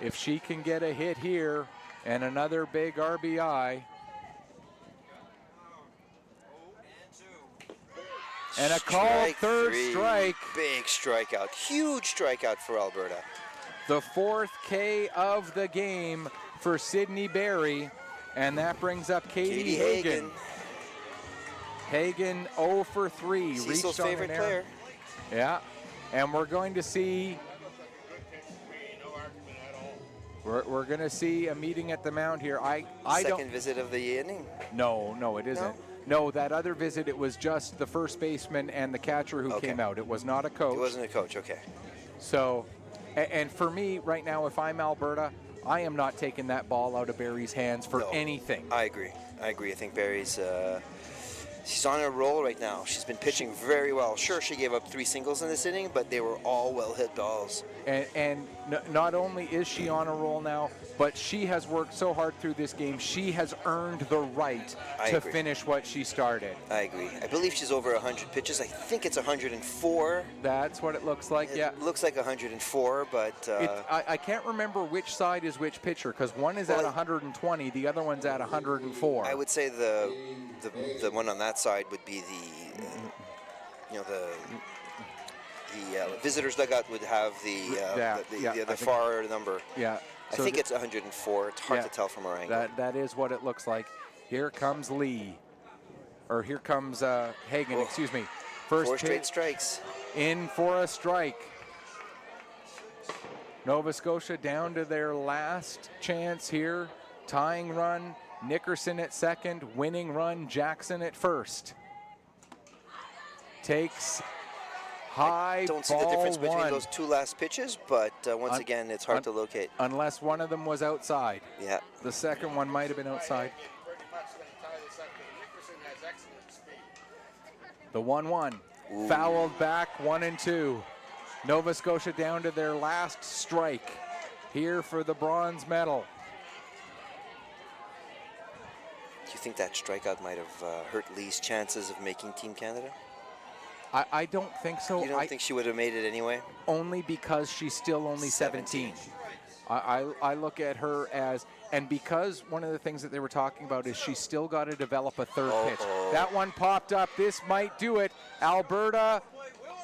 If she can get a hit here and another big RBI. And a called third strike. Big strikeout. Huge strikeout for Alberta. The fourth K of the game for Sydney Berry. And that brings up Katie Hagen. Hagen 0 for 3. Cecil's favorite player. Yeah. And we're going to see... We're going to see a meeting at the mound here. Second visit of the inning? No, it isn't. No, that other visit, it was just the first baseman and the catcher who came out. It was not a coach. It wasn't a coach, okay. So, and for me, right now, if I'm Alberta, I am not taking that ball out of Barry's hands for anything. I agree. I think Barry's... she's on a roll right now. She's been pitching very well. Sure, she gave up 3 singles in this inning, but they were all well-hit balls. And not only is she on a roll now, but she has worked so hard through this game. She has earned the right to finish what she started. I agree. I believe she's over 100 pitches. I think it's 104. That's what it looks like, yeah. It looks like 104, but... I can't remember which side is which pitcher, because one is at 120, the other one's at 104. I would say the one on that side would be the visitors dugout would have the far number. Yeah. I think it's 104. It's hard to tell from our angle. That is what it looks like. Here comes Lee. Or here comes Hagen, excuse me. First 4 straight strikes. In for a strike. Nova Scotia down to their last chance here. Tying run. Nickerson at second. Winning run. Jackson at first. Takes high. I don't see the difference between those 2 last pitches, but once again, it's hard to locate. Unless one of them was outside. Yeah. The second one might have been outside. Pretty much going to tie this up. Nickerson has excellent speed. The 1-1. Fouled back 1-2. Nova Scotia down to their last strike here for the bronze medal. Do you think that strikeout might have hurt Lee's chances of making Team Canada? I don't think so. You don't think she would have made it anyway? Only because she's still only 17. I look at her as, and because one of the things that they were talking about is she's still got to develop a third pitch. That one popped up. This might do it. Alberta,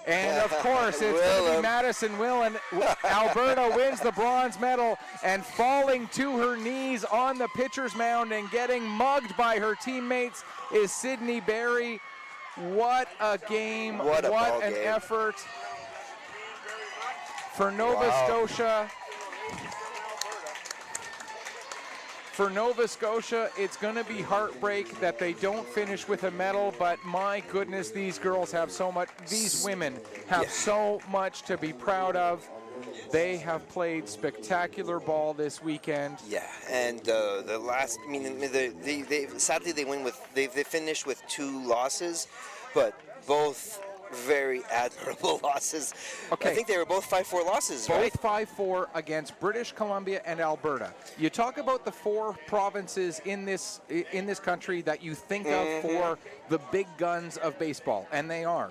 and of course it's going to be Madison Willen. Alberta wins the bronze medal, and falling to her knees on the pitcher's mound and getting mugged by her teammates is Sydney Berry. What a game. What a ball an game. effort for Nova Wow. Scotia. For Nova Scotia, it's going to be heartbreak that they don't finish with a medal, but my goodness, these girls have so much, these women have so much to be proud of. They have played spectacular ball this weekend. Yeah, and the last, I mean, they sadly they win with, they finished with 2 losses, but both very admirable losses. Okay. I think they were both 5-4 losses, right? Both 5-4 against British Columbia and Alberta. You talk about the 4 provinces in this country that you think of for the big guns of baseball, and they are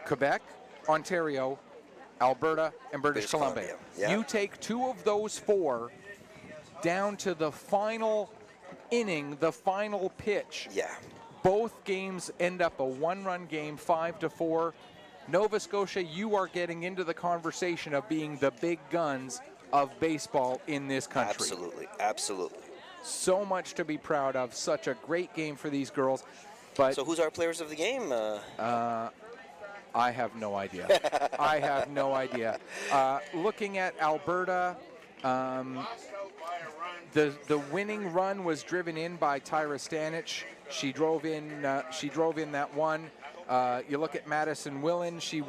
Quebec, Ontario, Alberta, and British Columbia. Yeah. You take 2 of those 4 down to the final inning, the final pitch. Yeah. Both games end up a 1-run game, 5-4. Nova Scotia, you are getting into the conversation of being the big guns of baseball in this country. Absolutely, absolutely. So much to be proud of. Such a great game for these girls. But So who's our players of the game? I have no idea. I have no idea. Looking at Alberta, the winning run was driven in by Tyra Stanich. She drove in that one. You look at Madison Willen. She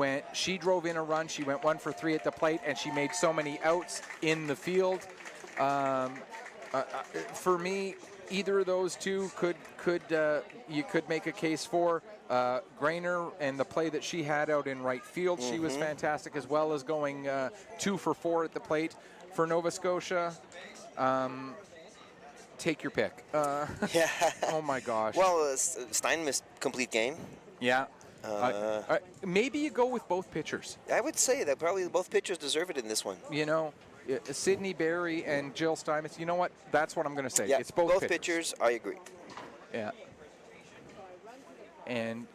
drove in a run. She went 1 for 3 at the plate, and she made so many outs in the field. For me, either of those 2 you could make a case for. Grainer and the play that she had out in right field, she was fantastic, as well as going 2 for 4 at the plate. For Nova Scotia, take your pick. Yeah. Oh my gosh. Well, Stein missed complete game. Yeah. Maybe you go with both pitchers. I would say that probably both pitchers deserve it in this one. You know, Sydney Berry and Jill Steinmetz. You know what? That's what I'm going to say. Yeah, It's both pitchers. I agree. Yeah. And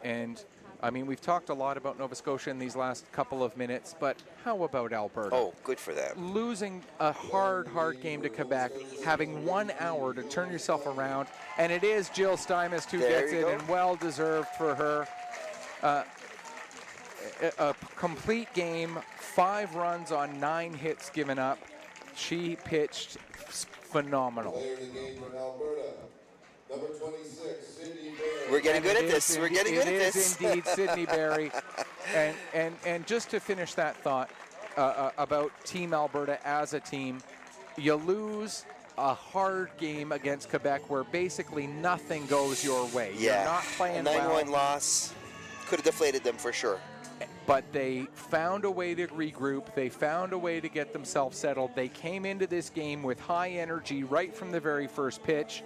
I mean, we've talked a lot about Nova Scotia in these last couple of minutes, but how about Alberta? Oh, good for them. Losing a hard game to Quebec, having 1 hour to turn yourself around, and it is Jill Steinmetz who There gets you it, go. and well deserved for her. A complete game, 5 runs on 9 hits given up. She pitched phenomenal. Player of the game from Alberta, number 26, Cindy Bear. We're getting And good it at this. is We're getting good at It this. is indeed Sydney Berry. And just to finish that thought about Team Alberta as a team, you lose a hard game against Quebec where basically nothing goes your way. Yeah. You're not playing a 9-1 well, loss could have deflated them for sure. but they found a way to regroup. They found a way to get themselves settled. They came into this game with high energy right from the very first pitch,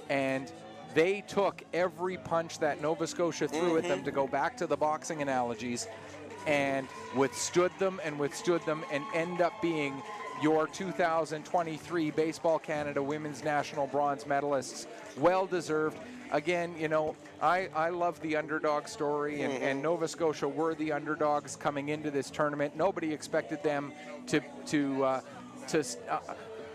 and they took every punch that Nova Scotia threw at them, to go back to the boxing analogies, and withstood them and end up being your 2023 Baseball Canada Women's National Bronze medalists. Well deserved. Again, you know, I love the underdog story, and Nova Scotia were the underdogs coming into this tournament. Nobody expected them to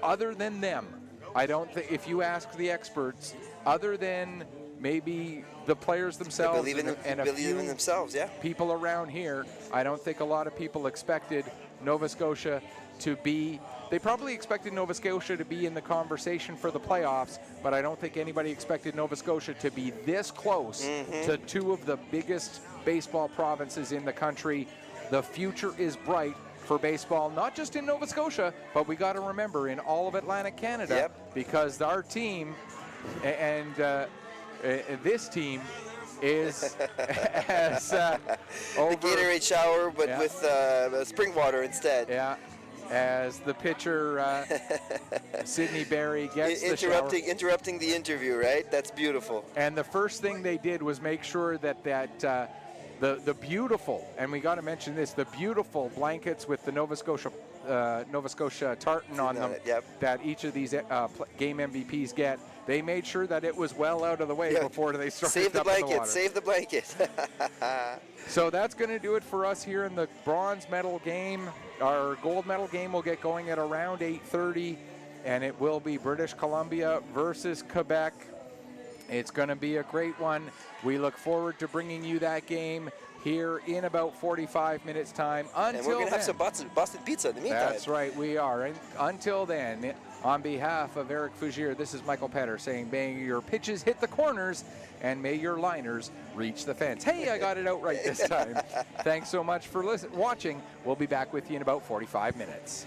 other than them. I don't think, if you ask the experts, other than maybe the players themselves and a believe few in themselves, yeah. people around here, I don't think a lot of people expected Nova Scotia to be. They probably expected Nova Scotia to be in the conversation for the playoffs, but I don't think anybody expected Nova Scotia to be this close to 2 of the biggest baseball provinces in the country. The future is bright for baseball, not just in Nova Scotia, but we got to remember in all of Atlantic Canada, because our team and this team is as over, the Gatorade shower, but with spring water instead. Yeah, as the pitcher Sydney Berry gets the shower. Interrupting the interview, right? That's beautiful. And the first thing they did was make sure that the beautiful, and we got to mention this, the beautiful blankets with the Nova Scotia tartan on them that each of these game MVPs get. They made sure that it was well out of the way before they started. Save the dumping blanket. water. Save the blanket. So that's going to do it for us here in the bronze medal game. Our gold medal game will get going at around 8:30, and it will be British Columbia versus Quebec. It's going to be a great one. We look forward to bringing you that game here in about 45 minutes time. And we're going to have some busted pizza in the meantime. That's right, we are. And until then, on behalf of Eric Fougier, this is Michael Petter saying, may your pitches hit the corners and may your liners reach the fence. Hey, I got it out right this time. Thanks so much for watching. We'll be back with you in about 45 minutes.